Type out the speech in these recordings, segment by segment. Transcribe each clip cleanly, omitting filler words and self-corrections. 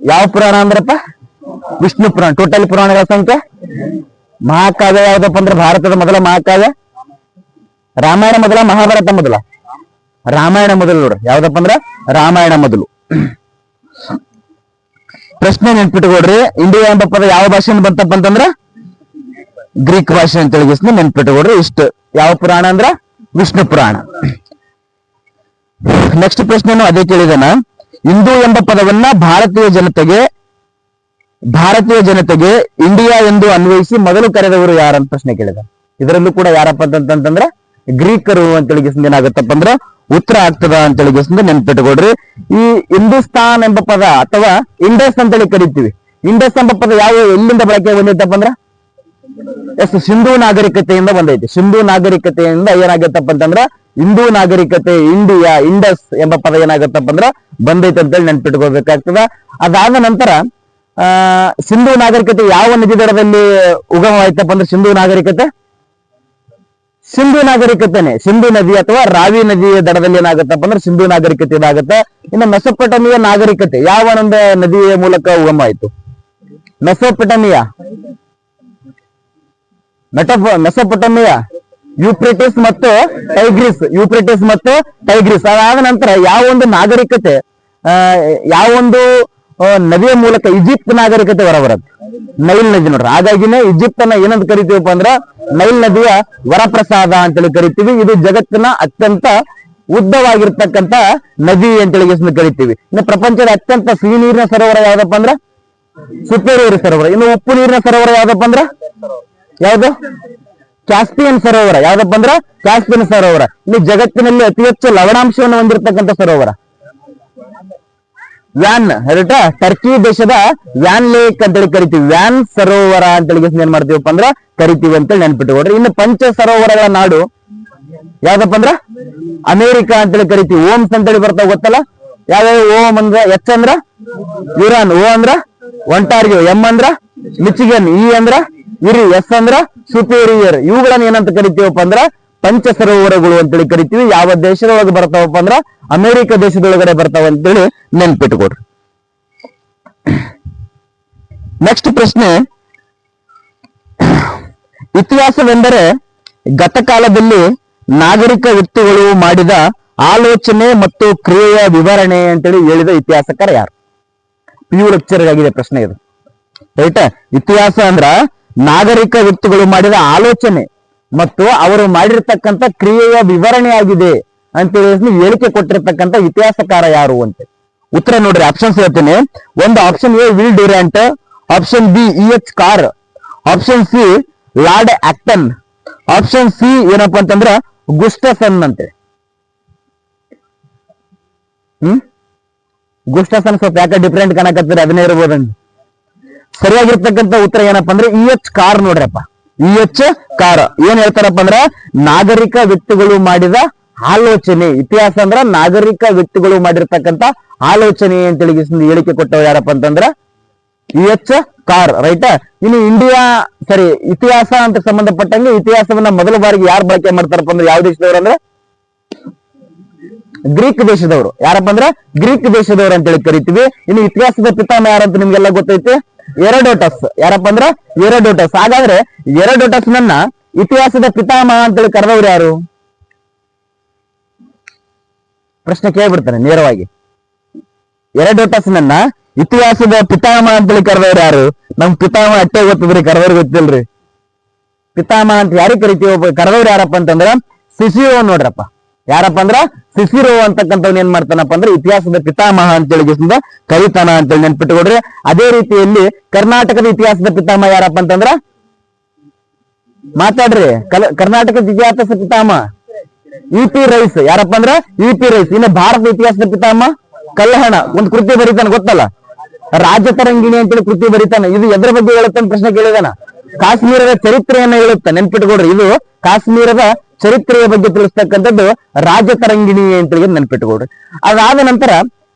ಯಾವ ಪುರಾಣ ಅಂದ್ರಪ್ಪ? ವಿಷ್ಣು ಪುರಾಣ. ಟೋಟಲ್ ಪುರಾಣಗಳ ಸಂಖ್ಯೆ? ಮಹಾಕಾವ್ಯ ಯಾವ್ದಪ್ಪ ಅಂದ್ರೆ ಭಾರತದ ಮೊದಲ ಮಹಾಕಾವ್ಯ ರಾಮಾಯಣ ಮೊದಲ, ಮಹಾಭಾರತ ಮೊದಲ? ರಾಮಾಯಣ ಮೊದಲು ನೋಡ್ರಿ. ಯಾವ್ದಪ್ಪ ಅಂದ್ರ ರಾಮಾಯಣ ಮೊದಲು. ಪ್ರಶ್ನೆ ನೆನ್ಪಿಟ್ಕೊಡ್ರಿ. ಇಂಡಿಯಾ ಎಂಬ ಪದ ಯಾವ ಭಾಷೆಯಿಂದ ಬಂತಪ್ಪ ಅಂತಂದ್ರ ಗ್ರೀಕ್ ಭಾಷೆ ಅಂತ ಹೇಳಿ ನೆನ್ಪಿಟ್ಕೊಡ್ರಿ. ಇಷ್ಟು. ಯಾವ ಪುರಾಣ ಅಂದ್ರ ವಿಷ್ಣು ಪುರಾಣ. ನೆಕ್ಸ್ಟ್ ಪ್ರಶ್ನೆನು ಅದೇ ಕೇಳಿದನ. ಹಿಂದೂ ಎಂಬ ಪದವನ್ನ ಭಾರತೀಯ ಜನತೆಗೆ ಇಂಡಿಯಾ ಎಂದು ಅನ್ವಯಿಸಿ ಮೊದಲು ಕರೆದವರು ಯಾರಂತ ಪ್ರಶ್ನೆ ಕೇಳಿದ. ಇದರಲ್ಲೂ ಕೂಡ ಯಾರಪ್ಪ ಅಂತಂದ್ರೆ ಗ್ರೀಕರು ಅಂತೇಳಿ ಏನಾಗುತ್ತಪ್ಪ ಅಂದ್ರ ಉತ್ತರ ಆಗ್ತದ ಅಂತೇಳಿ ನೆನ್ಪಿಟ್ಕೊಡ್ರಿ. ಈ ಹಿಂದೂಸ್ತಾನ್ ಎಂಬ ಪದ ಅಥವಾ ಇಂಡಸ್ ಅಂತೇಳಿ ಕರಿತೀವಿ. ಇಂಡಸ್ ಎಂಬ ಪದ ಎಲ್ಲಿಂದ ಬಳಕೆ ಬಂದೈತಪ್ಪ ಅಂದ್ರ ಸಿಂಧೂ ನಾಗರಿಕತೆಯಿಂದ ಬಂದೈತಿ. ಸಿಂಧೂ ನಾಗರಿಕತೆಯಿಂದ ಏನಾಗತ್ತಪ್ಪ ಅಂತಂದ್ರ ಹಿಂದೂ ನಾಗರಿಕತೆ, ಇಂಡಿಯಾ, ಇಂಡಸ್ ಎಂಬ ಪದ ಏನಾಗತ್ತಪ್ಪ ಅಂದ್ರ ಬಂದೈತೆ ಅಂತೇಳಿ ನೆನ್ಪಿಟ್ಕೋಬೇಕಾಗ್ತದ. ಅದಾದ ನಂತರ ಸಿಂಧೂ ನಾಗರಿಕತೆ ಯಾವ ನದಿ ದಡದಲ್ಲಿ ಉಗಮವಾಯ್ತಪ್ಪ ಅಂದ್ರೆ ಸಿಂಧೂ ನಾಗರಿಕತೆನೆ ಸಿಂಧೂ ನದಿ ಅಥವಾ ರಾವಿ ನದಿಯ ದಡದಲ್ಲಿ ಏನಾಗತ್ತಪ್ಪ ಅಂದ್ರೆ ಸಿಂಧೂ ನಾಗರಿಕತೆ ಇದಾಗತ್ತೆ. ಇನ್ನು ಮೆಸೊಪೊಟಮಿಯ ನಾಗರಿಕತೆ ಯಾವ ಒಂದು ನದಿಯ ಮೂಲಕ ಉಗಮ ಆಯ್ತು? ಮೆಸೊಪೊಟಮಿಯಾ ಯೂಪ್ರೆಟಿಸ್ ಮತ್ತು ಟೈಗ್ರಿಸ್. ಅದಾದ ನಂತರ ಯಾವ ಒಂದು ನಾಗರಿಕತೆ ಯಾವ ಒಂದು ನದಿಯ ಮೂಲಕ ಈಜಿಪ್ಟ್ ನಾಗರಿಕತೆ ಹೊರಬರುತ್ತೆ? ನೈಲ್ ನದಿ ನೋಡ್ರಿ. ಹಾಗಾಗಿನೇ ಈಜಿಪ್ಟ್ ಅನ್ನ ಏನಂತ ಕರಿತೀವಪ್ಪ ಅಂದ್ರ ನೈಲ್ ನದಿಯ ವರಪ್ರಸಾದ ಅಂತೇಳಿ ಕರಿತೀವಿ. ಇದು ಜಗತ್ತಿನ ಅತ್ಯಂತ ಉದ್ದವಾಗಿರ್ತಕ್ಕಂಥ ನದಿ ಅಂತೇಳಿ ಕರಿತೀವಿ. ಇನ್ನು ಪ್ರಪಂಚದ ಅತ್ಯಂತ ಸಿಹಿ ನೀರಿನ ಸರೋವರ ಯಾವ್ದಪ್ಪ ಅಂದ್ರ ಸುಪೇರಿಯರ್ ಸರೋವರ. ಇನ್ನು ಉಪ್ಪು ನೀರಿನ ಸರೋವರ ಯಾವ್ದಪ್ಪ ಅಂದ್ರ ಯಾವ್ದು? ಕ್ಯಾಸ್ಪಿಯನ್ ಸರೋವರ. ಯಾವ್ದಪ್ಪ ಅಂದ್ರ ಕ್ಯಾಸ್ಪಿಯನ್ ಸರೋವರ. ಇಲ್ಲಿ ಜಗತ್ತಿನಲ್ಲಿ ಅತಿ ಹೆಚ್ಚು ಲವಣಾಂಶವನ್ನು ಹೊಂದಿರತಕ್ಕಂಥ ಸರೋವರ ವ್ಯಾನ್. ಟರ್ಕಿ ದೇಶದ ವ್ಯಾನ್ ಲೇಕ್ ಅಂತೇಳಿ ಕರಿತೀವಿ. ವ್ಯಾನ್ ಸರೋವರ ಅಂತೇಳಿ ಏನ್ ಮಾಡ್ತೀವಪ್ಪ ಅಂದ್ರ ಕರಿತೀವಿ ಅಂತೇಳಿ ನೆನ್ಪಿಟ್ಕೊಡ್ರಿ. ಇನ್ನು ಪಂಚ ಸರೋವರಗಳ ನಾಡು ಯಾವ್ದಪ್ಪ ಅಂದ್ರ ಅಮೇರಿಕಾ ಅಂತೇಳಿ ಕರಿತೀವಿ. ಓಮ್ಸ್ ಅಂತೇಳಿ ಬರ್ತಾವ ಗೊತ್ತಲ್ಲ? ಯಾವ್ಯಾವ? ಓಮ್ ಅಂದ್ರ ಎಚ್ ಅಂದ್ರ ಯುರಾನ್, ಓ ಅಂದ್ರ ಒಂಟಾರಿಯೋ, ಎಂ ಅಂದ್ರ ಮಿಚಿಗನ್, ಇ ಅಂದ್ರ ಇರಿ, ಎಸ್ ಅಂದ್ರ ಸುಪೇರಿಯರ್. ಇವುಗಳನ್ನ ಏನಂತ ಕರಿತೀವಪ್ಪ ಅಂದ್ರ ಪಂಚ ಸರೋವರಗಳು ಅಂತೇಳಿ ಕರಿತೀವಿ. ಯಾವ ದೇಶದೊಳಗೆ ಬರ್ತಾವಪ್ಪ ಅಂದ್ರ ಅಮೆರಿಕ ದೇಶದೊಳಗಡೆ ಬರ್ತಾವ ಅಂತೇಳಿ ನೆನ್ಪಿಟ್ಕೊಡ್ರಿ. ನೆಕ್ಸ್ಟ್ ಪ್ರಶ್ನೆ. ಇತಿಹಾಸವೆಂದರೆ ಗತಕಾಲದಲ್ಲಿ ನಾಗರಿಕ ವ್ಯಕ್ತಿಗಳು ಮಾಡಿದ ಆಲೋಚನೆ ಮತ್ತು ಕ್ರಿಯೆಯ ವಿವರಣೆ ಅಂತೇಳಿ ಹೇಳಿದ ಇತಿಹಾಸಕಾರ ಯಾರು? PU ಲೆಕ್ಚರ್ ಆಗಿದೆ ಪ್ರಶ್ನೆ ಇದು. ರೈಟ್. ಇತಿಹಾಸ ಅಂದ್ರ ನಾಗರಿಕ ವ್ಯಕ್ತಿಗಳು ಮಾಡಿದ ಆಲೋಚನೆ ಮತ್ತು ಅವರು ಮಾಡಿರ್ತಕ್ಕಂಥ ಕ್ರಿಯೆಯ ವಿವರಣೆ ಆಗಿದೆ ಅಂತೇಳಿ ಹೇಳಿಕೆ ಕೊಟ್ಟಿರ್ತಕ್ಕಂಥ ಇತಿಹಾಸಕಾರ ಯಾರು ಅಂತ. ಉತ್ತರ ನೋಡ್ರಿ. ಆಪ್ಷನ್ಸ್ ಹೇಳ್ತೀನಿ. ಒಂದು option A Will Durant, option B EH Carr, option C Lord Acton, option C ಏನಪ್ಪಾ ಅಂತಂದ್ರ ಗುಸ್ಟಸನ್ ಅಂತೇಳಿ. ಗುಸ್ಟಸನ್ ಸ್ವಲ್ಪ ಯಾಕೆ ಡಿಫ್ರೆಂಟ್ ಕಾಣಕತ್ತೀರಿ? ಅದನ್ನೇ ಇರ್ಬೋದಂడి. ಸರಿಯಾಗಿರ್ತಕ್ಕಂಥ ಉತ್ತರ ಏನಪ್ಪಾ ಅಂದ್ರೆ EH ಕಾರ್ ನೋಡ್ರಪ್ಪ. EH ಕಾರ್ ಏನ್ ಹೇಳ್ತಾರಪ್ಪ ಅಂದ್ರ ನಾಗರಿಕ ವ್ಯಕ್ತಿಗಳು ಮಾಡಿದ ಆಲೋಚನೆ. ಇತಿಹಾಸ ಅಂದ್ರ ನಾಗರಿಕ ವ್ಯಕ್ತಿಗಳು ಮಾಡಿರ್ತಕ್ಕಂಥ ಆಲೋಚನೆ ಅಂತೇಳಿ ಹೇಳಿಕೆ ಕೊಟ್ಟವ ಯಾರಪ್ಪ ಅಂತಂದ್ರ EH ಕಾರ್. ರೈಟ್. ಇನ್ನು ಇಂಡಿಯಾ ಇತಿಹಾಸ ಅಂತ ಸಂಬಂಧಪಟ್ಟಂಗೆ ಇತಿಹಾಸವನ್ನ ಮೊದಲ ಬಾರಿಗೆ ಯಾರು ಬಳಕೆ ಮಾಡ್ತಾರಪ್ಪ ಅಂದ್ರೆ ಯಾವ ದೇಶದವ್ರು ಅಂದ್ರೆ ಗ್ರೀಕ್ ದೇಶದವರು. ಯಾರಪ್ಪ ಅಂದ್ರೆ ಗ್ರೀಕ್ ದೇಶದವರು ಅಂತೇಳಿ ಕರಿತೀವಿ. ಇನ್ನು ಇತಿಹಾಸದ ಪಿತಾಮಹ ಯಾರಂತ ನಿಮ್ಗೆಲ್ಲ ಗೊತ್ತೈತಿ? ಎರೋಡೋಟಸ್. ಯಾರಪ್ಪ ಅಂದ್ರ ಎರೋಡೋಟಸ್. ಹಾಗಾದ್ರೆ ಎರೋಡೋಟಸ್ ನನ್ನ ಇತಿಹಾಸದ ಪಿತಾಮಹ ಅಂತೇಳಿ ಕರೆದವ್ರು ಯಾರು? ಪ್ರಶ್ನೆ ಕೇಳ್ಬಿಡ್ತಾನೆ ನೇರವಾಗಿ. ಎರೋಡೋಟಸ್ ನನ್ನ ಇತಿಹಾಸದ ಪಿತಾಮಹ ಅಂತೇಳಿ ಕರೆದವ್ರು ಯಾರು? ನಮ್ ಪಿತಾಮಹ ಅಟ್ಟೆ ಗೊತ್ತದ್ರಿ, ಕರೆದವ್ರು ಗೊತ್ತಿಲ್ರಿ. ಪಿತಾಮಹ ಅಂತ ಯಾರಿಗೆ ಕರಿತೀವಿ? ಕರೆದವ್ರು ಯಾರಪ್ಪ ಅಂತಂದ್ರ ಸಿಸಿರೋ ನೋಡ್ರಪ್ಪ. ಯಾರಪ್ಪ ಅಂದ್ರ ಸಿಸಿರೋ ಅಂತಕ್ಕಂಥವ್ನ ಏನ್ ಮಾಡ್ತಾನಪ್ಪ ಅಂದ್ರೆ ಇತಿಹಾಸದ ಪಿತಾಮಹ ಅಂತೇಳಿ ಕರಿತಾನ ಅಂತೇಳಿ ನೆನ್ಪಿಟ್ಕೊಡ್ರಿ. ಅದೇ ರೀತಿಯಲ್ಲಿ ಕರ್ನಾಟಕದ ಇತಿಹಾಸದ ಪಿತಾಮಹ ಯಾರಪ್ಪ ಅಂತಂದ್ರ ಮಾತಾಡ್ರಿ. ಕರ್ನಾಟಕದ ಇತಿಹಾಸದ ಪಿತಾಮಹ EP ರೈಸ್. ಯಾರಪ್ಪ ಅಂದ್ರ EP ರೈಸ್. ಇನ್ನು ಭಾರತ ಇತಿಹಾಸದ ಪಿತಾಮಹ ಕಲ್ಹಣ. ಒಂದು ಕೃತಿ ಬರೀತಾನ ಗೊತ್ತಲ್ಲ, ರಾಜತರಂಗಿಣಿ ಅಂತೇಳಿ ಕೃತಿ ಬರೀತಾನೆ. ಇದು ಎದ್ರ ಬಗ್ಗೆ ಹೇಳುತ್ತಾನೆ ಪ್ರಶ್ನೆ ಕೇಳಿದಾನ? ಕಾಶ್ಮೀರದ ಚರಿತ್ರೆಯನ್ನ ಹೇಳುತ್ತೆ. ನೆನ್ಪಿಟ್ಕೊಡ್ರಿ. ಇದು ಕಾಶ್ಮೀರದ ಚರಿತ್ರೆಯ ಬಗ್ಗೆ ತಿಳಿಸ್ತಕ್ಕಂಥದ್ದು ರಾಜತರಂಗಿಣಿ ಅಂತೇಳಿ ನೆನ್ಪಿಟ್ಕೊಡ್ರಿ. ಅದಾದ ನಂತರ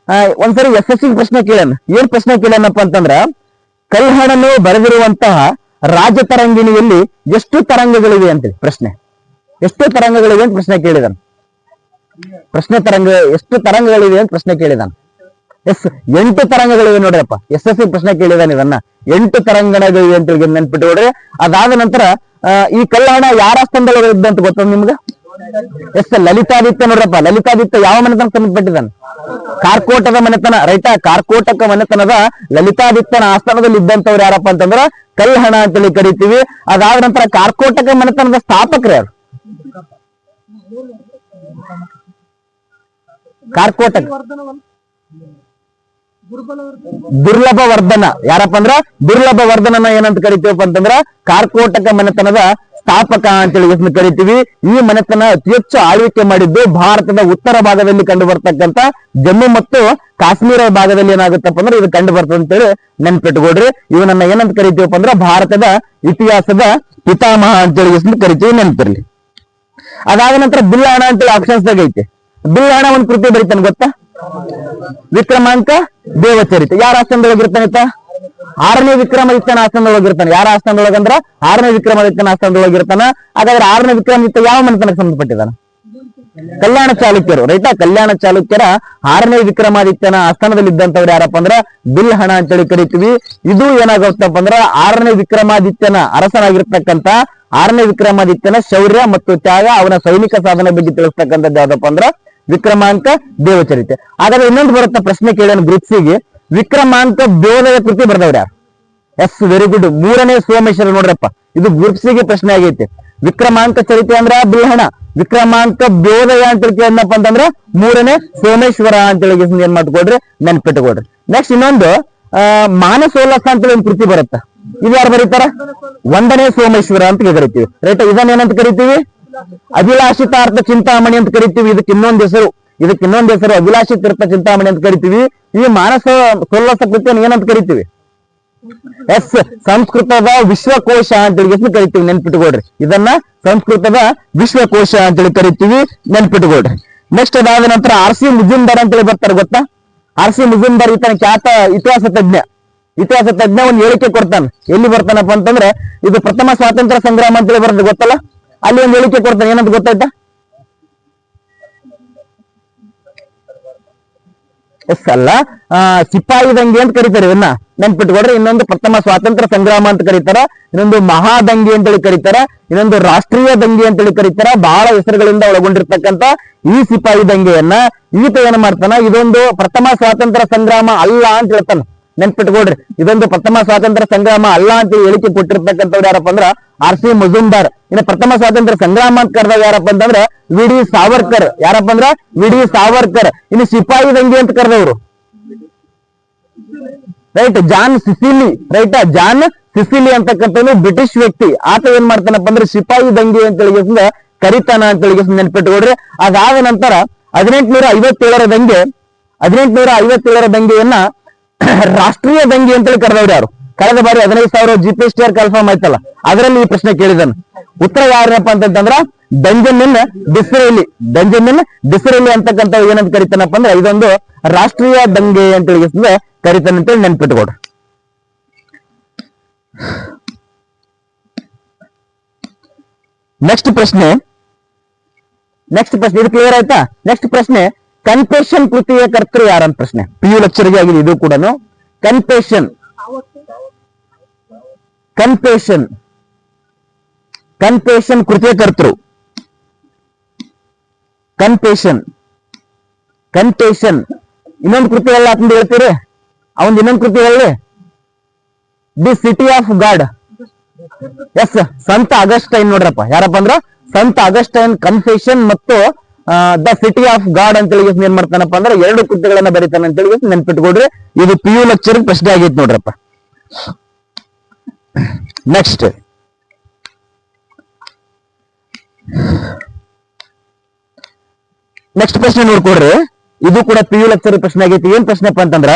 ಒಂದ್ಸರಿ SSC ಪ್ರಶ್ನೆ ಕೇಳೋಣ. ಏನ್ ಪ್ರಶ್ನೆ ಕೇಳೋಣಪ್ಪ ಅಂತಂದ್ರ ಕಲ್ಹಣನು ಬರೆದಿರುವಂತಹ ರಾಜತರಂಗಿಣಿಯಲ್ಲಿ ಎಷ್ಟು ತರಂಗಗಳಿವೆ ಅಂತೇಳಿ ಪ್ರಶ್ನೆ. ಎಷ್ಟು ತರಂಗಗಳಿವೆ ಅಂತ ಪ್ರಶ್ನೆ ಕೇಳಿದಾನೆ. ಪ್ರಶ್ನೆ ತರಂಗ ಎಷ್ಟು ತರಂಗಗಳಿವೆ ಅಂತ ಪ್ರಶ್ನೆ ಕೇಳಿದಾನ. ಎಸ್ 8 ತರಂಗಗಳಿವೆ ನೋಡ್ರಪ್ಪ. SSC ಪ್ರಶ್ನೆ ಕೇಳಿದಾನೆ ಇದನ್ನ. 8 ತರಂಗಗಳಿವೆ ಅಂತ ನೆನ್ಪಿಟ್ಕೊಡ್ರಿ. ಅದಾದ ನಂತರ ಈ ಕಲ್ಯಾಣ ಯಾರ ಆಸ್ಥಾನದೊಳಗೆ ಇದ್ದ ಅಂತ ಗೊತ್ತ ನಿಮ್ಗೆ? ಎಸ್ ಲಲಿತಾದಿತ್ಯ ನೋಡ್ರಪ್ಪ. ಲಲಿತಾದಿತ್ಯ ಯಾವ ಮನೆತನ ಸಂಬಂಧಪಟ್ಟಿದ್ದಾನೆ? ಕಾರ್ಕೋಟದ ಮನೆತನ. ರೈಟಾ? ಕಾರ್ಕೋಟಕ ಮನೆತನದ ಲಲಿತಾದಿತ್ಯನ ಆಸ್ಥಾನದಲ್ಲಿ ಇದ್ದಂತವ್ರು ಯಾರಪ್ಪ ಅಂತಂದ್ರ ಕಲ್ಹಣ ಅಂತೇಳಿ ಕರಿತೀವಿ. ಅದಾದ ನಂತರ ಕಾರ್ಕೋಟಕ ಮನೆತನದ ಸ್ಥಾಪಕರು ಯಾರು? ಕಾರ್ಕೋಟಕ ದುರ್ಲಭ ವರ್ಧನ. ಯಾರಪ್ಪ ಅಂದ್ರ ದುರ್ಲಭ ವರ್ಧನನ ಏನಂತ ಕರಿತೀವಪ್ಪ ಅಂತಂದ್ರ ಕಾರ್ಕೋಟಕ ಮನೆತನದ ಸ್ಥಾಪಕ ಅಂತೇಳಿ ಕರಿತೀವಿ. ಈ ಮನೆತನ ಅತಿ ಹೆಚ್ಚು ಆಳ್ವಿಕೆ ಮಾಡಿದ್ದು ಭಾರತದ ಉತ್ತರ ಭಾಗದಲ್ಲಿ ಕಂಡು ಬರ್ತಕ್ಕಂತ ಜಮ್ಮು ಮತ್ತು ಕಾಶ್ಮೀರ ಭಾಗದಲ್ಲಿ ಏನಾಗುತ್ತಪ್ಪ ಅಂದ್ರೆ ಇದು ಕಂಡು ಬರ್ತದೆ ಅಂತೇಳಿ ನೆನ್ಪಿಟ್ಕೊಡ್ರಿ. ಇವನನ್ನ ಏನಂತ ಕರಿತೀವಪ್ಪ ಅಂದ್ರ ಭಾರತದ ಇತಿಹಾಸದ ಪಿತಾಮಹ ಅಂತೇಳಿ ಕರಿತೀವಿ, ನೆನ್ಪಿರ್ಲಿ. ಅದಾದ ನಂತರ ಬಿಲ್ಲಾಣ ಅಂತೇಳಿ ಆಪ್ಷನ್ಸ್ದಾಗ ಐತೆ. ಬಿಲ್ಲಾಣ ಒಂದ್ ಕೃತಿ ಬರೀತಾನೆ ಗೊತ್ತಾ? ವಿಕ್ರಮಾಂಕ ದೇವಚರಿತ. ಯಾರ ಆಸ್ಥಾನದೊಳಗಿರ್ತಾನೆ? 6ನೇ ವಿಕ್ರಮಾದಿತ್ಯನ ಆಸ್ಥಾನದೊಳಗಿರ್ತಾನೆ. ಯಾರ ಆಸ್ಥಾನದೊಳಗಂದ್ರ 6ನೇ ವಿಕ್ರಮಾದಿತ್ಯನ ಆಸ್ಥಾನದೊಳಗಿರ್ತಾನ. ಹಾಗಾದ್ರೆ 6ನೇ ವಿಕ್ರಮಾದಿತ್ಯ ಯಾವ ಮನೆತನಕ್ಕೆ ಸಂಬಂಧಪಟ್ಟಿದ್ದಾನ? ಕಲ್ಯಾಣ ಚಾಲುಕ್ಯರು. ರೈಟಾ? ಕಲ್ಯಾಣ ಚಾಲುಕ್ಯರ 6ನೇ ವಿಕ್ರಮಾದಿತ್ಯನ ಆಸ್ಥಾನದಲ್ಲಿ ಇದ್ದಂತವ್ರು ಯಾರಪ್ಪ ಅಂದ್ರ ಬಿಲ್ಹಣ ಅಂತೇಳಿ ಕರಿತೀವಿ. ಇದು ಏನಾಗುತ್ತಪ್ಪ ಅಂದ್ರ 6ನೇ ವಿಕ್ರಮಾದಿತ್ಯನ ಅರಸನಾಗಿರ್ತಕ್ಕಂತ 6ನೇ ವಿಕ್ರಮಾದಿತ್ಯನ ಶೌರ್ಯ ಮತ್ತು ತ್ಯಾಗ, ಅವನ ಸೈನಿಕ ಸಾಧನೆ ಬಗ್ಗೆ ತಿಳಿಸ್ತಕ್ಕಂಥದ್ದು ಯಾವ್ದಪ್ಪ ಅಂದ್ರ ವಿಕ್ರಮಾಂಕ ದೇವಚರಿತೆ. ಹಾಗಾದ್ರೆ ಇನ್ನೊಂದು ಬರುತ್ತ ಪ್ರಶ್ನೆ ಕೇಳೋಣ ಗ್ರೂಪ್ ಸಿಗೆ. ವಿಕ್ರಮಾಂಕ ಬ್ಯೋದಯ ಕೃತಿ ಬರ್ದವ್ರ ಯಾರು? S very good. 3ನೇ ಸೋಮೇಶ್ವರ ನೋಡ್ರಪ್ಪ. ಇದು ಗ್ರೂಪ್ ಸಿಗೆ ಪ್ರಶ್ನೆ ಆಗೈತೆ. ವಿಕ್ರಮಾಂಕ ಚರಿತೆ ಅಂದ್ರ ಬಿಲ್ಹಣ, ವಿಕ್ರಮಾಂಕ ಬ್ಯೋದಯ ಅಂತ ಏನಪ್ಪ ಅಂತಂದ್ರ 3ನೇ ಸೋಮೇಶ್ವರ ಅಂತೇಳಿ ಏನ್ ಮಾಡ್ಕೊಡ್ರಿ, ನೆನ್ಪಿಟ್ಕೊಡ್ರಿ. ನೆಕ್ಸ್ಟ್ ಇನ್ನೊಂದು ಮಾನಸೋಲ್ಲಾಸ ಅಂತೇಳಿ ಒಂದು ಕೃತಿ ಬರುತ್ತ. ಇದು ಯಾರು ಬರೀತಾರ? 1ನೇ ಸೋಮೇಶ್ವರ ಅಂತ ಕರಿತೀವಿ. ರೈಟ್? ಇದನ್ನ ಏನಂತ ಕರಿತೀವಿ? ಅಭಿಲಾಷಿತಾರ್ಥ ಚಿಂತಾಮಣಿ ಅಂತ ಕರಿತೀವಿ. ಇದಕ್ಕೆ ಇನ್ನೊಂದು ಹೆಸರು ಅಭಿಲಾಷಿ ತೀರ್ಥ ಚಿಂತಾಮಣಿ ಅಂತ ಕರಿತೀವಿ. ಈ ಮಾನಸ ಸೋಲ್ಲಾಸ ಕೃತಿಯನ್ನು ಏನಂತ ಕರಿತೀವಿ? ಎಸ್ ಸಂಸ್ಕೃತದ ವಿಶ್ವಕೋಶ ಅಂತೇಳಿ ಕರಿತೀವಿ, ನೆನ್ಪಿಟ್ಕೊಡ್ರಿ. ಇದನ್ನ ಸಂಸ್ಕೃತದ ವಿಶ್ವಕೋಶ ಅಂತೇಳಿ ಕರಿತೀವಿ, ನೆನ್ಪಿಟ್ಕೊಡ್ರಿ. ನೆಕ್ಸ್ಟ್ ಅದಾದ ನಂತರ RC ಮುಜುಮ್ದಾರ್ ಅಂತೇಳಿ ಬರ್ತಾರೆ ಗೊತ್ತಾ? RC ಮುಜುಮ್ದಾರ್ ಈತನ ಖ್ಯಾತ ಇತಿಹಾಸ ತಜ್ಞ ಒಂದು ಹೇಳಿಕೆ ಕೊಡ್ತಾನೆ. ಎಲ್ಲಿ ಬರ್ತಾನಪ್ಪ ಅಂತಂದ್ರೆ ಇದು ಪ್ರಥಮ ಸ್ವಾತಂತ್ರ್ಯ ಸಂಗ್ರಾಮ ಅಂತೇಳಿ ಬರ್ತದೆ ಗೊತ್ತಲ್ಲ, ಅಲ್ಲಿ ಒಂದು ಹೇಳಿಕೆ ಕೊಡ್ತಾನೆ. ಏನಂತ ಗೊತ್ತಾಯ್ತಾ? ಎಸ್ ಅಲ್ಲ, ಸಿಪಾಯಿ ದಂಗೆ ಅಂತ ಕರೀತಾರೆ ಇವನ್ನ, ನೆನ್ಪಿಟ್ಕೊಡ್ರಿ. ಇನ್ನೊಂದು ಪ್ರಥಮ ಸ್ವಾತಂತ್ರ್ಯ ಸಂಗ್ರಾಮ ಅಂತ ಕರೀತಾರ, ಇನ್ನೊಂದು ಮಹಾದಂಗೆ ಅಂತೇಳಿ ಕರೀತಾರ, ಇನ್ನೊಂದು ರಾಷ್ಟ್ರೀಯ ದಂಗೆ ಅಂತೇಳಿ ಕರೀತಾರ. ಬಹಳ ಹೆಸರುಗಳಿಂದ ಒಳಗೊಂಡಿರ್ತಕ್ಕಂತ ಈ ಸಿಪಾಯಿ ದಂಗೆಯನ್ನ ಈತ ಏನ್ ಮಾಡ್ತಾನ, ಇದೊಂದು ಪ್ರಥಮ ಸ್ವಾತಂತ್ರ್ಯ ಸಂಗ್ರಾಮ ಅಲ್ಲ ಅಂತ ಹೇಳ್ತಾನ, ನೆನ್ಪಿಟ್ಕೊಡ್ರಿ. ಇದೊಂದು ಪ್ರಥಮ ಸ್ವಾತಂತ್ರ್ಯ ಸಂಗ್ರಾಮ ಅಲ್ಲ ಅಂತ ಹೇಳಿಕೆ ಕೊಟ್ಟಿರ್ತಕ್ಕಂಥವ್ರು ಯಾರಪ್ಪ ಅಂದ್ರ RC ಮುಜುಮ್ದಾರ್. ಇನ್ನು ಪ್ರಥಮ ಸ್ವಾತಂತ್ರ್ಯ ಸಂಗ್ರಾಮ ಅಂತ ಕರೆದಾಗ ಯಾರಪ್ಪ ಅಂತಂದ್ರ VD ಸಾವರ್ಕರ್. ಯಾರಪ್ಪ ಅಂದ್ರ VD ಸಾವರ್ಕರ್. ಇನ್ನು ಸಿಪಾಯಿ ದಂಗೆ ಅಂತ ಕರೆದವರು right John Seeley. Right? John Seeley ಅಂತಕ್ಕಂಥವ್ರು ಬ್ರಿಟಿಷ್ ವ್ಯಕ್ತಿ. ಆತ ಏನ್ ಮಾಡ್ತಾನಪ್ಪ ಅಂದ್ರೆ ಸಿಪಾಯಿ ದಂಗೆ ಅಂತ ಹೇಳಿ ಕರಿತಾನ ಅಂತ ಹೇಳಿ ನೆನ್ಪಿಟ್ಕೊಡ್ರಿ. ಅದಾದ ನಂತರ 1857ರ ದಂಗೆಯನ್ನ ರಾಷ್ಟ್ರೀಯ ದಂಗೆ ಅಂತೇಳಿ ಕರೆದವ್ರು ಯಾರು? ಕಳೆದ ಬಾರಿ 15,000 GPSTR ಕನ್ಫರ್ಮ್ ಆಯ್ತಲ್ಲ, ಅದರಲ್ಲಿ ಈ ಪ್ರಶ್ನೆ ಕೇಳಿದಾನೆ. ಉತ್ತರ ಯಾರಪ್ಪ ಅಂತಂದ್ರ ಬೆಂಜಮಿನ್ ಡಿಸ್ರೇಲಿ ಅಂತಕ್ಕಂಥ ಏನಂತ ಕರಿತಾನಪ್ಪ ಅಂದ್ರೆ ಇದೊಂದು ರಾಷ್ಟ್ರೀಯ ದಂಗೆ ಅಂತೇಳಿ ಕರಿತಾನೆ ಅಂತೇಳಿ ನೆನ್ಪಿಟ್ಕೊಡ್ರಿ. ನೆಕ್ಸ್ಟ್ ಪ್ರಶ್ನೆ ಇದು ಕ್ಲಿಯರ್ ಆಯ್ತಾ? ನೆಕ್ಸ್ಟ್ ಪ್ರಶ್ನೆ, ಕನ್ಫೆಷನ್ ಕೃತಿಯ ಕರ್ತೃ ಯಾರಂತ ಪ್ರಶ್ನೆ. PU ಲೆಕ್ಚರ್ಗೆ ಆಗಿದೆ ಇದು ಕೂಡ. ಕನ್ಫೆಷನ್ ಕೃತಿಯ ಕರ್ತೃ. ಕನ್ಫೆಷನ್ ಇನ್ನೊಂದು ಕೃತಿ ಎಲ್ಲ ಅಂತ ಹೇಳ್ತೀರಿ. ಅವನ್ ಇನ್ನೊಂದು ಕೃತಿ ಹೇಳಿ. The city of God. Yes ಸಂತ ಅಗಸ್ಟೈನ್ ನೋಡ್ರಪ್ಪ. ಯಾರಪ್ಪ ಅಂದ್ರ ಸಂತ ಅಗಸ್ಟೈನ್ ಕನ್ಫೆಷನ್ ಮತ್ತು ದ ಸಿಟಿ ಆಫ್ ಗಾಡ್ ಅಂತೇಳಿ ಏನ್ ಮಾಡ್ತಾನಪ್ಪ ಅಂದ್ರೆ 2 ಕೃತಿಗಳನ್ನ ಬರೀತಾನೆ ಅಂತೇಳಿ ನೆನ್ಪಿಟ್ಕೊಡ್ರಿ. ಇದು PU ಲೆಕ್ಚರ್ ಪ್ರಶ್ನೆ ಆಗೈತಿ ನೋಡ್ರಪ್ಪ. ನೆಕ್ಸ್ಟ್ ಪ್ರಶ್ನೆ ನೋಡ್ಕೊಡ್ರಿ. ಇದು ಕೂಡ PU ಲೆಕ್ಚರ್ ಪ್ರಶ್ನೆ ಆಗೈತಿ. ಏನ್ ಪ್ರಶ್ನೆಪ್ಪ ಅಂತಂದ್ರ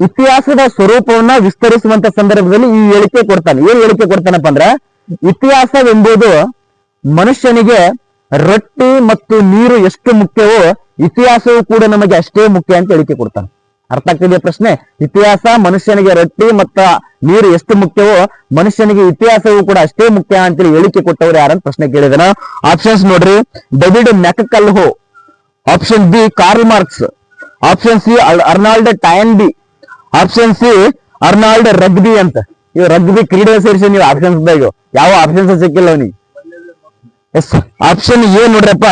ಇತಿಹಾಸದ ಸ್ವರೂಪವನ್ನ ವಿಸ್ತರಿಸುವಂತ ಸಂದರ್ಭದಲ್ಲಿ ಈ ಹೇಳಿಕೆ ಕೊಡ್ತಾನೆ. ಏನ್ ಹೇಳಿಕೆ ಕೊಡ್ತಾನಪ್ಪ ಅಂದ್ರ ಇತಿಹಾಸವೆಂಬುದು ಮನುಷ್ಯನಿಗೆ ರೊಟ್ಟಿ ಮತ್ತು ನೀರು ಎಷ್ಟು ಮುಖ್ಯವೋ ಇತಿಹಾಸವು ಕೂಡ ನಮಗೆ ಅಷ್ಟೇ ಮುಖ್ಯ ಅಂತ ಹೇಳಿಕೆ ಕೊಡ್ತಾನೆ. ಅರ್ಥ ಆಗ್ತಿದೆಯಾ ಪ್ರಶ್ನೆ? ಇತಿಹಾಸ ಮನುಷ್ಯನಿಗೆ ರೊಟ್ಟಿ ಮತ್ತ ನೀರು ಎಷ್ಟು ಮುಖ್ಯವೋ ಮನುಷ್ಯನಿಗೆ ಇತಿಹಾಸವು ಕೂಡ ಅಷ್ಟೇ ಮುಖ್ಯ ಅಂತೇಳಿ ಹೇಳಿಕೆ ಕೊಟ್ಟವ್ರು ಯಾರಂತ ಪ್ರಶ್ನೆ ಕೇಳಿದನ. ಆಪ್ಷನ್ಸ್ ನೋಡ್ರಿ. ಡೇವಿಡ್ ಮ್ಯಾಕಕಲ್ಹೋ, option B Karl Marx, option C Arnold Toynbee, option C Arnold Rugby ಅಂತ. ಇವ್ ರಗ್ಬಿ ಕ್ರೀಡೆ ಸೇರಿಸಿ ನೀವು ಆಪ್ಷನ್ಸ್ ಯಾವ ಆಪ್ಷನ್ಸ್ ಸಿಕ್ಕಿಲ್ಲ ಅವನಿಗೆ. ಎಸ್, ಆಪ್ಷನ್ ಎ ನೋಡ್ರಪ್ಪ,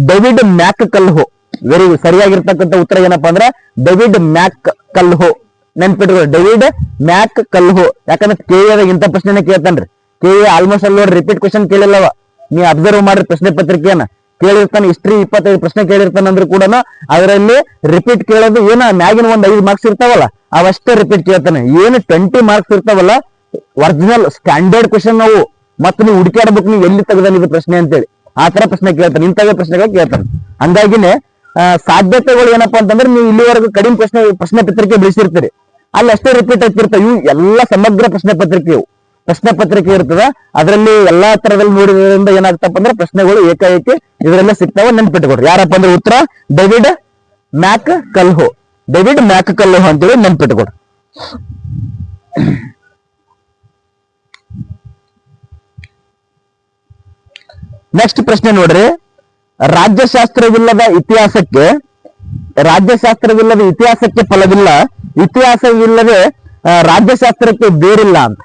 ಡೇವಿಡ್ ಮ್ಯಾಕ್ ಕಲ್ಹೋ. ವೆರಿ ಸರಿಯಾಗಿರ್ತಕ್ಕಂಥ ಉತ್ತರ ಏನಪ್ಪಾ ಅಂದ್ರೆ ಡೇವಿಡ್ ಮ್ಯಾಕ್ ಕಲ್ಹೋ. ನೆನ್ಪಿಟ್ಕೊಳ್ಳಿ, ಡೇವಿಡ್ ಮ್ಯಾಕ್ ಕಲ್ಹೋ. ಯಾಕಂದ್ರೆ ಕೆ ಇಂಥ ಪ್ರಶ್ನೆನ ಕೇಳ್ತಾನ್ರಿ. ಕೆ ಆಲ್ಮೋಸ್ಟ್ ಅಲ್ಲಿ ನೋಡಿ ರಿಪೀಟ್ ಕ್ವಶನ್ ಕೇಳಿಲ್ಲವ. ನೀವು ಅಬ್ಸರ್ವ್ ಮಾಡ್ರಿ ಪ್ರಶ್ನೆ ಪತ್ರಿಕೆಯನ್ನ ಕೇಳಿರ್ತಾನೆ. ಹಿಸ್ಟ್ರಿ 25 ಪ್ರಶ್ನೆ ಕೇಳಿರ್ತಾನೆ ಅಂದ್ರೂ ಕೂಡ ಅದರಲ್ಲಿ ರಿಪೀಟ್ ಕೇಳೋದು ಏನ ಮ್ಯಾಗಿನ ಒಂದ್ 5 ಮಾರ್ಕ್ಸ್ ಇರ್ತಾವಲ್ಲ ಅವಷ್ಟೇ ರಿಪೀಟ್ ಕೇಳ್ತಾನೆ. ಏನು 20 ಮಾರ್ಕ್ಸ್ ಇರ್ತಾವಲ್ಲ ಒರಿಜಿನಲ್ ಸ್ಟ್ಯಾಂಡರ್ಡ್ ಕ್ವಶನ್ ನಾವು ಮತ್ತೆ ನೀವು ಹುಡುಕಾಡ್ಬೇಕು ನೀವು ಎಲ್ಲಿ ತೆಗೆದ ಇದು ಪ್ರಶ್ನೆ ಅಂತೇಳಿ ಆ ತರ ಪ್ರಶ್ನೆ ಕೇಳ್ತಾನೆ. ಇಂಥವೇ ಪ್ರಶ್ನೆಗಳು ಕೇಳ್ತಾನೆ. ಹಂಗಾಗಿನೇ ಸಾಧ್ಯತೆಗಳು ಏನಪ್ಪಾ ಅಂತಂದ್ರೆ ನೀವು ಇಲ್ಲಿವರೆಗೂ ಕಡಿಮೆ ಪ್ರಶ್ನೆ ಪತ್ರಿಕೆ ಬಿಡಿಸಿರ್ತೀರಿ, ಅಲ್ಲಿ ಅಷ್ಟೇ ರಿಪೀಟ್ ಆಗ್ತಿರ್ತಾವೆ. ಇವು ಎಲ್ಲ ಸಮಗ್ರ ಪ್ರಶ್ನೆ ಪತ್ರಿಕೆ ಇರ್ತದ. ಅದರಲ್ಲಿ ಎಲ್ಲಾ ತರದಲ್ಲಿ ನೋಡಿದ್ರಿಂದ ಏನಾಗ್ತಪ್ಪ ಅಂದ್ರೆ ಪ್ರಶ್ನೆಗಳು ಏಕಾಏಕಿ ಇದರಲ್ಲೇ ಸಿಗ್ತಾವ. ನೆನ್ಪಿಟ್ಕೊಡ್ರಿ. ಯಾರಪ್ಪ ಅಂದ್ರೆ ಉತ್ತರ ಡೇವಿಡ್ ಮ್ಯಾಕ್ ಕಲ್ಹೋ. ಡೇವಿಡ್ ಮ್ಯಾಕ್ ಕಲ್ಹೋ ಅಂತೇಳಿ ನೆನ್ಪಿಟ್ಕೊಡ್ರಿ. ನೆಕ್ಸ್ಟ್ ಪ್ರಶ್ನೆ ನೋಡ್ರಿ, ರಾಜ್ಯಶಾಸ್ತ್ರವಿಲ್ಲದ ಇತಿಹಾಸಕ್ಕೆ ಫಲವಿಲ್ಲ, ಇತಿಹಾಸವಿಲ್ಲದೆ ರಾಜ್ಯಶಾಸ್ತ್ರಕ್ಕೆ ಬೇರಿಲ್ಲ ಅಂತ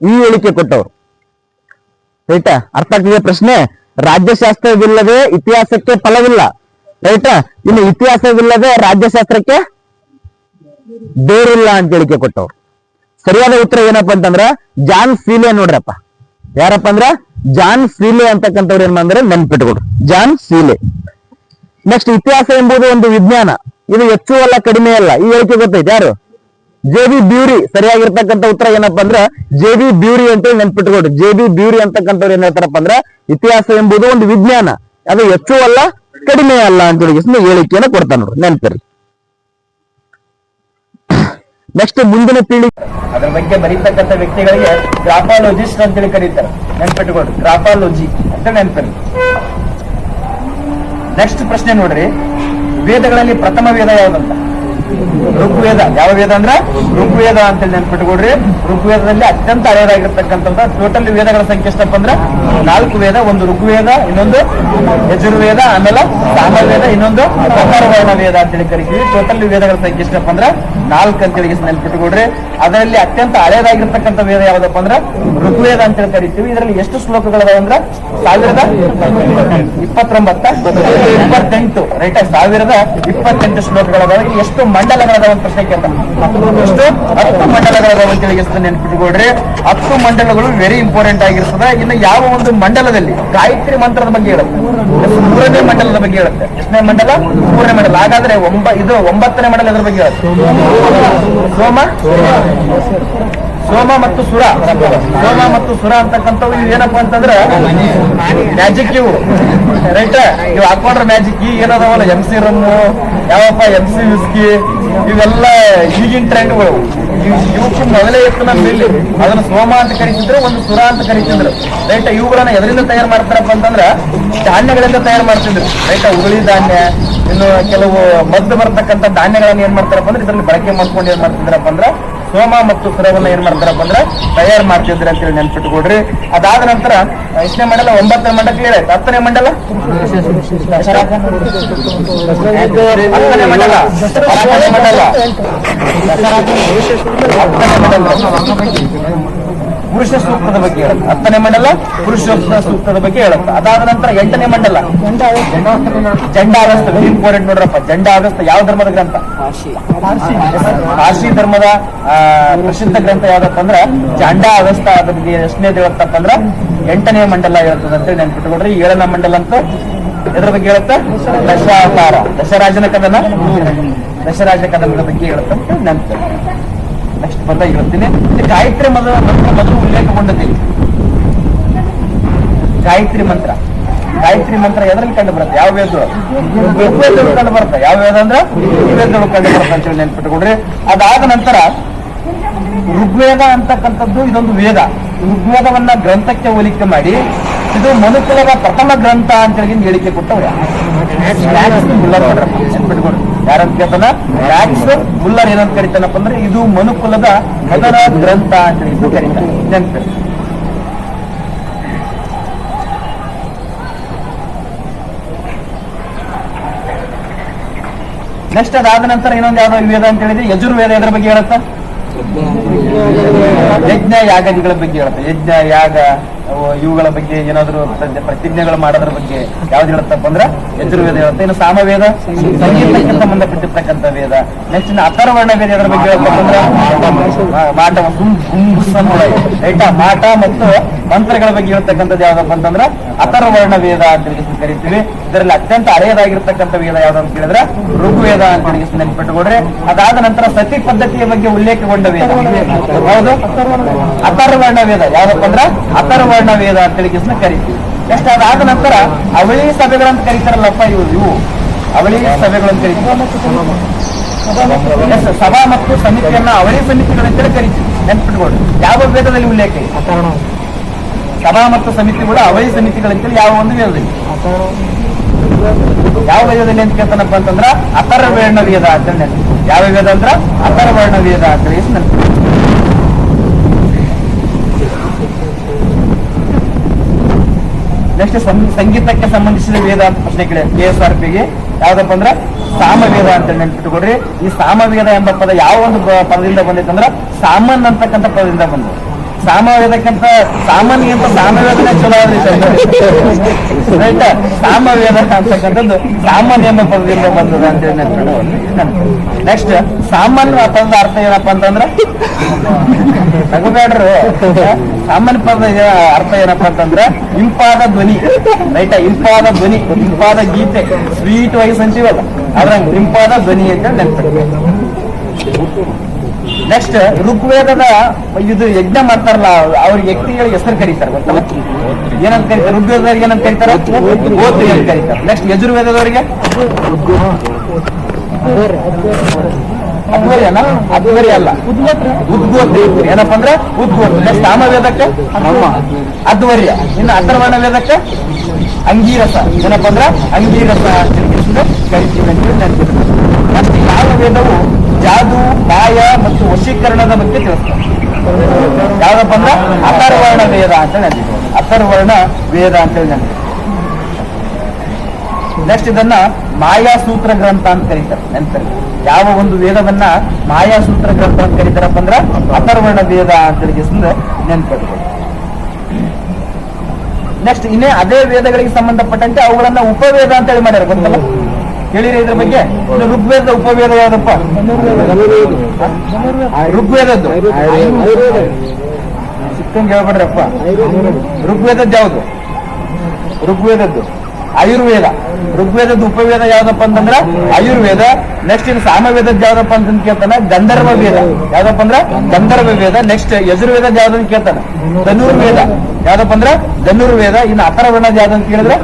ಈ ಹೇಳಿಕೆ ಕೊಟ್ಟವ್ರು. ರೈಟಾ? ಅರ್ಥ ಆಗ್ತಿದೆ ಪ್ರಶ್ನೆ? ರಾಜ್ಯಶಾಸ್ತ್ರವಿಲ್ಲದೆ ಇತಿಹಾಸಕ್ಕೆ ಫಲವಿಲ್ಲ, ರೈಟಾ? ಇನ್ನು ಇತಿಹಾಸವಿಲ್ಲದೆ ರಾಜ್ಯಶಾಸ್ತ್ರಕ್ಕೆ ಬೇರಿಲ್ಲ ಅಂತ ಹೇಳಿಕೆ ಕೊಟ್ಟವ್ರು. ಸರಿಯಾದ ಉತ್ತರ ಏನಪ್ಪಾ ಅಂತಂದ್ರ ಜಾನ್ ಸೀಲೆ ನೋಡ್ರಪ್ಪ. ಯಾರಪ್ಪ ಅಂದ್ರ ಜಾನ್ ಸೀಲೆ ಅಂತಕ್ಕಂಥವ್ರು ಏನ್ ಅಂದ್ರೆ ನೆನ್ಪಿಟ್ಕೊಡ್ರು, ಜಾನ್ ಸೀಲೆ. ನೆಕ್ಸ್ಟ್, ಇತಿಹಾಸ ಎಂಬುದು ಒಂದು ವಿಜ್ಞಾನ, ಇದು ಹೆಚ್ಚು ಅಲ್ಲ ಕಡಿಮೆ ಅಲ್ಲ. ಈ ಹೇಳಿಕೆ ಗೊತ್ತೈತೆ ಯಾರು? ಜೆ.ಬಿ. ಬ್ಯೂರಿ. ಸರಿಯಾಗಿರ್ತಕ್ಕಂಥ ಉತ್ತರ ಏನಪ್ಪಾ ಅಂದ್ರ ಜೆ.ಬಿ. ಬ್ಯೂರಿ ಅಂತ ನೆನ್ಪಿಟ್ಕೊಡ್ರಿ. ಜೆ.ಬಿ. ಬ್ಯೂರಿ ಅಂತಕ್ಕಂಥವ್ರು ಏನ್ ಹೇಳ್ತಾರಪ್ಪ ಅಂದ್ರ ಇತಿಹಾಸ ಎಂಬುದು ಒಂದು ವಿಜ್ಞಾನ, ಅದು ಹೆಚ್ಚು ಅಲ್ಲ ಕಡಿಮೆ ಅಲ್ಲ ಅಂತ ಹೇಳಿ ಹೇಳಿಕೆಯನ್ನು ಕೊಡ್ತಾನ ನೋಡ್ರಿ, ನೆನ್ಪಿರ್ಲಿ. ನೆಕ್ಸ್ಟ್, ಮುಂದಿನ ಪೀಳಿಗೆ ಅದ್ರ ಬಗ್ಗೆ ಬರೀತಕ್ಕಂಥ ವ್ಯಕ್ತಿಗಳಿಗೆ ಗ್ರಾಫಾಲಜಿಸ್ಟ್ ಅಂತೇಳಿ ಕರೀತಾರೆ. ನೆನ್ಪಿಟ್ಕೊಡ್ರಿ, ಗ್ರಾಫಾಲಜಿ ಅಂತ ನೆನ್ಪಿರ್ಲಿ. ನೆಕ್ಸ್ಟ್ ಪ್ರಶ್ನೆ ನೋಡ್ರಿ, ವೇದಗಳಲ್ಲಿ ಪ್ರಥಮ ವೇದ ಯಾವ್ದಂತ? ಋಗ್ವೇದ. ಯಾವ ವೇದ ಅಂದ್ರ ಋಗ್ವೇದ ಅಂತೇಳಿ ನೆನ್ಪಿಟ್ಕೊಡ್ರಿ. ಋಗ್ವೇದದಲ್ಲಿ ಅತ್ಯಂತ ಹಳೆಯದಾಗಿರ್ತಕ್ಕಂಥದ್ದು. ಟೋಟಲ್ ವೇದಗಳ ಸಂಖ್ಯೆ ಎಷ್ಟಪ್ಪ ಅಂದ್ರ 4 ವೇದ. ಒಂದು ಋಗ್ವೇದ, ಇನ್ನೊಂದು ಯಜುರ್ವೇದ, ಆಮೇಲೆ ಸಾಮವೇದ, ಇನ್ನೊಂದು ಅಥರ್ವಣ ವೇದ ಅಂತೇಳಿ ಕರಿತೀವಿ. ಟೋಟಲ್ ವೇದಗಳ ಸಂಖ್ಯೆ ಎಷ್ಟಪ್ಪ ಅಂದ್ರ 4 ಅಂತೇಳಿ ನೆನ್ಪಿಟ್ಕೊಡ್ರಿ. ಅದರಲ್ಲಿ ಅತ್ಯಂತ ಹಳೆಯದಾಗಿರ್ತಕ್ಕಂಥ ವೇದ ಯಾವ್ದಪ್ಪ ಅಂದ್ರ ಋಗ್ವೇದ ಅಂತೇಳಿ ಕರಿತೀವಿ. ಇದರಲ್ಲಿ ಎಷ್ಟು ಶ್ಲೋಕಗಳದಾವ ಅಂದ್ರ 1029 ರೈಟ್? 1028 ಶ್ಲೋಕಗಳದಾವ. ಎಷ್ಟು ಮಂಡಲಗಳದಾವ ಅಂತ ಪ್ರಶ್ನೆ ಕೇಳ್ತಾರೆ. ಎಷ್ಟು? 10 ಮಂಡಲಗಳದಾವ ಅಂತೇಳಿ ಎಷ್ಟು ನೆನ್ಪಿಟ್ಕೊಡ್ರಿ. 10 ಮಂಡಲಗಳು ವೆರಿ ಇಂಪಾರ್ಟೆಂಟ್ ಆಗಿರ್ತದೆ. ಇನ್ನು ಯಾವ ಒಂದು ಮಂಡಲದಲ್ಲಿ ಗಾಯತ್ರಿ ಮಂತ್ರದ ಬಗ್ಗೆ ಹೇಳುತ್ತೆ, 3ನೇ ಮಂಡಲದ ಬಗ್ಗೆ ಹೇಳುತ್ತೆ. ಎಷ್ಟನೇ ಮಂಡಲ? 3ನೇ ಮಂಡಲ. ಹಾಗಾದ್ರೆ ಇದು 9ನೇ ಮಂಡಲ ಎದ್ರ ಬಗ್ಗೆ ಹೇಳುತ್ತೆ? ಸೋಮ ಮತ್ತು ಸುರ. ಸೋಮ ಮತ್ತು ಸುರ ಅಂತಕ್ಕಂಥವು ಏನಪ್ಪಾ ಅಂತಂದ್ರೆ ಮ್ಯಾಜಿಕ್. ಇವು ರೈಟ್? ಇವು ಹಾಕೊಂಡ್ರೆ ಮ್ಯಾಜಿಕ್. ಈಗ ಏನದಾವಲ್ಲ MC ರಮ್ಮು, ಯಾವಪ್ಪ MC ವಿಸ್ಕಿ, ಇವೆಲ್ಲ ಈಗಿನ ಟ್ರೆಂಡ್ಗಳು. ಇವಕ್ಕೆ ಮೊದಲೇ ಇತ್ತು ನಮ್ಮ ಇಲ್ಲಿ. ಅದನ್ನ ಸೋಮ ಅಂತ ಕರಿತಿದ್ರು, ಒಂದು ಸುರ ಅಂತ ಕರಿತಿದ್ರು. ರೈಟ್? ಇವುಗಳನ್ನ ಎದರಿಂದ ತಯಾರು ಮಾಡ್ತಾರಪ್ಪ ಅಂತಂದ್ರ ಧಾನ್ಯಗಳಿಂದ ತಯಾರು ಮಾಡ್ತಿದ್ರು. ರೈಟ್? ಉರುಳಿ ಧಾನ್ಯ, ಇನ್ನು ಕೆಲವು ಮದ್ದು ಬರ್ತಕ್ಕಂಥ ಧಾನ್ಯಗಳನ್ನ ಏನ್ ಮಾಡ್ತಾರಪ್ಪ ಅಂದ್ರೆ ಇದರಲ್ಲಿ ಬಳಕೆ ಮಾಡ್ಕೊಂಡು ಏನ್ ಮಾಡ್ತಿದ್ರಪ್ಪ ಅಂದ್ರ ಸೋಮ ಮತ್ತು ಸುರವನ್ನ ಏನ್ ಮಾಡ್ತಾರಪ್ಪ ಅಂದ್ರ ತಯಾರು ಮಾಡ್ತಿದ್ರಿ ಅಂತೇಳಿ ನೆನ್ಪಿಟ್ಕೊಡ್ರಿ. ಅದಾದ ನಂತರ ಎಷ್ಟನೇ ಮಂಡಲ? 9ನೇ ಮಂಡಲ ಕ್ಲಿಯರ್ ಆಯ್ತು. 10ನೇ ಮಂಡಲ? 10ನೇ ಮಂಡಲ ಪುರುಷ ಸೂಕ್ತದ ಬಗ್ಗೆ ಹೇಳುತ್ತೆ. 10ನೇ ಮಂಡಲ ಪುರುಷ ಸೂಕ್ತದ ಬಗ್ಗೆ ಹೇಳುತ್ತೆ. ಅದಾದ ನಂತರ 8ನೇ ಮಂಡಲ ಜಂಡಾವಸ್ತ. ಇಂಪಾರ್ಟೆಂಟ್ ನೋಡ್ರಪ್ಪ. ಜಂಡಾವಸ್ತ ಯಾವ ಧರ್ಮದ ಗ್ರಂಥ? ಪಾರ್ಸಿ ಧರ್ಮದ ಪ್ರಸಿದ್ಧ ಗ್ರಂಥ ಯಾವ್ದಪ್ಪ ಅಂದ್ರ ಜಂಡಾವಸ್ತ. ಅದ್ರ ಬಗ್ಗೆ ಎಷ್ಟನೇದು ಹೇಳುತ್ತಪ್ಪ ಅಂದ್ರ 8ನೇ ಮಂಡಲ ಹೇಳ್ತದೆ ಅಂತೇಳಿ ನೆನ್ಪಿಟ್ಕೊಡ್ರಿ. 7ನೇ ಮಂಡಲ ಅಂತ ಎದ್ರ ಬಗ್ಗೆ ಹೇಳುತ್ತ? ದಶಾವತಾರ, ದಶರಾಜನ ಕದನದ ಬಗ್ಗೆ ಹೇಳುತ್ತೆ ಅಂತ ನೆನ್ಪ. ನೆಕ್ಸ್ಟ್ ಬರ್ತಾ ಹೇಳ್ತೀನಿ. ಗಾಯತ್ರಿ ಮಂತ್ರ ಮೊದಲು ಉಲ್ಲೇಖಗೊಂಡದ್ದು. ಗಾಯತ್ರಿ ಮಂತ್ರ ಎದ್ರಲ್ಲಿ ಕಂಡು ಬರುತ್ತೆ? ಯಾವ ವೇದ? ಋಗ್ವೇದಗಳು ಕಂಡು ಬರುತ್ತೆ. ಯಾವ ವೇದ ಅಂದ್ರ ಋಗ್ವೇದಗಳು ಕಂಡು ಬರುತ್ತೆ ಅಂತೇಳಿ ನೆನ್ಪಿಟ್ಕೊಡ್ರಿ. ಅದಾದ ನಂತರ ಋಗ್ವೇದ ಅಂತಕ್ಕಂಥದ್ದು ಇದೊಂದು ವೇದ. ಋಗ್ವೇದವನ್ನ ಗ್ರಂಥಕ್ಕೆ ಹೋಲಿಕೆ ಮಾಡಿ ಇದು ಮನುಕುಲದ ಪ್ರಥಮ ಗ್ರಂಥ ಅಂತೇಳಿ ಹೇಳಿಕೆ ಕೊಟ್ಟವ್ರು. ನೆನ್ಪಿಟ್ಕೊಡ್ರಿ. ಯಾರಂತ ಕೇಳ್ತಾನ? ಮ್ಯಾಕ್ಸ್ ಮುಲ್ಲರ್ ಏನಂತ ಕರಿತಾನಪ್ಪ ಅಂದ್ರೆ ಇದು ಮನುಕುಲದ ಮೊದಲ ಗ್ರಂಥ ಅಂತ ಹೇಳಿ ಕರೀತಾನೆ. ನೆನಪು. ನೆಕ್ಸ್ಟ್ ಅದಾದ ನಂತರ ಇನ್ನೊಂದು ಯಾವ್ದೋ ವೇದ ಅಂತ ಹೇಳಿದ್ರೆ ಯಜುರ್ವೇದ ಎದ್ರ ಬಗ್ಗೆ ಹೇಳುತ್ತ? ಯಜ್ಞ ಯಾಗಗಳ ಬಗ್ಗೆ ಹೇಳುತ್ತೆ. ಯಜ್ಞ ಯಾಗ ಇವುಗಳ ಬಗ್ಗೆ ಏನಾದ್ರು ಪ್ರತಿಜ್ಞೆಗಳು ಮಾಡೋದ್ರ ಬಗ್ಗೆ ಯಾವ್ದು ಹೇಳುತ್ತಪ್ಪ ಅಂದ್ರ ಯಜುರ್ವೇದ ಹೇಳುತ್ತೆ. ಇನ್ನು ಸಾಮವೇದ ಸಂಗೀತಕ್ಕೆ ಸಂಬಂಧಪಟ್ಟಿರ್ತಕ್ಕಂಥ ವೇದ. ನೆಕ್ಸ್ಟ್ ಇನ್ನು ಅಥರ್ವರ್ಣ ವೇದ ಎದ್ರ ಬಗ್ಗೆ ಹೇಳಪ್ಪ ಅಂದ್ರ ಮಾಟ ರೈಟಾ ಮಾಟ ಮತ್ತು ಮಂತ್ರಗಳ ಬಗ್ಗೆ ಹೇಳ್ತಕ್ಕಂಥದ್ದು ಯಾವ್ದಪ್ಪ ಅಂತಂದ್ರ ಅಥರ್ವರ್ಣ ವೇದ ಅಂತ ಕರಿತೀವಿ. ಇದರಲ್ಲಿ ಅತ್ಯಂತ ಹಳೆಯದಾಗಿರ್ತಕ್ಕಂಥ ವೇದ ಯಾವ್ದು ಅಂತ ಹೇಳಿದ್ರೆ ಋಗ್ವೇದ ಅಂತ ನೆನಪಿಟ್ಟುಕೊಡ್ರಿ. ಅದಾದ ನಂತರ ಸತಿ ಪದ್ಧತಿಯ ಬಗ್ಗೆ ಉಲ್ಲೇಖಗೊಂಡ ವೇದ ಹೌದು ಅಥರ್ವರ್ಣ ವೇದ ಯಾವ್ದಪ್ಪ ಅಂದ್ರ ಅಥರ್ವರ್ಣ ವೇದ ಅಂತ ಕರಿತೀವಿ. ನೆಕ್ಸ್ಟ್ ಅದಾದ ನಂತರ ಅವಳಿ ಸಭೆಗಳಂತ ಕರೀತಾರಲ್ಲಪ್ಪ ಇವು ಅವಳಿ ಸಭೆಗಳಂತ ಕರಿತೀವಿ. ಸಭಾ ಮತ್ತು ಸಮಿತಿಯನ್ನ ಅವಳಿ ಸಮಿತಿಗಳಂತೇಳಿ ಕರಿತೀವಿ. ನೆನಪಿಟ್ಕೊಡ್ರಿ ಯಾವ ವೇದದಲ್ಲಿ ಉಲ್ಲೇಖ ಇದೆ? ಸಭಾ ಮತ್ತು ಸಮಿತಿಗಳು ಅವಳಿ ಸಮಿತಿಗಳಂತೇಳಿ ಯಾವ ಒಂದು ವೇದದಲ್ಲಿ ಯಾವ ವೇದದಲ್ಲಿ ಅಂತ ಕೇಳ್ತಾನಪ್ಪ ಅಂತಂದ್ರ ಅಥರ್ವರ್ಣ ವೇದ ಅಂತ ನೆನಪು. ಯಾವ ವೇದ ಅಂದ್ರ ಅಥರ್ವರ್ಣ ವೇದ ಅಂತ ನೆನಪು. ನೆಕ್ಸ್ಟ್ ಸಂಗೀತಕ್ಕೆ ಸಂಬಂಧಿಸಿದ ವೇದ ಅಂತ ಪ್ರಶ್ನೆ ಕೇಳಿ KSRPಗೆ ಯಾವ್ದಪ್ಪ ಅಂದ್ರ ಸಾಮವೇದ ಅಂತ ನೆನ್ಪಿಟ್ಟುಕೊಡ್ರಿ. ಈ ಸಾಮವೇದ ಎಂಬ ಪದ ಯಾವ ಒಂದು ಪದದಿಂದ ಬಂದೈತಂದ್ರ ಸಾಮಾನ್ ಅಂತಕ್ಕಂಥ ಪದದಿಂದ ಬಂದ. ಸಾಮವೇದಕ್ಕಿಂತ ಸಾಮಾನ್ಯಂತ ಸಾಮವೇದನೆ ಚಲೋ ರೈಟ್. ಸಾಮವೇದ ಅಂತಕ್ಕಂಥದ್ದು ಸಾಮಾನ್ಯ ಎಂಬ ಪದದಿಂದ ಬಂದದ ಅಂತ ನೆನ್ಪಿಟ್ಟು. ನೆಕ್ಸ್ಟ್ ಸಾಮಾನ್ಯ ಪದದ ಅರ್ಥ ಏನಪ್ಪಾ ಅಂತಂದ್ರ ತಗೋಬೇಡ್ರು. ಸಾಮಾನ್ಯ ಪದದ ಅರ್ಥ ಏನಪ್ಪಾ ಅಂತಂದ್ರ ಇಂಪಾದ ಧ್ವನಿ ರೈಟ. ಇಂಪಾದ ಧ್ವನಿ, ಇಂಪಾದ ಗೀತೆ, ಸ್ವೀಟ್ ವಾಯ್ಸ್ ಅಂತೀವಲ್ಲ ಅದ್ರಂಗ ಇಂಪಾದ ಧ್ವನಿ ಅಂತ ನೆನ್ಪಿಟ್ಟು. ನೆಕ್ಸ್ಟ್ ಋಗ್ವೇದದ ಇದು ಯಜ್ಞ ಮಾಡ್ತಾರಲ್ಲ ಅವ್ರಿಗೆ ವ್ಯಕ್ತಿಗಳಿಗೆ ಹೆಸರು ಕರೀತಾರೆ ಗೊತ್ತಲ್ಲ ಏನಂತ ಕರೀತಾರೆ? ಋಗ್ವೇದದವ್ರಿಗೆ ಏನಂತ ಕರೀತಾರೆ? ಗೋತ್ರಿ ಅಂತ ಕರೀತಾರೆ. ನೆಕ್ಸ್ಟ್ ಯಜುರ್ವೇದದವರಿಗೆ ಅಧ್ವರ್ಯನ ಅಧ್ವರ್ಯ ಅಲ್ಲ ಉದ್ಗೋತ್ರಿ ಏನಪ್ಪಾ ಅಂದ್ರೆ ಉದ್ಗೋತ್ರಿ. ನೆಕ್ಸ್ಟ್ ಸಾಮವೇದಕ್ಕೆ ಅಧ್ವರ್ಯ. ಇನ್ನು ಅಥರ್ವರ್ಣ ವೇದಕ್ಕೆ ಅಂಗೀರಸ ಏನಪ್ಪಾ ಅಂದ್ರ ಅಂಗೀರಸ ಕರಿತೀವಿ ಅಂತ ನೆನಪಿದ್ರು. ನೆಕ್ಸ್ಟ್ ಯಾವ ವೇದವು ಜಾದು ಮಾಯ ಮತ್ತು ವಶೀಕರಣದ ಬಗ್ಗೆ ತಿಳಿಸ್ತಾರೆ? ಯಾವ್ದಪ್ಪ ಅಂದ್ರ ಅಥರ್ವರ್ಣ ವೇದ ಅಂತ ನೆನಪಿದ್ರು. ಅಥರ್ವರ್ಣ ವೇದ ಅಂತ ನೆನಪಿದ್ರು. ನೆಕ್ಸ್ಟ್ ಇದನ್ನ ಮಾಯಾ ಸೂತ್ರ ಗ್ರಂಥ ಅಂತ ಕರೀತಾರೆ. ನೆನಪಲ್ಲಿ ಯಾವ ಒಂದು ವೇದವನ್ನ ಮಾಯಾ ಸೂತ್ರ ಗ್ರಂಥ ಅಂತ ಕರೀತಾರಪ್ಪ ಅಂದ್ರ ಅಥರ್ವರ್ಣ ವೇದ ಅಂತ ನೆನಪಿಡ್ಬೋದು. ನೆಕ್ಸ್ಟ್ ಇನ್ನೇ ಅದೇ ವೇದಗಳಿಗೆ ಸಂಬಂಧಪಟ್ಟಂತೆ ಅವುಗಳನ್ನ ಉಪವೇದ ಅಂತ ಹೇಳಿ ಮಾಡ್ಯಾರ ಗೊತ್ತಲ್ಲ ಹೇಳಿರಿ ಇದ್ರ ಬಗ್ಗೆ. ಋಗ್ವೇದ ಉಪವೇದ ಯಾವ್ದಪ್ಪ? ಋಗ್ವೇದದ್ದು ಸಿಕ್ಕಂಗೆ ಹೇಳ್ಬೇಡ್ರಪ್ಪ. ಋಗ್ವೇದದ್ದು ಯಾವ್ದು? ಋಗ್ವೇದದ್ದು ಆಯುರ್ವೇದ. ಋಗ್ವೇದದ ಉಪವೇದ ಯಾವ್ದಪ್ಪ ಅಂತಂದ್ರ ಆಯುರ್ವೇದ. ನೆಕ್ಸ್ಟ್ ಇನ್ನು ಸಾಮವೇದದ್ ಯಾವ್ದಪ್ಪ ಅಂತ ಕೇಳ್ತಾನ ಗಂಧರ್ವ ವೇದ. ಯಾವ್ದಪ್ಪ ಅಂದ್ರ ಗಂಧರ್ವ ವೇದ. ನೆಕ್ಸ್ಟ್ ಯಜುರ್ವೇದ ಯಾವ್ದಂತ ಕೇಳ್ತಾನ ಧನುರ್ವೇದ. ಯಾವ್ದಪ್ಪ ಅಂದ್ರ ಧನುರ್ವೇದ. ಇನ್ನು ಅಥರ್ವರ್ಣದ ಯಾವ್ದಂತ ಕೇಳಿದ್ರೆ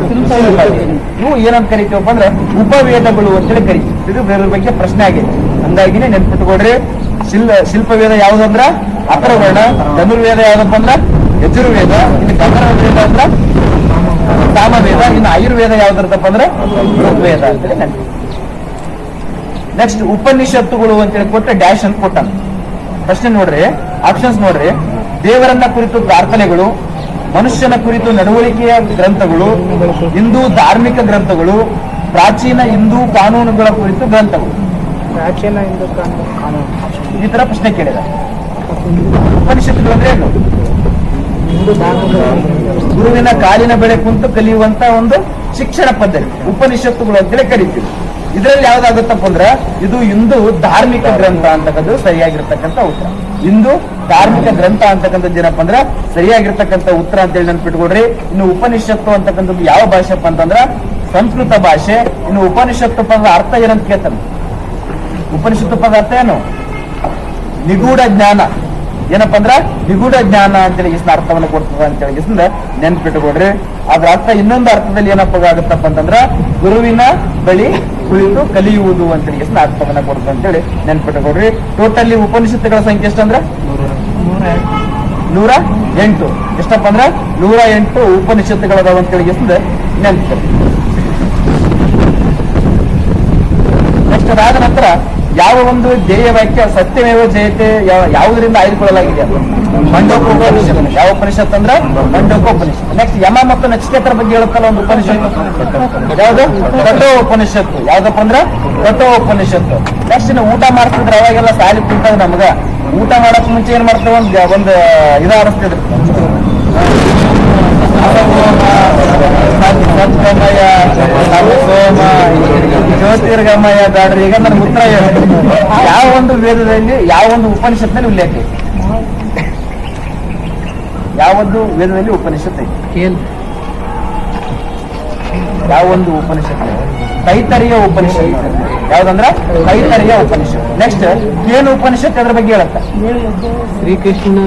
ಇವು ಏನಂತ ಕರಿತೀವಪ್ಪ ಅಂದ್ರೆ ಉಪವೇದಗಳು ಅಂತೇಳಿ ಕರಿತೀವಿ. ಇದು ಬೇರೆ ಬಗ್ಗೆ ಪ್ರಶ್ನೆ ಆಗಿದೆ, ಹಂಗಾಗಿನೇ ನೆನ್ಪಿಟ್ಕೊಡ್ರಿ. ಶಿಲ್ಪವೇದ ಯಾವ್ದಂದ್ರ ಅಥರ್ವರ್ಣ. ಧನುರ್ವೇದ ಯಾವ್ದಪ್ಪ ಅಂದ್ರ ಯಜುರ್ವೇದ. ಇನ್ನು ಗಂಧರ್ವ ವೇದ ಅಂದ್ರ ಸಾಮವೇದ. ಇನ್ನು ಆಯುರ್ವೇದ ಯಾವ್ದಪ್ಪ ಅಂದ್ರೆ ಋಗ್ವೇದ ಅಂತೇಳಿ ನೆನಪು. ನೆಕ್ಸ್ಟ್ ಉಪನಿಷತ್ತುಗಳು ಅಂತೇಳಿ ಕೊಟ್ಟರೆ ಡ್ಯಾಶ್ ಅಂತ ಕೊಟ್ಟ ಪ್ರಶ್ನೆ ನೋಡ್ರಿ. ಆಪ್ಷನ್ಸ್ ನೋಡ್ರಿ. ದೇವರನ್ನ ಕುರಿತು ಪ್ರಾರ್ಥನೆಗಳು, ಮನುಷ್ಯನ ಕುರಿತು ನಡವಳಿಕೆಯ ಗ್ರಂಥಗಳು, ಹಿಂದೂ ಧಾರ್ಮಿಕ ಗ್ರಂಥಗಳು, ಪ್ರಾಚೀನ ಹಿಂದೂ ಕಾನೂನುಗಳ ಕುರಿತು ಗ್ರಂಥಗಳು. ಪ್ರಾಚೀನ ಹಿಂದೂ ಕಾನೂನು ಈ ತರ ಪ್ರಶ್ನೆ ಕೇಳಿದ. ಉಪನಿಷತ್ತುಗಳು ಅಂದ್ರೆ ಏನು? ಗುರುವಿನ ಕಾಲಿನ ಬೆಳೆ ಕುಂತು ಕಲಿಯುವಂತ ಒಂದು ಶಿಕ್ಷಣ ಪದ್ಧತಿ ಉಪನಿಷತ್ತುಗಳು ಅಂತೇಳಿ ಕರಿತೀವಿ. ಇದರಲ್ಲಿ ಯಾವ್ದಾಗುತ್ತಪ್ಪ ಅಂದ್ರ ಇದು ಹಿಂದೂ ಧಾರ್ಮಿಕ ಗ್ರಂಥ ಅಂತಕ್ಕಂಥದ್ದು ಸರಿಯಾಗಿರ್ತಕ್ಕಂಥ ಉತ್ತರ. ಹಿಂದೂ ಧಾರ್ಮಿಕ ಗ್ರಂಥ ಅಂತಕ್ಕಂಥದ್ದು ಏನಪ್ಪ ಅಂದ್ರ ಸರಿಯಾಗಿರ್ತಕ್ಕಂಥ ಉತ್ತರ ಅಂತೇಳಿ ನೆನ್ಪಿಟ್ಕೊಡ್ರಿ. ಇನ್ನು ಉಪನಿಷತ್ತು ಅಂತಕ್ಕಂಥದ್ದು ಯಾವ ಭಾಷೆಪ್ಪ ಅಂತಂದ್ರ ಸಂಸ್ಕೃತ ಭಾಷೆ. ಇನ್ನು ಉಪನಿಷತ್ತು ಪದದ ಅರ್ಥ ಏನಂತ ಕೇಳ್ತಾನೆ? ಉಪನಿಷತ್ತು ಪದ ಅರ್ಥ ಏನು? ನಿಗೂಢ ಜ್ಞಾನ. ಏನಪ್ಪಾ ಅಂದ್ರ ನಿಗೂಢ ಜ್ಞಾನ ಅಂತೇಳಿ ಇಷ್ಟ ಅರ್ಥವನ್ನು ಕೊಡ್ತದ ಅಂತೇಳಿ ನೆನ್ಪಿಟ್ಟುಕೊಡ್ರಿ. ಅದ್ರ ಅರ್ಥ ಇನ್ನೊಂದು ಅರ್ಥದಲ್ಲಿ ಏನಪ್ಪ ಆಗುತ್ತಪ್ಪ ಅಂತಂದ್ರ ಗುರುವಿನ ಬಳಿ ಕುಳಿತು ಕಲಿಯುವುದು ಅಂತೇಳಿ ಇಷ್ಟ ಅರ್ಥವನ್ನ ಕೊಡ್ತದ ಅಂತೇಳಿ ನೆನ್ಪಿಟ್ಟುಕೊಡ್ರಿ. ಟೋಟಲಿ ಉಪನಿಷತ್ತುಗಳ ಸಂಖ್ಯೆ ಎಷ್ಟಂದ್ರ 108. ಎಷ್ಟಪ್ಪ ಅಂದ್ರ 108 ಉಪನಿಷತ್ತುಗಳದಾವ ಅಂತೇಳಿ ನೆನ್ಪಿಟ್ಟು. ನೆಕ್ಸ್ಟ್ ಅದಾದ ನಂತರ ಯಾವ ಒಂದು ಧ್ಯೇಯ ವಾಕ್ಯ ಸತ್ಯಮೇವ ಜಯತೆ ಯಾವುದರಿಂದ ಆಯ್ದುಕೊಳ್ಳಲಾಗಿದೆ ಅದು ಮಂಡೋಪನಿಷತ್. ಯಾವ ಉಪನಿಷತ್ ಅಂದ್ರೆ ಮಂಡೋಪನಿಷತ್. ನೆಕ್ಸ್ಟ್ ಯಮ ಮತ್ತು ನಚಿಕೇತರ ಬಗ್ಗೆ ಹೇಳುತ್ತಲ್ಲ ಒಂದು ಉಪನಿಷತ್ತು, ಯಾವುದು ತಥೋ ಉಪನಿಷತ್ತು. ಯಾವ್ದಪ್ಪ ಅಂದ್ರೆ ತಥೋ ಉಪನಿಷತ್ತು. ನೆಕ್ಸ್ಟ್ ಇನ್ನು ಊಟ ಮಾಡ್ತಿದ್ರೆ ಅವಾಗೆಲ್ಲ ಸಾಲಿ ಕುಂತಾಗ ನಮ್ಗ ಊಟ ಮಾಡಕ್ ಮುಂಚೆ ಏನ್ ಮಾಡ್ತೇವೆ, ಒಂದು ಇದ ಆರಿಸ್ತಿದ್ರು, ಸತ್ಗಮಯ ಸೋಮ ಜ್ಯೋತಿರ್ಗಮಯ ಬ್ಯಾಡ್ರಿ. ಈಗ ನನ್ಗೆ ಉತ್ತರ ಹೇಳಿ, ಯಾವ ಒಂದು ವೇದದಲ್ಲಿ ಯಾವ ಒಂದು ಉಪನಿಷತ್ನಲ್ಲಿ ಉಲ್ಲೇಖ ಐತಿ? ಯಾವೊಂದು ವೇದದಲ್ಲಿ ಉಪನಿಷತ್ ಐತಿ? ಯಾವ ಒಂದು ಉಪನಿಷತ್? ತೈತರಿಯ ಉಪನಿಷತ್. ಯಾವ್ದಂದ್ರ ತೈತರಿಯ ಉಪನಿಷತ್. ನೆಕ್ಸ್ಟ್ ಏನು ಉಪನಿಷತ್ ಅದ್ರ ಬಗ್ಗೆ ಹೇಳತ್ತ? ಶ್ರೀಕೃಷ್ಣ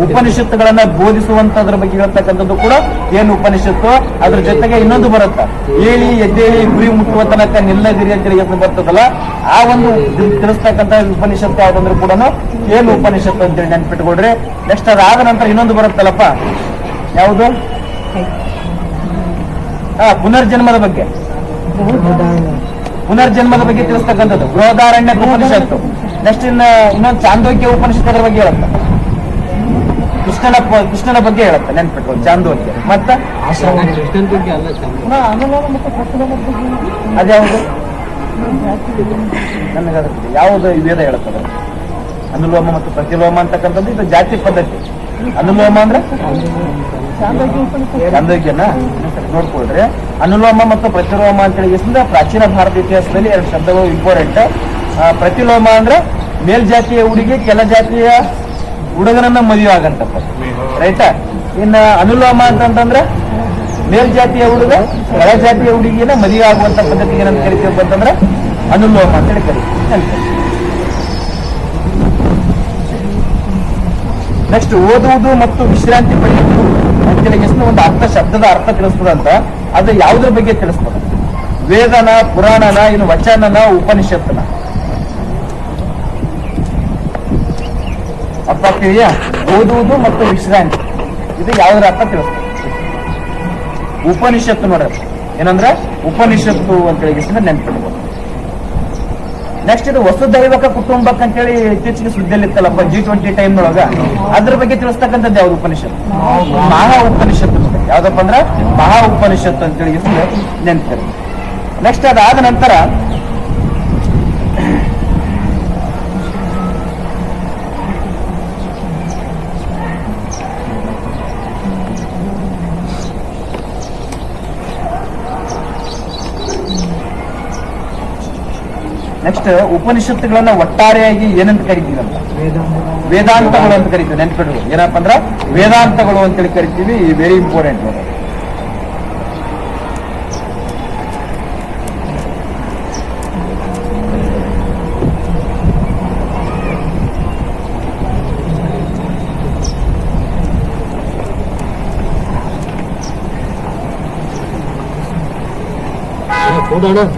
ಉಪನಿಷತ್ತುಗಳನ್ನ ಬೋಧಿಸುವಂತದ್ರ ಬಗ್ಗೆ ಹೇಳ್ತಕ್ಕಂಥದ್ದು ಕೂಡ ಏನು ಉಪನಿಷತ್ತು. ಅದ್ರ ಜೊತೆಗೆ ಇನ್ನೊಂದು ಬರುತ್ತ, ಏಳಿ ಎದ್ದೇಳಿ ಗುರಿ ಮುಟ್ಟುವ ತನಕ ನಿಲ್ಲದಿರಿ ಅಂತೇಳಿ ಎಷ್ಟು ಬರ್ತದಲ್ಲ, ಆ ಒಂದು ತಿಳಿಸ್ತಕ್ಕಂಥ ಉಪನಿಷತ್ತು ಯಾವ್ದಂದ್ರೂ ಕೂಡ ಏನು ಉಪನಿಷತ್ತು ಅಂತೇಳಿ ನೆನ್ಪಿಟ್ಕೊಡ್ರಿ. ನೆಕ್ಸ್ಟ್ ಅದಾದ ನಂತರ ಇನ್ನೊಂದು ಬರುತ್ತಲ್ಲಪ್ಪ, ಯಾವುದು? ಪುನರ್ಜನ್ಮದ ಬಗ್ಗೆ. ಪುನರ್ಜನ್ಮದ ಬಗ್ಗೆ ತಿಳಿಸ್ತಕ್ಕಂಥದ್ದು ಬೃಹದಾರಣ್ಯ ಉಪನಿಷತ್ತು. ನೆಕ್ಸ್ಟ್ ಇನ್ನೊಂದು ಚಾಂದೋಗ್ಯ ಉಪನಿಷತ್ತು ಅದ್ರ ಬಗ್ಗೆ ಹೇಳುತ್ತೆ. ಕೃಷ್ಣನ ಬಗ್ಗೆ ಹೇಳುತ್ತೆ, ನೆನ್ಪಿಟ್ಕೊಂಡು ಚಾಂದೋಗ್ಯ. ಮತ್ತ ಅದ್ಯಾವುದು? ನನಗದ್ರ ಯಾವುದು ವೇದ ಹೇಳುತ್ತದೆ? ಅನುಲೋಮ ಮತ್ತು ಪ್ರತಿಲೋಮ ಅಂತಕ್ಕಂಥದ್ದು ಇದು ಜಾತಿ ಪದ್ಧತಿ. ಅನುಲೋಮ ಅಂದ್ರೆ ಚಾಂದೋಗ್ಯನ ನೋಡ್ಕೊಳ್ರಿ. ಅನುಲೋಮ ಮತ್ತು ಪ್ರತಿಲೋಮ ಅಂತ ಹೇಳಿ ಪ್ರಾಚೀನ ಭಾರತ ಇತಿಹಾಸದಲ್ಲಿ ಎರಡು ಶಬ್ದಗಳು ಇಂಪಾರ್ಟೆಂಟ್. ಪ್ರತಿಲೋಮ ಅಂದ್ರೆ ಮೇಲ್ಜಾತಿಯ ಹುಡುಗಿ ಕೆಲ ಜಾತಿಯ ಹುಡುಗನನ್ನ ಮದುವೆ ಆಗಂತಪ್ಪ, ರೈಟಾ? ಇನ್ನ ಅನುಲೋಮ ಅಂತಂದ್ರೆ ಮೇಲ್ಜಾತಿಯ ಹುಡುಗ ಕೆಳ ಜಾತಿಯ ಹುಡುಗಿನ ಮದುವೆ ಆಗುವಂತ ಪದ್ಧತಿಗೆ ಏನಂತ ಕರಿತೀವಿ ಅಂತಂದ್ರೆ ಅನುಲೋಮ ಅಂತೇಳಿ ಕರಿತೀವಿ. ನೆಕ್ಸ್ಟ್ ಓದುವುದು ಮತ್ತು ವಿಶ್ರಾಂತಿ ಪಡೆಯುವುದು ಅಂತೇಳಿ ಒಂದು ಅರ್ಥ, ಶಬ್ದದ ಅರ್ಥ ತಿಳಿಸ್ತದಂತ. ಅದು ಯಾವುದ್ರ ಬಗ್ಗೆ ತಿಳಿಸ್ತದ? ವೇದನ, ಪುರಾಣನ, ಇನ್ನು ವಚನನ, ಉಪನಿಷತ್ತನ? ಅರ್ಥ ಆಗ್ತಿದೆಯಾ? ಓದುವುದು ಮತ್ತು ವಿಶ್ರಾಂತಿ ಇದು ಯಾವ್ದ್ರ ಅರ್ಥ ತಿಳಿಸ್ತದೆ? ಉಪನಿಷತ್ತು ನೋಡ್ರಿ, ಏನಂದ್ರೆ ಉಪನಿಷತ್ತು ಅಂತೇಳಿ ನೆನ್ಪಿಡ್ಬೋದು. ನೆಕ್ಸ್ಟ್ ಇದು ವಸುದೈವಕ ಕುಟುಂಬಕ್ ಅಂತೇಳಿ ಇತ್ತೀಚೆಗೆ ಸುದ್ದಿಯಲ್ಲಿ ಇತ್ತಲ್ಲಪ್ಪ, G20 ಟೈಮ್ನೊಳಗ, ಅದ್ರ ಬಗ್ಗೆ ತಿಳಿಸ್ತಕ್ಕಂಥದ್ದು ಯಾವ್ದು ಉಪನಿಷತ್ತು? ಮಹಾ ಉಪನಿಷತ್ತು. ಯಾವ್ದಪ್ಪ ಅಂದ್ರೆ ಮಹಾ ಉಪನಿಷತ್ತು ಅಂತೇಳಿ ನೆನ್ಪಿಡ್ರಿ. ನೆಕ್ಸ್ಟ್ ಅದಾದ ನಂತರ ಉಪನಿಷತ್ತುಗಳನ್ನ ಒಟ್ಟಾರೆಯಾಗಿ ಏನಂತ ಕರಿತೀವಿ ಅಂತ? ವೇದಾಂತಗಳು ಅಂತ ಕರಿತೀವಿ. ನೆನ್ಪಿಡ್ರಿ, ಏನಪ್ಪ ಅಂದ್ರ ವೇದಾಂತಗಳು ಅಂತೇಳಿ ಕರಿತೀವಿ. Very important.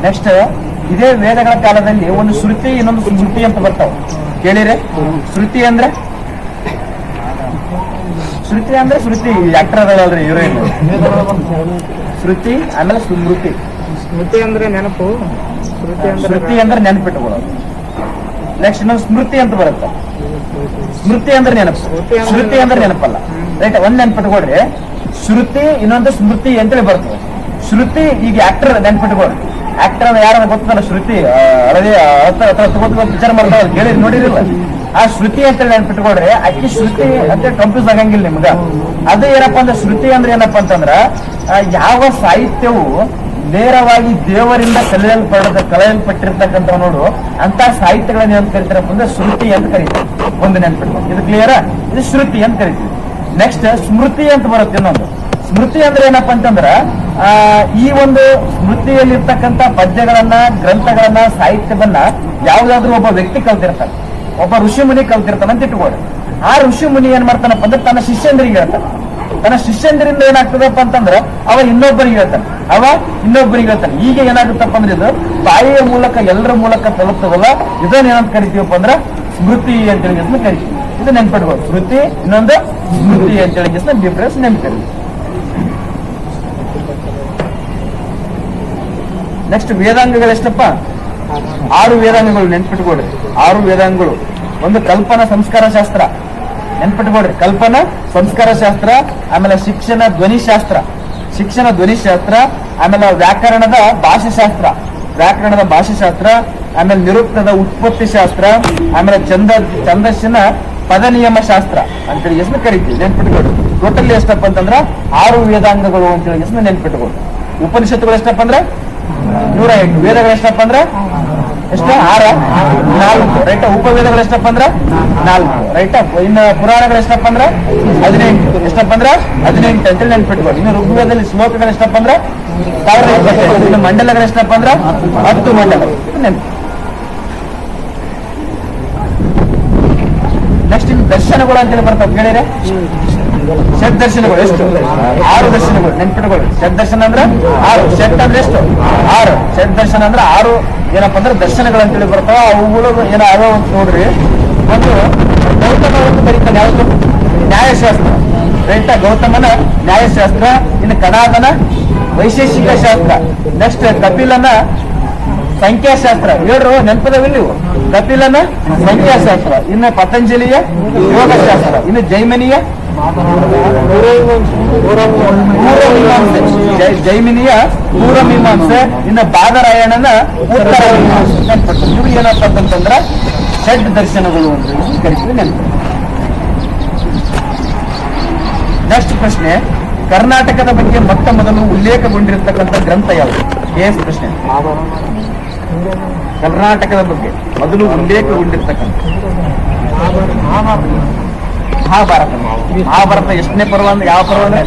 ನೆಕ್ಸ್ಟ್ ಇದೇ ವೇದಗಳ ಕಾಲದಲ್ಲಿ ಒಂದು ಶ್ರುತಿ, ಇನ್ನೊಂದು ಸ್ಮೃತಿ ಅಂತ ಬರ್ತಾವ, ಕೇಳಿರಿ? ಶ್ರುತಿ ಅಂದ್ರೆ ಶ್ರುತಿ ಆಕ್ಟರ್ ಅದಲ್ರಿ, ಹೀರೋಯಿನ್. ಶ್ರುತಿ ಆಮೇಲೆ ಸ್ಮೃತಿ. ಸ್ಮೃತಿ ಅಂದ್ರೆ ನೆನಪು, ಶ್ರುತಿ ಅಂದ್ರೆ ನೆನಪಿಟ್ಟುಕೊಳ್ಳೋದು. ನೆಕ್ಸ್ಟ್ ಇನ್ನೊಂದು ಸ್ಮೃತಿ ಅಂತ ಬರುತ್ತೆ. ಸ್ಮೃತಿ ಅಂದ್ರೆ ನೆನಪು, ಶ್ರುತಿ ಅಂದ್ರೆ ನೆನಪಲ್ಲ, ರೈಟ್? ಒಂದ್ ನೆನ್ಪಿಟ್ಕೊಡ್ರಿ, ಶ್ರುತಿ ಇನ್ನೊಂದು ಸ್ಮೃತಿ ಅಂತೇಳಿ ಬರ್ತದೆ. ಶ್ರುತಿ ಈಗ ಆಕ್ಟರ್ ನೆನ್ಪಿಟ್ಕೊಡ್ರಿ. ಆಕ್ಟರ್ ಅಂದ್ರೆ ಯಾರು ಗೊತ್ತಲ್ಲ? ಶ್ರುತಿ ಹಳದಿ ವಿಚಾರ ಮಾಡ್ತಾವ, ಕೇಳಿ ನೋಡಿರಿಲ್ಲ? ಆ ಶ್ರುತಿ ಅಂತೇಳಿ ನೆನ್ಪಿಟ್ಕೊಡ್ರಿ. ಆಕಿ ಶ್ರುತಿ ಅಂತ ಕನ್ಫ್ಯೂಸ್ ಆಗಂಗಿಲ್ಲ ನಿಮ್ಗ. ಅದು ಏನಪ್ಪಾ ಅಂದ್ರೆ ಶ್ರುತಿ ಅಂದ್ರೆ ಏನಪ್ಪಾ ಅಂತಂದ್ರ ಯಾವ ಸಾಹಿತ್ಯವು ನೇರವಾಗಿ ದೇವರಿಂದ ಕಲಿಯಲ್ಪಟ್ಟಿರ್ತಕ್ಕಂಥ ನೋಡು ಅಂತ ಸಾಹಿತ್ಯಗಳನ್ನ ಏನ್ ಕರಿತಾರಪ್ಪ ಅಂದ್ರೆ ಶ್ರುತಿ ಅಂತ ಕರಿತೀವಿ. ಒಂದು ನೆನ್ಪಿಟ್ಕೊಂಡು, ಇದು ಕ್ಲಿಯರ್? ಇದು ಶ್ರುತಿ ಅಂತ ಕರಿತೀವಿ. ನೆಕ್ಸ್ಟ್ ಸ್ಮೃತಿ ಅಂತ ಬರುತ್ತೆ ಇನ್ನೊಂದು. ಸ್ಮೃತಿ ಅಂದ್ರೆ ಏನಪ್ಪಾ ಅಂತಂದ್ರ ಈ ಒಂದು ಸ್ಮೃತಿಯಲ್ಲಿರ್ತಕ್ಕಂಥ ಪದ್ಯಗಳನ್ನ, ಗ್ರಂಥಗಳನ್ನ, ಸಾಹಿತ್ಯವನ್ನ ಯಾವ್ದಾದ್ರು ಒಬ್ಬ ವ್ಯಕ್ತಿ ಕಲ್ತಿರ್ತಾನೆ, ಒಬ್ಬ ಋಷಿ ಮುನಿ ಕಲ್ತಿರ್ತಾನೆ ಅಂತ ಇಟ್ಕೊಳ್ಳಿ. ಆ ಋಷಿ ಮುನಿ ಏನ್ ಮಾಡ್ತಾನಪ್ಪ ಅಂದ್ರೆ ತನ್ನ ಶಿಷ್ಯಂದ್ರಿಗೆ ಹೇಳ್ತಾನೆ. ತನ್ನ ಶಿಷ್ಯಂದ್ರಿಂದ ಏನಾಗ್ತದಪ್ಪ ಅಂತಂದ್ರ ಅವ ಇನ್ನೊಬ್ಬರಿಗೆ ಹೇಳ್ತಾನೆ, ಈಗ ಏನಾಗುತ್ತಪ್ಪ ಅಂದ್ರೆ ಇದು ಬಾಯಿಯ ಮೂಲಕ ಎಲ್ಲರ ಮೂಲಕ ತಲುಪ್ತದಲ್ಲ, ಇದನ್ನ ಏನಂತ ಕರಿತೀವಪ್ಪ ಅಂದ್ರ ಸ್ಮೃತಿ ಅಂತೇಳಿ ಕರಿತೀವಿ. ಇದು ನೆನ್ಪಿಡ್ಬೋದು. ಸ್ಮೃತಿ ಇನ್ನೊಂದು ಸ್ಮೃತಿ ಅಂತೇಳಿ ಡಿಫ್ರೆನ್ಸ್ ನೆನ್ಪಿಡ್ತೀವಿ. ನೆಕ್ಸ್ಟ್ ವೇದಾಂಗಗಳು ಎಷ್ಟಪ್ಪ? 6 ವೇದಾಂಗಗಳು ನೆನ್ಪಿಟ್ಕೊಡ್ರಿ. 6 ವೇದಾಂಗಗಳು. ಒಂದು ಕಲ್ಪನಾ ಸಂಸ್ಕಾರ ಶಾಸ್ತ್ರ ನೆನ್ಪಿಟ್ಕೊಡ್ರಿ. ಕಲ್ಪನಾ ಸಂಸ್ಕಾರ ಶಾಸ್ತ್ರ, ಆಮೇಲೆ ಶಿಕ್ಷಣ ಧ್ವನಿಶಾಸ್ತ್ರ, ಆಮೇಲೆ ವ್ಯಾಕರಣದ ಭಾಷಾಶಾಸ್ತ್ರ, ಆಮೇಲೆ ನಿರುಕ್ತದ ಉತ್ಪತ್ತಿ ಶಾಸ್ತ್ರ, ಆಮೇಲೆ ಛಂದಸ್ಸಿನ ಪದ ನಿಯಮ ಶಾಸ್ತ್ರ ಅಂತೇಳಿ ಹೆಸರು ಕರಿತೀವಿ. ನೆನ್ಪಿಟ್ಕೊಡ್ರಿ. ಟೋಟಲ್ ಎಷ್ಟಪ್ಪ ಅಂತಂದ್ರ 6 ವೇದಾಂಗಗಳು ಅಂತೇಳಿ ಹೆಸರು ನೆನ್ಪಿಟ್ಕೊಡ್ರಿ. ಉಪನಿಷತ್ತುಗಳು ಎಷ್ಟಪ್ಪ ಅಂದ್ರೆ 108. ವೇದಗಳು ಎಷ್ಟಪ್ಪ ಅಂದ್ರೆ ಎಷ್ಟು? 6, 4 ರೈಟ್. ಉಪವೇದಗಳು ಎಷ್ಟಪ್ಪ ಅಂದ್ರೆ 4 ರೈಟ್. ಇನ್ನು ಪುರಾಣಗಳು ಎಷ್ಟಪ್ಪ ಅಂದ್ರೆ 18. ಎಷ್ಟಪ್ಪ ಅಂದ್ರೆ 18 ಅಂತೇಳಿ ನೆನ್ಪಿಟ್ಕೊಳ್ಳಿ. ಇನ್ನು ಋಗ್ವೇದದಲ್ಲಿ ಶ್ಲೋಕಗಳು ಎಷ್ಟಪ್ಪ ಅಂದ್ರೆ 1025. ಇನ್ನು ಮಂಡಲಗಳು ಎಷ್ಟಪ್ಪ ಅಂದ್ರೆ 10 ಮಂಡಲ ನೆನ್ಪು. ನೆಕ್ಸ್ಟ್ ಇನ್ನು ದರ್ಶನಗಳು ಅಂತೇಳಿ ಬರ್ತಾವ ಕೇಳಿದ್ರೆ. ಷಡ್ ದರ್ಶನಗಳು ಎಷ್ಟು? 6 ದರ್ಶನಗಳು ನೆನ್ಪಿಟ್ಕೊಳ್ಳಿ. ಷಡ್ ದರ್ಶನ ಅಂದ್ರೆ 6. ಷಡ್ ಅಂದ್ರೆ ಎಷ್ಟು? 6. ಷಡ್ ದರ್ಶನ ಅಂದ್ರೆ 6 ಏನಪ್ಪಾ ಅಂದ್ರೆ ದರ್ಶನಗಳು ಅಂತೇಳಿ ಬರ್ತಾವ. ಅವುಗಳು ಏನೋ ಅವ ನೋಡ್ರಿ. ಒಂದು ಗೌತಮ ಒಂದು ಬರೀತಾನೆ, ಯಾವುದು? ನ್ಯಾಯಶಾಸ್ತ್ರ ರೈಟ್. ಗೌತಮನ ನ್ಯಾಯಶಾಸ್ತ್ರ. ಇನ್ನು ಕಣಾದನ ವೈಶೇಷಿಕ ಶಾಸ್ತ್ರ. ನೆಕ್ಸ್ಟ್ ಕಪಿಲನ ಸಂಖ್ಯಾಶಾಸ್ತ್ರ. ಹೇಳ್ರು ನೆನಪದವಿಲ್ಲ. ಕಪಿಲನ ಸಂಖ್ಯಾಶಾಸ್ತ್ರ. ಇನ್ನು ಪತಂಜಲಿಯ ಯೋಗಶಾಸ್ತ್ರ. ಇನ್ನು ಜೈಮಿನಿಯ ಪೂರ್ವಮೀಮಾಂಸೆ. ಇನ್ನು ಬಾದರಾಯಣನ ಉತ್ತರ ಮೀಮಾಂಸೆ. ಇವು ಏನಪ್ಪ ಅಂತಂದ್ರ ಷಡ್ ದರ್ಶನಗಳು ಅಂತ ಕರಿತೀವಿ. ನೆನಪು. ನೆಕ್ಸ್ಟ್ ಪ್ರಶ್ನೆ, ಕರ್ನಾಟಕದ ಬಗ್ಗೆ ಮೊಟ್ಟ ಮೊದಲು ಉಲ್ಲೇಖಗೊಂಡಿರತಕ್ಕಂಥ ಗ್ರಂಥ ಯಾವುದು? ಎಸ್ ಪ್ರಶ್ನೆ. ಕರ್ನಾಟಕದ ಬಗ್ಗೆ ಮೊದಲು ಉಲ್ಲೇಖಗೊಂಡಿರ್ತಕ್ಕಂಥ ಮಹಾಭಾರತ. ಎಷ್ಟನೇ ಪರ್ವ ಅಂದ್ರೆ ಯಾವ ಪರ್ವ ಅಂದ್ರೆ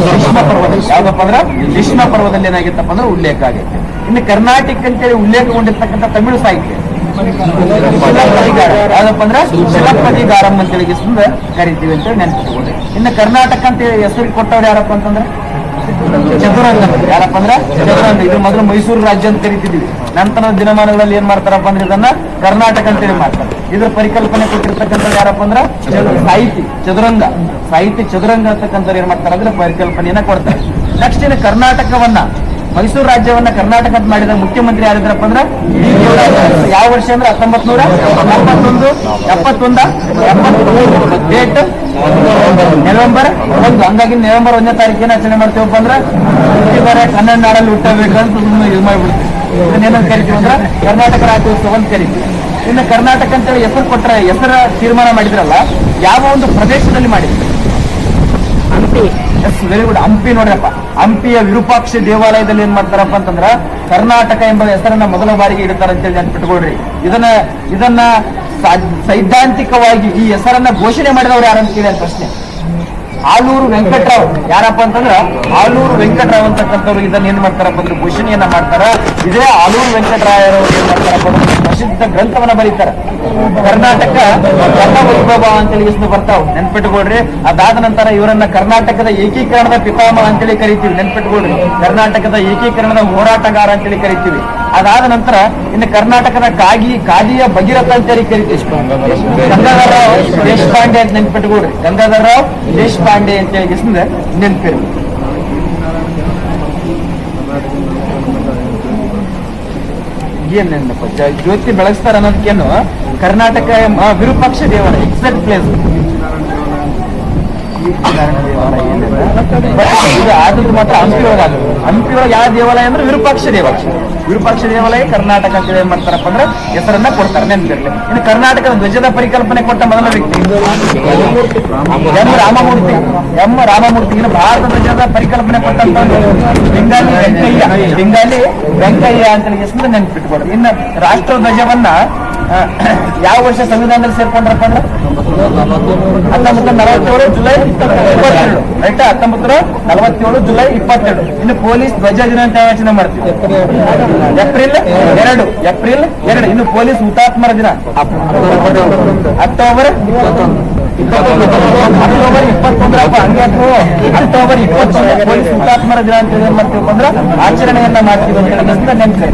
ಭೀಷ್ಮ ಪರ್ವದಲ್ಲಿ. ಯಾವ್ದಪ್ಪ ಅಂದ್ರೆ ಭೀಷ್ಮ ಪರ್ವದಲ್ಲಿ ಏನಾಗಿತ್ತಪ್ಪ ಅಂದ್ರೆ ಉಲ್ಲೇಖ ಆಗೈತೆ. ಇನ್ನು ಕರ್ನಾಟಕ ಅಂತೇಳಿ ಉಲ್ಲೇಖಗೊಂಡಿರ್ತಕ್ಕಂಥ ತಮಿಳು ಸಾಹಿತ್ಯ ಯಾವ್ದಪ್ಪ ಅಂದ್ರೆ ಶಿಲಪ್ಪದಿಗಾರಂ ಅಂತೇಳಿ ಕರಿತೀವಿ ಅಂತೇಳಿ ನೆನ್ಪಿಟ್ಕೊಂಡ್ರಿ. ಇನ್ನು ಕರ್ನಾಟಕ ಅಂತ ಹೆಸರು ಕೊಟ್ಟವ್ರು ಯಾರಪ್ಪ ಅಂತಂದ್ರೆ ಚದುರಂಗ. ಯಾರಪ್ಪ ಅಂದ್ರೆ ಚದುರಂಗ. ಇದು ಮೊದಲು ಮೈಸೂರು ರಾಜ್ಯ ಅಂತ ಕರಿತಿದ್ವಿ. ನಂತರ ದಿನಮಾನಗಳಲ್ಲಿ ಏನ್ ಮಾಡ್ತಾರಪ್ಪ ಅಂದ್ರೆ ಇದನ್ನ ಕರ್ನಾಟಕ ಅಂತೇಳಿ ಮಾಡ್ತಾರೆ. ಇದ್ರ ಪರಿಕಲ್ಪನೆ ಕೊಟ್ಟಿರ್ತಕ್ಕಂಥ ಯಾರಪ್ಪ ಅಂದ್ರೆ ಸಾಹಿತಿ ಚದುರಂಗ ಅಂತಕ್ಕಂಥವ್ರು ಏನ್ ಮಾಡ್ತಾರೆ ಅಂದ್ರೆ ಪರಿಕಲ್ಪನೆಯನ್ನ ಕೊಡ್ತಾರೆ. ನೆಕ್ಸ್ಟ್ ಇನ್ನು ಕರ್ನಾಟಕವನ್ನ, ಮೈಸೂರು ರಾಜ್ಯವನ್ನ ಕರ್ನಾಟಕ ಅಂತ ಮಾಡಿದ ಮುಖ್ಯಮಂತ್ರಿ ಯಾರಿದ್ರಪ್ಪ ಅಂದ್ರೆ ಯಾವ ವರ್ಷ ಅಂದ್ರೆ 1971 ಡೇಟ್ ನವೆಂಬರ್ 1. ಹಂಗಾಗಿ ನವೆಂಬರ್ 1ನೇ ತಾರೀಕಿನ ಆಚರಣೆ ಮಾಡ್ತೀವಪ್ಪ ಅಂದ್ರೆ ಕನ್ನಡ ನಾಡಲ್ಲಿ ಹುಟ್ಟಬೇಕಂತ ಇದು ಮಾಡ್ಬಿಡ್ತೀವಿ. ಇದನ್ನೇನಂತ ಕರಿತೀವಿ ಅಂದ್ರೆ ಕರ್ನಾಟಕ ರಾಜ್ಯೋತ್ಸವ ಅಂತ ಕರಿತೀವಿ. ಇನ್ನು ಕರ್ನಾಟಕ ಅಂತೇಳಿ ಹೆಸರು ಕೊಟ್ಟರೆ, ಹೆಸರ ತೀರ್ಮಾನ ಮಾಡಿದ್ರಲ್ಲ, ಯಾವ ಒಂದು ಪ್ರದೇಶದಲ್ಲಿ ಮಾಡಿದ್ವಿ? Hampi. Yes, very good. Hampi ನೋಡ್ರಪ್ಪ. ಹಂಪಿಯ ವಿರೂಪಾಕ್ಷ ದೇವಾಲಯದಲ್ಲಿ ಏನ್ ಮಾಡ್ತಾರಪ್ಪ ಅಂತಂದ್ರ ಕರ್ನಾಟಕ ಎಂಬ ಹೆಸರನ್ನ ಮೊದಲ ಬಾರಿಗೆ ಇಡ್ತಾರ ಅಂತೇಳಿ ನೆನ್ಪಿಟ್ಕೊಳ್ರಿ. ಇದನ್ನ ಸೈದ್ಧಾಂತಿಕವಾಗಿ ಈ ಹೆಸರನ್ನ ಘೋಷಣೆ ಮಾಡಿದವ್ರು ಯಾರಂತ ಕೇಳಿ ಅಂತ ಪ್ರಶ್ನೆ. ಆಲೂರು ವೆಂಕಟರಾವ್. ಯಾರಪ್ಪ ಅಂತಂದ್ರ ಆಲೂರು ವೆಂಕಟರಾವ್ ಅಂತಕ್ಕಂಥವ್ರು ಇದನ್ನ ಏನ್ ಮಾಡ್ತಾರಪ್ಪ ಅಂದ್ರೆ ಘೋಷಣೆಯನ್ನ ಮಾಡ್ತಾರ. ಇದೇ ಆಲೂರು ವೆಂಕಟರಾಯರವರು ಏನ್ ಮಾಡ್ತಾರಪ್ಪ ಅಂದ್ರೆ ಪ್ರಸಿದ್ಧ ಗ್ರಂಥವನ್ನ ಬರೀತಾರ. ಕರ್ನಾಟಕ ಕರ್ಣ ವೈಭವ ಅಂತೇಳಿ ಹೆಸರು ಬರ್ತಾವ್, ನೆನ್ಪಿಟ್ಕೊಳ್ರಿ. ಅದಾದ ನಂತರ ಇವರನ್ನ ಕರ್ನಾಟಕದ ಏಕೀಕರಣದ ಪಿತಾಮಹ ಅಂತೇಳಿ ಕರಿತೀವಿ. ನೆನ್ಪಿಟ್ಕೊಳ್ರಿ. ಕರ್ನಾಟಕದ ಏಕೀಕರಣದ ಹೋರಾಟಗಾರ ಅಂತೇಳಿ ಕರಿತೀವಿ. ಅದಾದ ನಂತರ ಇನ್ನು ಕರ್ನಾಟಕದ ಕಾದಿಯ ಭಗೀರಥ ಅಂತೇಳಿ ಕರಿತೀವಿ. ಗಂಗಾಧರ ರಾವ್ ದೇಶಪಾಂಡೆ ಅಂತ ನೆನ್ಪಿಟ್ಕೊಳ್ರಿ. ಗಂಗಾಧರ ರಾವ್ ದೇಶಪಾಂಡೆ ಅಂತೇಳಿ ಹೆಸರು ನೆನ್ಪಿರು. ಏನ್ ನೆನಪ ಜ್ಯೋತಿ ಬೆಳಗಿಸ್ತಾರ ಅನ್ನೋದಕ್ಕೇನು ಕರ್ನಾಟಕ ವಿರೂಪಾಕ್ಷ ದೇವಾಲಯ ಎಕ್ಸಾಕ್ಟ್ ಪ್ಲೇಸ್. ಆದದ್ದು ಮಾತ್ರ ಹಂಪಿ ಒಳಗೆ ಯಾವ ದೇವಾಲಯ ಅಂದ್ರೆ ವಿರೂಪಾಕ್ಷ ದೇವಾಲಯ ಕರ್ನಾಟಕ ಅಂತ ಏನ್ ಮಾಡ್ತಾರಪ್ಪ ಅಂದ್ರೆ ಹೆಸರನ್ನ ಕೊಡ್ತಾರೆ. ನೆನಪಿರ್ಲಿ. ಇನ್ನು ಕರ್ನಾಟಕದ ಧ್ವಜದ ಪರಿಕಲ್ಪನೆ ಕೊಟ್ಟ ಮೊದಲ ವ್ಯಕ್ತಿ ಎಂ ರಾಮಮೂರ್ತಿ. ಇನ್ನು ಭಾರತ ಧ್ವಜದ ಪರಿಕಲ್ಪನೆ ಕೊಟ್ಟಂತ ಬೆಂಗಾಲಿ ವೆಂಕಯ್ಯ ಅಂತ ಹೆಸರು ನೆನ್ಪಿಟ್ಕೊಡ್ರಿ. ಇನ್ನು ರಾಷ್ಟ್ರ ಧ್ವಜವನ್ನ ಯಾವ ವರ್ಷ ಸಂವಿಧಾನದಲ್ಲಿ ಸೇರ್ಕೊಂಡ್ರಪ್ಪ ಅಂದ್ರೆ 1947 ಜುಲೈ 22 ರೈಟ್. 1947 ಜುಲೈ 22. ಇನ್ನು ಪೊಲೀಸ್ ಧ್ವಜ ದಿನ ಅಂತ ಆಚರಣೆ ಮಾಡ್ತೀವಿ ಏಪ್ರಿಲ್ 2. ಇನ್ನು ಪೊಲೀಸ್ ಹುತಾತ್ಮರ ದಿನ ಅಕ್ಟೋಬರ್ 21. ಹಂಗೆ ಅಕ್ಟೋಬರ್ 21 ಪೊಲೀಸ್ ಹುತಾತ್ಮರ ದಿನ ಅಂತ ಏನ್ ಮಾಡ್ತೀವಿ ಅಂದ್ರೆ ಆಚರಣೆಯನ್ನ ಮಾಡ್ತೀವಿ ಅಂತ ಹೇಳಿ ನೆನಪು.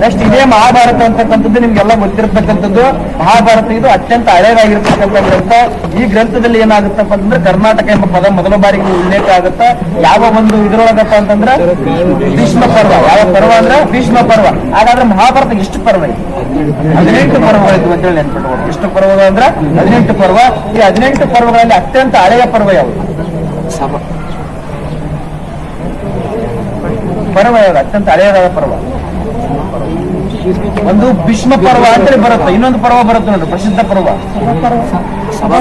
ನೆಕ್ಸ್ಟ್ ಇದೇ ಮಹಾಭಾರತ ಅಂತಕ್ಕಂಥದ್ದು ನಿಮ್ಗೆಲ್ಲ ಗೊತ್ತಿರತಕ್ಕಂಥದ್ದು. ಮಹಾಭಾರತ ಇದು ಅತ್ಯಂತ ಹಳೆಯದಾಗಿರ್ತಕ್ಕಂಥ ಗ್ರಂಥ. ಈ ಗ್ರಂಥದಲ್ಲಿ ಏನಾಗುತ್ತಪ್ಪ ಅಂತಂದ್ರೆ ಕರ್ನಾಟಕ ಎಂಬ ಪದ ಮೊದಲ ಬಾರಿಗೆ ಉಲ್ಲೇಖ ಆಗುತ್ತೆ. ಯಾವ ಒಂದು ಇದ್ರೊಳಗಪ್ಪ ಅಂತಂದ್ರೆ ಭೀಷ್ಮ ಪರ್ವ. ಯಾವ ಪರ್ವ ಅಂದ್ರೆ ಭೀಷ್ಮ ಪರ್ವ. ಹಾಗಾದ್ರೆ ಮಹಾಭಾರತ ಎಷ್ಟು ಪರ್ವ ಇದೆ? 18 ಪರ್ವಗಳಿದ್ವು ಅಂತ ಹೇಳಿ ನೆನ್ಪಿಟ್ಬೋದು. ಎಷ್ಟು ಪರ್ವಗಳು ಅಂದ್ರೆ 18 ಪರ್ವ. ಈ 18 ಪರ್ವಗಳಲ್ಲಿ ಅತ್ಯಂತ ಹಳೆಯ ಪರ್ವ ಯಾವುದು? ಪರ್ವ ಯಾವುದು ಅತ್ಯಂತ ಹಳೆಯದಾದ ಪರ್ವ? ಒಂದು ಭೀಷ್ಮ ಪರ್ವ ಅಂತೇಳಿ ಬರುತ್ತೆ. ಇನ್ನೊಂದು ಪರ್ವ ಬರುತ್ತೆ ನೋಡಿ, ಪ್ರಸಿದ್ಧ ಪರ್ವ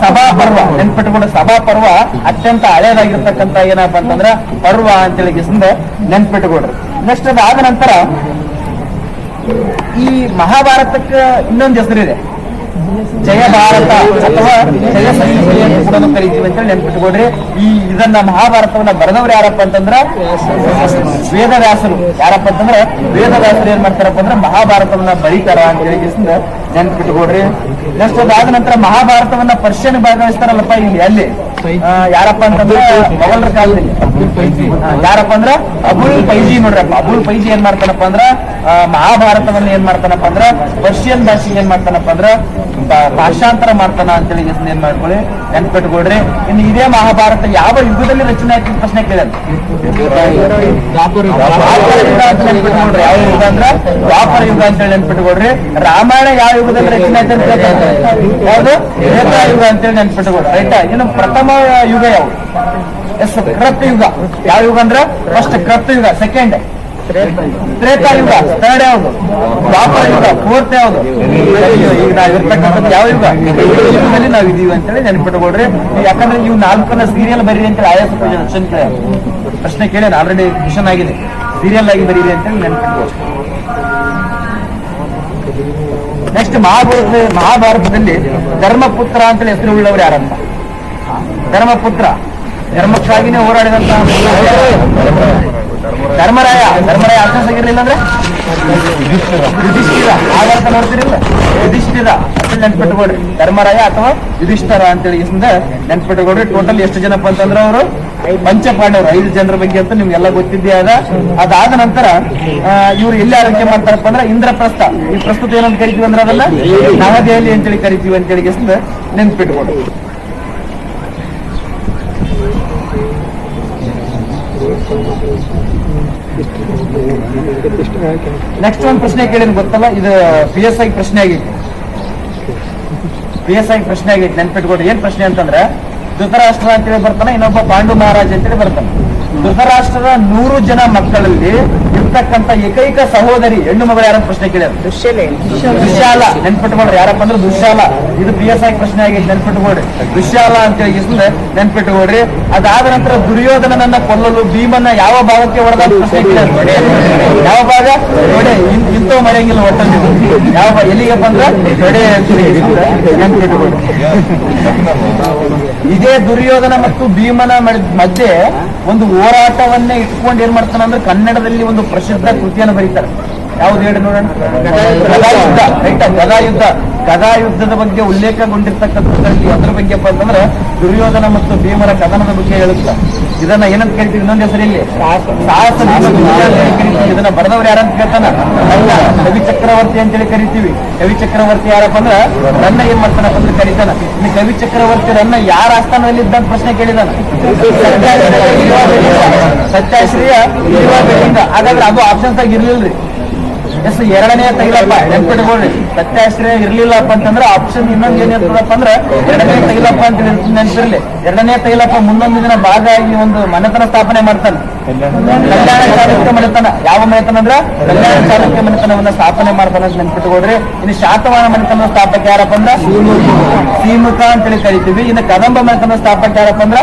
ಸಭಾ ಪರ್ವ. ನೆನ್ಪಿಟ್ಕೊಂಡು ಸಭಾ ಪರ್ವ ಅತ್ಯಂತ ಹಳೆಯದಾಗಿರ್ತಕ್ಕಂಥ ಏನಪ್ಪಾ ಅಂತಂದ್ರ ಪರ್ವ ಅಂತೇಳಿ ನೆನ್ಪಿಟ್ಕೊಡ್ರಿ. ನೆಕ್ಸ್ಟ್ ಅದಾದ ನಂತರ ಈ ಮಹಾಭಾರತಕ್ಕೆ ಇನ್ನೊಂದು ಹೆಸರಿದೆ, ಜಯ ಭಾರತ ಅಥವಾ ಜಯ ಸಂಹಿತೆ ಅಂತ ಕೂಡ ಕರಿತೀವಿ ಅಂತೇಳಿ ನೆನ್ಪಿಟ್ಕೊಡ್ರಿ. ಇದನ್ನ ಮಹಾಭಾರತವನ್ನ ಬರೆದವ್ರು ಯಾರಪ್ಪ ಅಂತಂದ್ರ ವೇದವ್ಯಾಸರು. ಯಾರಪ್ಪ ಅಂತಂದ್ರೆ ವೇದವ್ಯಾಸರು ಏನ್ ಮಾಡ್ತಾರಪ್ಪ ಅಂದ್ರೆ ಮಹಾಭಾರತವನ್ನ ಬರೀತಾರ ಅಂತೇಳಿ ನೆನ್ಪಿಟ್ಕೊಡ್ರಿ. ನೆಕ್ಸ್ಟ್ ಅದಾದ ನಂತರ ಮಹಾಭಾರತವನ್ನ ಪರ್ಷಿಯನ್ ಭಾಗವಹಿಸ್ತಾರಲ್ಲಪ್ಪ ಇಲ್ಲಿ ಅಲ್ಲಿ ಯಾರಪ್ಪ ಅಂತಂದ್ರೆ ಮೊಘಲರ ಕಾಲದಲ್ಲಿ ಯಾರಪ್ಪ ಅಂದ್ರ ಅಬುಲ್ ಫೈಜಿ. ನೋಡ್ರಪ್ಪ ಅಬುಲ್ ಫೈಜಿ ಏನ್ ಮಾಡ್ತಾನಪ್ಪ ಅಂದ್ರ ಮಹಾಭಾರತವನ್ನ ಏನ್ ಮಾಡ್ತಾನಪ್ಪ ಅಂದ್ರ ಪರ್ಷಿಯನ್ ಭಾಷೆಗೆ ಏನ್ ಮಾಡ್ತಾನಪ್ಪ ಅಂದ್ರ ಭಾಷಾಂತರ ಮಾಡ್ತಾನ ಅಂತೇಳಿ ಏನ್ ಮಾಡ್ಕೊಳ್ಳಿ, ನೆನ್ಪಿಟ್ಕೊಡ್ರಿ. ಇನ್ನು ಇದೇ ಮಹಾಭಾರತ ಯಾವ ಯುಗದಲ್ಲಿ ರಚನೆ ಆಯ್ತು ಪ್ರಶ್ನೆ ಕೇಳಿದ್ರೆ ನೆನ್ಪಿಟ್ಕೊಡ್ರಿ. ಯಾವ ಯುಗ ಅಂದ್ರ ದ್ವಾಪರ ಯುಗ ಅಂತೇಳಿ ನೆನ್ಪಿಟ್ಕೊಡ್ರಿ. ರಾಮಾಯಣ ಯಾವ ಯುಗದಲ್ಲಿ ರಚನೆ ಆಯ್ತು ಅಂತ ಯಾವ್ದು? ತ್ರೇತಾಯುಗ ಅಂತೇಳಿ ನೆನ್ಪಿಟ್ಕೊಡ್ರಿ. ರೈಟಾ? ಇನ್ನು ಪ್ರಥಮ ಯುಗ ಯಾವುದು? ಎಸ್, ಕೃತಯುಗ. ಯಾವ ಯುಗ ಅಂದ್ರ ಫಸ್ಟ್ ಕೃತಯುಗ, ಸೆಕೆಂಡ್ ತ್ರೇತಾಯುಗ, ಥರ್ಡ್ ಯಾವುದು? ದ್ವಾಪರ ಯುಗ, ಫೋರ್ತ್ ಯಾವುದು? ಈಗ ನಾವಿರ್ತಕ್ಕಂಥದ್ದು ಯಾವ ಯುಗ? ಯುಗದಲ್ಲಿ ನಾವ್ ಇದೀವಿ ಅಂತೇಳಿ ನೆನ್ಪಿಟ್ಕೊಡ್ರಿ. ಯಾಕಂದ್ರೆ ಇವು 4 ಸೀರಿಯಲ್ ಬರೀರಿ ಅಂತೇಳಿ ಆಯಾಸ ಪ್ರಶ್ನೆ ಕೇಳಿ ಆಲ್ರೆಡಿ ಕ್ವಶನ್ ಆಗಿದೆ. ಸೀರಿಯಲ್ ಆಗಿ ಬರೀರಿ ಅಂತೇಳಿ ನೆನ್ಪಿಟ್ಕೊಡ್ರಿ. ನೆಕ್ಸ್ಟ್ ಮಹಾಭಾರತದಲ್ಲಿ ಧರ್ಮಪುತ್ರ ಅಂತೇಳಿ ಹೆಸರು ಉಳ್ಳವರು ಯಾರಂತ? ಧರ್ಮಪುತ್ರ, ಧರ್ಮಕ್ಕಾಗಿನೇ ಹೋರಾಡಿದಂತ ಧರ್ಮರಾಯ. ಆಕಾಶ ಆಗಿರ್ಲಿಲ್ಲ ಅಂದ್ರೆ ಯುಧಿಷ್ಠಿರ. ಆಗಾತ ನೋಡ್ತಿರಿಲ್ಲ, ಯುಧಿಷ್ಠಿರ ಅಂತ ನೆನ್ಪಿಟ್ಕೊಡ್ರಿ. ಧರ್ಮರಾಯ ಅಥವಾ ಯುಧಿಷ್ಠಿರ ಅಂತೇಳಿ ನೆನ್ಪಿಟ್ಕೊಡ್ರಿ. ಟೋಟಲ್ ಎಷ್ಟು ಜನಪ್ಪ ಅಂತಂದ್ರೆ ಅವರು ಪಂಚಪಾಂಡವರು, 5 ಜನರ ಬಗ್ಗೆ ಅಂತ ನಿಮ್ಗೆಲ್ಲ ಗೊತ್ತಿದ್ದೇ ಅದ. ಅದಾದ ನಂತರ ಇವ್ರು ಎಲ್ಲಿ ಆರೋಗ್ಯ ಮಾಡ್ತಾರಪ್ಪ ಅಂದ್ರೆ ಇಂದ್ರಪ್ರಸ್ಥ. ಈ ಪ್ರಸ್ತುತ ಏನಂತ ಕರಿತೀವಿ ಅಂದ್ರೆ ಅದನ್ನ ನವದೆಹಲಿ ಅಂತೇಳಿ ಕರಿತೀವಿ ಅಂತೇಳಿ ನೆನ್ಪಿಟ್ಕೊಡ್ರಿ. ನೆಕ್ಸ್ಟ್ ಒಂದು ಪ್ರಶ್ನೆ ಕೇಳಿದ್ ಗೊತ್ತಲ್ಲ, ಇದು PSI ಪ್ರಶ್ನೆ ಆಗೈತಿ. ಪ್ರಶ್ನೆ ಆಗೈತಿ, ನೆನ್ಪಿಟ್ಕೊಡ್ರಿ. ಏನ್ ಪ್ರಶ್ನೆ ಅಂತಂದ್ರೆ ಧೃತರಾಷ್ಟ್ರ ಅಂತೇಳಿ ಬರ್ತಾನೆ, ಇನ್ನೊಬ್ಬ ಪಾಂಡು ಮಹಾರಾಜ್ ಅಂತೇಳಿ ಬರ್ತಾನೆ. ಧೃತರಾಷ್ಟ್ರದ 100 ಜನ ಮಕ್ಕಳಲ್ಲಿ ಇರ್ತಕ್ಕಂಥ ಏಕೈಕ ಸಹೋದರಿ ಹೆಣ್ಣು ಮಗಳು ಯಾರಂತ ಪ್ರಶ್ನೆ ಕೇಳ್ಯಾರ? ದುಶ್ಯಾಲ. ನೆನ್ಪಿಟ್ಕೊಡ್ರಿ. ಯಾರಪ್ಪ ಅಂದ್ರೆ ದುಶ್ಯಾಲ. ಇದು PSI ಪ್ರಶ್ನೆ ಆಗೈತಿ, ನೆನ್ಪಿಟ್ಕೊಡ್ರಿ. ದುಶ್ಯಾಲ ಅಂತೇಳಿ ನೆನ್ಪಿಟ್ಕೊಡ್ರಿ. ಅದಾದ ನಂತರ ದುರ್ಯೋಧನನನ್ನ ಕೊಲ್ಲಲು ಭೀಮನ್ನ ಯಾವ ಭಾಗಕ್ಕೆ ಹೊಡೆದ ಪ್ರಶ್ನೆ ಕೇಳ್ಯಾರ? ಯಾವ ಭಾಗ? ತೊಡೆ. ಇಂಥವು ಮರೆಯಂಗಿಲ್ಲ ಒಟ್ಟಲ್ಲಿ. ಯಾವ ಎಲ್ಲಿಗೆ ಬಂದ್ರೆ ತೊಡೆ ನೆನ್ಪಿಟ್ಕೊಡ್ರಿ. ಇದೇ ದುರ್ಯೋಧನ ಮತ್ತು ಭೀಮನ ಮಧ್ಯೆ ಒಂದು ಹೋರಾಟವನ್ನೇ ಇಟ್ಕೊಂಡು ಏನ್ ಮಾಡ್ತಾನೆ ಅಂದ್ರೆ ಕನ್ನಡದಲ್ಲಿ ಒಂದು ಪ್ರಸಿದ್ಧ ಕೃತಿಯನ್ನು ಬರೀತಾರೆ. ಯಾವ್ದು ಹೇಳಿ ನೋಡೋಣ? ಗದಾಯುದ್ಧ. ರೈಟ್, ಗದಾಯುದ್ಧ. ಗದಾಯುದ್ಧದ ಬಗ್ಗೆ ಉಲ್ಲೇಖಗೊಂಡಿರ್ತಕ್ಕಂಥದ್ರಲ್ಲಿ ಅದ್ರ ಬಗ್ಗೆ ಅಂತಂದ್ರೆ ದುರ್ಯೋಧನ ಮತ್ತು ಭೀಮರ ಕದನದ ಬಗ್ಗೆ ಹೇಳುತ್ತ. ಇದನ್ನ ಏನಂತ ಕರಿತೀವಿ? ಇನ್ನೊಂದು ಹೆಸರಲ್ಲಿ ಸಾಹಸ. ಇದನ್ನ ಬರೆದವ್ರು ಯಾರಂತ ಕೇಳ್ತಾನ? ಕವಿ ಚಕ್ರವರ್ತಿ ಅಂತೇಳಿ ಕರಿತೀವಿ. ಕವಿ ಚಕ್ರವರ್ತಿ ಯಾರಪ್ಪ ಅಂದ್ರ ರನ್ನ ಏನ್ ಮಾಡ್ತಾನಪ್ಪ ಅಂದ್ರೆ ಕರೀತಾನ. ಇನ್ನು ಕವಿ ಚಕ್ರವರ್ತಿ ರನ್ನ ಯಾರ ಆಸ್ಥಾನದಲ್ಲಿ ಇದ್ದಂತ ಪ್ರಶ್ನೆ ಕೇಳಿದಾನ? ಸತ್ಯಾಶ್ರೀಯ ಇರುವಾಗ. ಹಾಗಾದ್ರೆ ಅದು ಆಪ್ಷನ್ಸ್ ಆಗಿ ಇರ್ಲಿಲ್ರಿ. ಎಸ್, 2ನೇ ತೈಲಪ್ಪ. ನೆನ್ಪಿಟ್ಕೊಳ್ರಿ. ಸತ್ಯಾಶ್ರಯ ಇರ್ಲಿಲ್ಲಪ್ಪ ಅಂತಂದ್ರೆ ಆಪ್ಷನ್ ಇನ್ನೊಂದು ಏನಿರ್ತದಪ್ಪ ಅಂದ್ರೆ 2ನೇ ತೈಲಪ್ಪ ಅಂತ ನೆನ್ಪಿರ್ಲಿ. 2ನೇ ತೈಲಪ್ಪ ಮುಂದೊಂದು ದಿನ ಭಾಗ ಆಗಿ ಒಂದು ಮನೆತನ ಸ್ಥಾಪನೆ ಮಾಡ್ತಾನೆ. ಕಲ್ಯಾಣ ಚಾಲುಕ್ಯ ಮನೆತನ. ಯಾವ ಮನೆತನ ಅಂದ್ರ ಕಲ್ಯಾಣ ಚಾಲುಕ್ಯ ಮನೆತನವನ್ನ ಸ್ಥಾಪನೆ ಮಾಡ್ತಾನೆ ಅಂತ ನೆನ್ಪಿಟ್ಕೊಡ್ರಿ. ಇನ್ನು ಶಾತವಾಹನ ಮನೆತನದ ಸ್ಥಾಪಕ ಯಾರಪ್ಪ ಅಂದ್ರ ಸೀಮುಖ ಅಂತೇಳಿ ಕರಿತೀವಿ. ಇನ್ನು ಕದಂಬ ಮನೆತನದ ಸ್ಥಾಪಕ ಯಾರಪ್ಪ ಅಂದ್ರ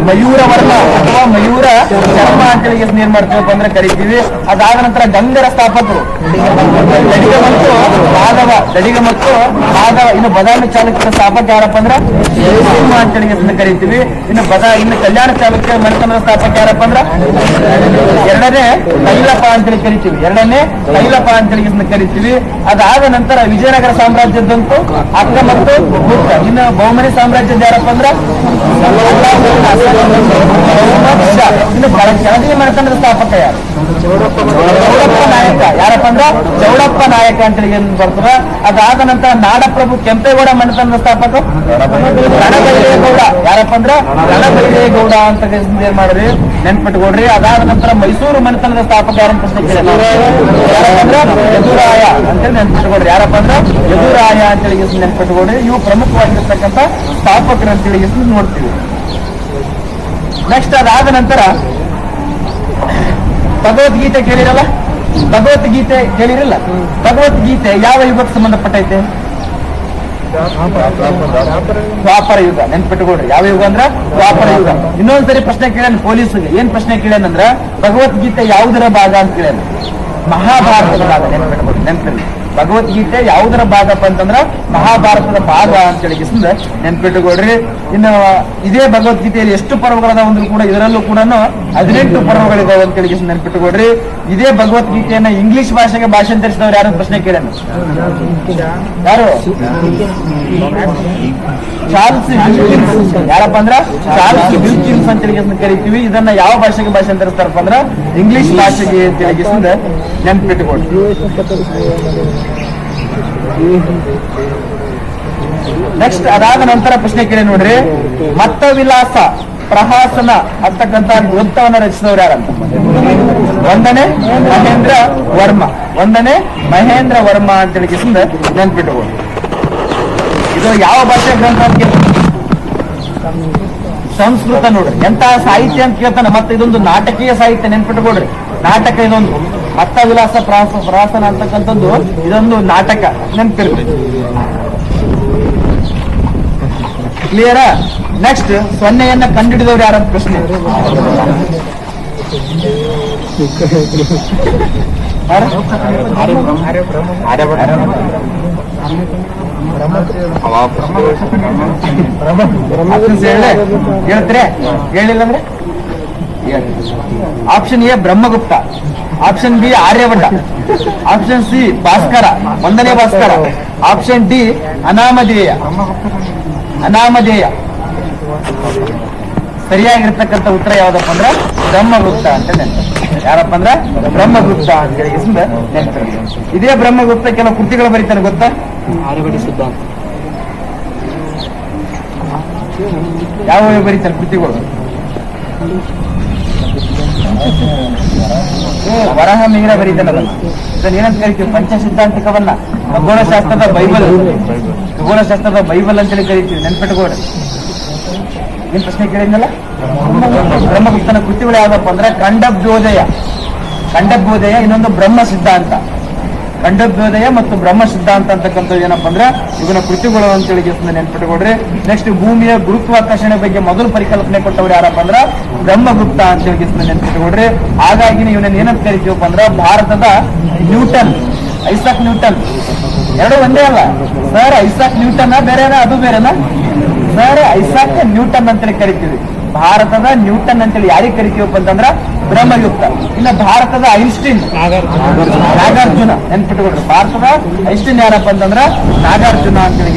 ಮಯೂರ ವರ್ಮ ಅಥವಾ ಮಯೂರ ಶರ್ಮ ಅಂತೇಳಿ ಏನ್ ಮಾಡ್ತೀವಪ್ಪ ಅಂದ್ರೆ ಕರಿತೀವಿ. ಅದಾದ ನಂತರ ಗಂಗರ ಸ್ಥಾಪಕರು ದಡಿಗ ಮತ್ತು ಮಾಧವ. ಇನ್ನು ಬದಾಮಿ ಚಾಲುಕ್ಯರ ಸ್ಥಾಪಕ ಯಾರಪ್ಪ ಅಂದ್ರ ಸಿಂಹ ಅಂತೇಳಿ ಕರಿತೀವಿ. ಇನ್ನು ಕಲ್ಯಾಣ ಚಾಲುಕ್ಯ ಮನೆತನದ ಸ್ಥಾಪಕ ಯಾರಪ್ಪ ಅಂದ್ರ 2ನೇ ತೈಲಪ ಅಂತೇಳಿ ಕರಿತೀವಿ. ಅದಾದ ನಂತರ ವಿಜಯನಗರ ಸಾಮ್ರಾಜ್ಯದಂತೂ ಅಕ್ಕ ಮತ್ತು ಗುಪ್ತ. ಇನ್ನು ಬಹುಮನಿ ಸಾಮ್ರಾಜ್ಯದ ಯಾರಪ್ಪ ಅಂದ್ರ ಇನ್ನು ಕೆಳದಿ ಮನೆತನದ ಸ್ಥಾಪಕ ಯಾರು? ಚೌಡಪ್ಪ ನಾಯಕ. ಯಾರಪ್ಪ ಅಂದ್ರ ಚೌಡಪ್ಪ ನಾಯಕ ಅಂತೇಳಿ ಏನ್ ಬರ್ತದ. ಅದಾದ ನಂತರ ನಾಡಪ್ರಭು ಕೆಂಪೇಗೌಡ ಮನೆತನದ ಸ್ಥಾಪಕ ರಣಬೈರೇಗೌಡ. ಯಾರಪ್ಪ ಅಂದ್ರ ರಣಬೈರೇಗೌಡ ಅಂತ ಏನ್ ಮಾಡ್ರಿ ನೆನ್ಪಿಟ್ಕೊಡ್ರಿ. ಅದಾದ ನಂತರ ಮೈಸೂರು ಮನೆತನದ ಸ್ಥಾಪಕ ಯಾರನ್ನ ಪ್ರಶ್ನೆ ಕೇಳಿದ್ರೆ ಯದುರಾಯ ಅಂತೇಳಿ ನೆನ್ಪಿಟ್ಕೊಡ್ರಿ. ಯಾರಪ್ಪ ಅಂದ್ರ ಯದುರಾಯ ಅಂತೇಳಿ ನೆನ್ಪಿಟ್ಕೊಡ್ರಿ. ಇವು ಪ್ರಮುಖವಾಗಿರ್ತಕ್ಕಂಥ ಸ್ಥಾಪಕರು ಅಂತೇಳಿ ನೋಡ್ತೀವಿ. ನೆಕ್ಸ್ಟ್ ಅದಾದ ನಂತರ ಭಗವದ್ಗೀತೆ ಕೇಳಿರಲ್ಲ? ಭಗವದ್ಗೀತೆ ಕೇಳಿರಲ್ಲ? ಭಗವದ್ಗೀತೆ ಯಾವ ಯುಗಕ್ಕೆ ಸಂಬಂಧಪಟ್ಟೈತೆ? ದ್ವಾಪರ ಯುಗ. ನೆನ್ಪಿಟ್ಟುಕೊಡ್ರಿ. ಯಾವ ಯುಗ ಅಂದ್ರ ದ್ವಾಪರ ಯುಗ. ಇನ್ನೊಂದ್ಸರಿ ಪ್ರಶ್ನೆ ಕೇಳ್ಯಾನ ಪೊಲೀಸ್ಗೆ. ಏನ್ ಪ್ರಶ್ನೆ ಕೇಳ್ಯಾನಂದ್ರ ಭಗವದ್ಗೀತೆ ಯಾವುದರ ಭಾಗ ಅಂತ ಕೇಳ್ಯಾನ? ಮಹಾಭಾರತದ ಭಾಗ. ನೆನ್ಪಿಟ್ಕೊಡ್ರಿ, ನೆನ್ಪಿರ್ಲಿ. ಭಗವದ್ಗೀತೆ ಯಾವುದರ ಭಾಗಪ್ಪ ಅಂತಂದ್ರ ಮಹಾಭಾರತದ ಭಾಗ ಅಂತೇಳಿ ನೆನ್ಪಿಟ್ಟುಕೊಡ್ರಿ. ಇನ್ನು ಇದೇ ಭಗವದ್ಗೀತೆಯಲ್ಲಿ ಎಷ್ಟು ಪರ್ವಗಳದಾವ ಅಂದ್ರೂ ಕೂಡ ಇದರಲ್ಲೂ ಕೂಡ 18 ಪರ್ವಗಳಿದಾವೆ ಅಂತೇಳಿ ನೆನ್ಪಿಟ್ಟುಕೊಡ್ರಿ. ಇದೇ ಭಗವದ್ಗೀತೆಯನ್ನ ಇಂಗ್ಲಿಷ್ ಭಾಷೆಗೆ ಭಾಷಾಂತರಿಸಿದವ್ರು ಯಾರು ಪ್ರಶ್ನೆ ಕೇಳ್ಯಾನ? ಯಾರು? Charles Wilkins. ಯಾರಪ್ಪ ಅಂದ್ರ ಚಾರ್ಲ್ಸ್ ವಿಲ್ಕಿನ್ಸ್ ಅಂತೇಳಿ ಕರಿತೀವಿ. ಇದನ್ನ ಯಾವ ಭಾಷೆಗೆ ಭಾಷಾಂತರಿಸ್ತಾರಪ್ಪ ಅಂದ್ರ ಇಂಗ್ಲಿಷ್ ಭಾಷೆಗೆ ಅಂತೇಳಿ ನೆನ್ಪಿಟ್ಟುಕೊಡ್ರಿ. ನೆಕ್ಸ್ಟ್ ಅದಾದ ನಂತರ ಪ್ರಶ್ನೆ ಕೇಳಿ ನೋಡ್ರಿ. ಮತ್ತ ವಿಲಾಸ ಪ್ರಹಾಸನ ಅಂತಕ್ಕಂಥ ಗ್ರಂಥವನ್ನ ರಚಿಸಿದವರು ಯಾರಂತ? ಒಂದನೇ ಮಹೇಂದ್ರ ವರ್ಮ. ಒಂದನೇ ಮಹೇಂದ್ರ ವರ್ಮ ಅಂತೇಳಿ ನೆನ್ಪಿಟ್ಟುಕೊಡ್ರಿ. ಇದು ಯಾವ ಭಾಷೆ ಗ್ರಂಥ ಅಂತ ಸಂಸ್ಕೃತ. ನೋಡ್ರಿ ಎಂತ ಸಾಹಿತ್ಯ ಅಂತ ಕೇಳ್ತಾನೆ. ಮತ್ತೆ ಇದೊಂದು ನಾಟಕೀಯ ಸಾಹಿತ್ಯ. ನೆನ್ಪಿಟ್ಟುಕೊಡ್ರಿ. ನಾಟಕ ಇದೊಂದು. ಮತ್ತ ವಿಲಾಸ ಪ್ರಹಾಸನ ಅಂತಕ್ಕಂಥದ್ದು ಇದೊಂದು ನಾಟಕ. ನೆನ್ಪಿರ್ರಿ. ಕ್ಲಿಯರ? ನೆಕ್ಸ್ಟ್ ಸೊನ್ನೆಯನ್ನ ಕಂಡುಹಿಡಿದವ್ರು ಯಾರಂತ ಪ್ರಶ್ನೆ. ಹೇಳ್ತೀರಿ? ಹೇಳಿಲ್ಲ ಅಂದ್ರೆ option A Brahmagupta, option B Aryabhata, option C Bhaskara, ಒಂದನೇ ಭಾಸ್ಕರ, ಆಪ್ಷನ್ ಡಿ ಅನಾಮಧೇಯ. ಅನಾಮಧೇಯ ಸರಿಯಾಗಿರ್ತಕ್ಕಂಥ ಉತ್ತರ ಯಾವ್ದಪ್ಪ ಅಂದ್ರ ಬ್ರಹ್ಮಗುಪ್ತ ಅಂತ ನೆನಪು. ಯಾರಪ್ಪ ಅಂದ್ರ ಬ್ರಹ್ಮಗುಪ್ತ ಅಂತ ಹೇಳಿ ನೆನಪು. ಇದೇ ಬ್ರಹ್ಮಗುಪ್ತ ಕೆಲವು ಕೃತಿಗಳು ಬರೀತಾನೆ ಗೊತ್ತಾ? ಆರ್ಯಭಟ ಸಿದ್ಧಾಂತ. ಯಾವ ಬರೀತಾನೆ ಕೃತಿಗಳು? ವರಹ ಮಿಹಿರ ಬರೀತಾನೆ. ಇದನ್ನ ಏನಂತ ಕರಿತೀವಿ? ಪಂಚ ಸಿದ್ಧಾಂತಿಕವನ್ನ ಖಗೋಳಶಾಸ್ತ್ರದ ಬೈಬಲ್, ಖಗೋಳಶಾಸ್ತ್ರದ ಬೈಬಲ್ ಅಂತೇಳಿ ಕರಿತೀವಿ. ನೆನ್ಪಿಟ್ಕೊಡ್ರಿ. ಏನ್ ಪ್ರಶ್ನೆ ಕೇಳಿದ್ನಲ್ಲ? ಬ್ರಹ್ಮಗುಪ್ತನ ಕೃತಿಗಳು ಯಾವ್ದಪ್ಪ ಅಂದ್ರೆ ಖಂಡಭ್ಯೋದಯ. ಖಂಡಭ್ಯೋದಯ, ಇನ್ನೊಂದು ಬ್ರಹ್ಮ ಸಿದ್ಧಾಂತ. ಖಂಡಭ್ಯೋದಯ ಮತ್ತು ಬ್ರಹ್ಮ ಸಿದ್ಧಾಂತ ಅಂತಕ್ಕಂಥದ್ದು ಏನಪ್ಪ ಅಂದ್ರೆ ಇವನ ಕೃತಿಗಳು ಅಂತೇಳಿ ನೆನ್ಪಿಟ್ಕೊಡ್ರಿ. ನೆಕ್ಸ್ಟ್ ಭೂಮಿಯ ಗುರುತ್ವಾಕರ್ಷಣೆ ಬಗ್ಗೆ ಮೊದಲು ಪರಿಕಲ್ಪನೆ ಕೊಟ್ಟವ್ರು ಯಾರಪ್ಪ ಅಂದ್ರ ಬ್ರಹ್ಮಗುಪ್ತ ಅಂತೇಳಿ ನೆನ್ಪಿಟ್ಕೊಡ್ರಿ. ಹಾಗಾಗಿ ಇವನ್ನ ಏನಂತ ಕರಿತೀವಪ್ಪ ಅಂದ್ರ ಭಾರತದ ನ್ಯೂಟನ್, ಐಸಾಕ್ ನ್ಯೂಟನ್. ಎರಡು ಒಂದೇ ಅಲ್ಲ ಸರ್. Isaac Newton ಬೇರೆನಾ? ಅದು ಬೇರೆನಾ ಸರ್? ಐಸಾಕ್ ನ್ಯೂಟನ್ ಅಂತೇಳಿ ಕರಿತೀವಿ. ಭಾರತದ ನ್ಯೂಟನ್ ಅಂತೇಳಿ ಯಾರಿಗೆ ಕರಿತೀವಪ್ಪ ಅಂತಂದ್ರ ಬ್ರಹ್ಮಗುಪ್ತ. ಇನ್ನು ಭಾರತದ ಐನ್ಸ್ಟೀನ್ ನಾಗಾರ್ಜುನ. ನೆನ್ಪಿಟ್ಕೊಡ್ರಿ. ಭಾರತದ ಐನ್ಸ್ಟೀನ್ ಯಾರಪ್ಪ ಅಂತಂದ್ರ ನಾಗಾರ್ಜುನ ಅಂತೇಳಿ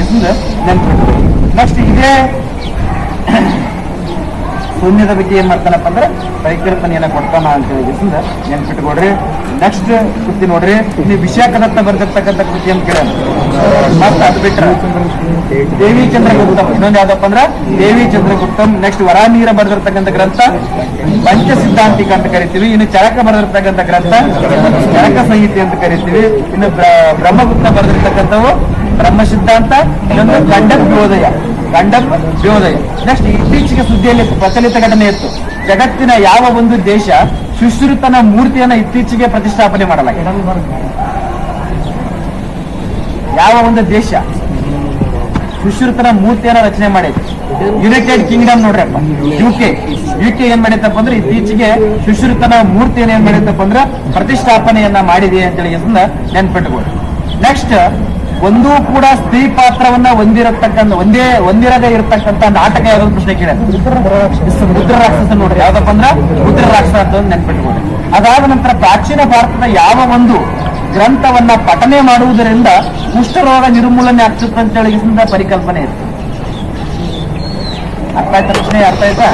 ನೆನ್ಪಿಟ್ಕೊಡ್ರಿ. ನೆಕ್ಸ್ಟ್ ಇದೇ ಶೂನ್ಯದ ಬಗ್ಗೆ ಏನ್ ಮಾಡ್ತಾನಪ್ಪ ಅಂದ್ರೆ ಪರಿಕಲ್ಪನೆಯನ್ನ ಕೊಡ್ತಾನ ಅಂತ ಹೇಳಿ ನೆನ್ಪಿಟ್ಕೊಡ್ರಿ. ನೆಕ್ಸ್ಟ್ ಕೃತಿ ನೋಡ್ರಿ. ನೀವು ವಿಶಾಖದತ್ತ ಬರೆದಿರ್ತಕ್ಕಂಥ ಕೃತಿ ಅಂತ ಕೇಳ. ಮತ್ತೆ ಅದು ಬಿಟ್ರ ದೇವಿ ಚಂದ್ರಗುಪ್ತಮ್. ಇನ್ನೊಂದು ಯಾವ್ದಪ್ಪ ಅಂದ್ರ ದೇವಿ ಚಂದ್ರಗುಪ್ತಮ್. ನೆಕ್ಸ್ಟ್ ವರಾಮೀರ ಬರೆದಿರ್ತಕ್ಕಂಥ ಗ್ರಂಥ ಪಂಚ ಸಿದ್ಧಾಂತಿಕ ಅಂತ ಕರಿತೀವಿ. ಇನ್ನು ಚರಕ ಬರೆದಿರ್ತಕ್ಕಂಥ ಗ್ರಂಥ ಚರಕ ಸಂಹಿತೆ ಅಂತ ಕರಿತೀವಿ. ಇನ್ನು ಬ್ರಹ್ಮಗುಪ್ತ ಬರೆದಿರ್ತಕ್ಕಂಥವು ಬ್ರಹ್ಮ ಸಿದ್ಧಾಂತ. ಇನ್ನೊಂದು ಖಂಡಭ್ಯೋದಯ, ಖಂಡಭ್ಯೋದಯ. ನೆಕ್ಸ್ಟ್ ಇತ್ತೀಚೆಗೆ ಸುದ್ದಿಯಲ್ಲಿ ಪ್ರಚಲಿತ ಘಟನೆ ಇತ್ತು. ಜಗತ್ತಿನ ಯಾವ ಒಂದು ದೇಶ ಸುಶ್ರುತನ ಮೂರ್ತಿಯನ್ನ ಇತ್ತೀಚೆಗೆ ಪ್ರತಿಷ್ಠಾಪನೆ ಮಾಡಲಾಗಿದೆ? ಯಾವ ಒಂದು ದೇಶ ಸುಶ್ರುತನ ಮೂರ್ತಿಯನ್ನ ರಚನೆ ಮಾಡೈತೆ? United Kingdom. ನೋಡ್ರಪ್ಪ, ಯುಕೆ ಏನ್ ಮಾಡೈತಪ್ಪ ಅಂದ್ರೆ ಇತ್ತೀಚೆಗೆ ಸುಶ್ರುತನ ಮೂರ್ತಿಯನ್ನ ಏನ್ ಮಾಡೈತಪ್ಪ ಅಂದ್ರೆ ಪ್ರತಿಷ್ಠಾಪನೆಯನ್ನ ಮಾಡಿದೆ ಅಂತೇಳಿ ನೆನ್ಪಿಟ್ಕೊಳ್ಳಿ. ನೆಕ್ಸ್ಟ್ ಒಂದೂ ಕೂಡ ಸ್ತ್ರೀ ಪಾತ್ರವನ್ನ ಹೊಂದಿರದೇ ಇರತಕ್ಕಂತ ನಾಟಕ ಯಾವ್ದು ಪ್ರಶ್ನೆ ಕೇಳ. ರುದ್ರ ರಾಕ್ಷಸ. ನೋಡ್ರಿ ಯಾವ್ದಪ್ಪ ಅಂದ್ರ ರುದ್ರ ರಾಕ್ಷಸ ಅಂತ ನೆನ್ಪಿಟ್ಕೊಡ್ರಿ. ಅದಾದ ನಂತರ ಪ್ರಾಚೀನ ಭಾರತದ ಯಾವ ಒಂದು ಗ್ರಂಥವನ್ನ ಪಠನೆ ಮಾಡುವುದರಿಂದ ಕುಷ್ಠರೋಗ ನಿರ್ಮೂಲನೆ ಆಗ್ತದೆ ಅಂತ ಹೇಳಿ ಪರಿಕಲ್ಪನೆ ಇತ್ತು. ಅರ್ಥ ಆಯ್ತಾ ಪ್ರಶ್ನೆ? ಅರ್ಥ ಆಯ್ತಾ?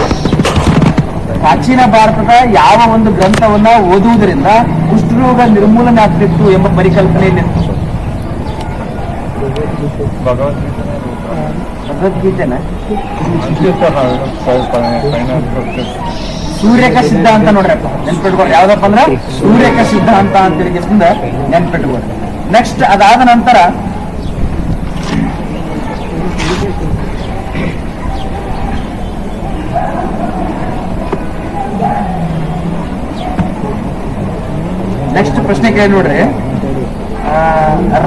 ಪ್ರಾಚೀನ ಭಾರತದ ಯಾವ ಒಂದು ಗ್ರಂಥವನ್ನ ಓದುವುದರಿಂದ ಕುಷ್ಠರೋಗ ನಿರ್ಮೂಲನೆ ಆಗ್ತಿತ್ತು ಎಂಬ ಪರಿಕಲ್ಪನೆಯಲ್ಲಿ ಭಗವದ್ಗೀತೆನ ಸೂರ್ಯಕ ಸಿದ್ಧಾಂತ ನೋಡ್ರಪ್ಪ ನೆನ್ಪಿಟ್ಕೊಡ್ರಿ. ಯಾವ್ದಪ್ಪ ಅಂದ್ರ ಸೂರ್ಯಕ ಸಿದ್ಧಾಂತ ಅಂತ ಹೇಳಿ ನೆನ್ಪಿಟ್ಕೊಡ್ರಿ. ನೆಕ್ಸ್ಟ್ ಅದಾದ ನಂತರ ನೆಕ್ಸ್ಟ್ ಪ್ರಶ್ನೆ ಕೇಳಿ ನೋಡ್ರಿ.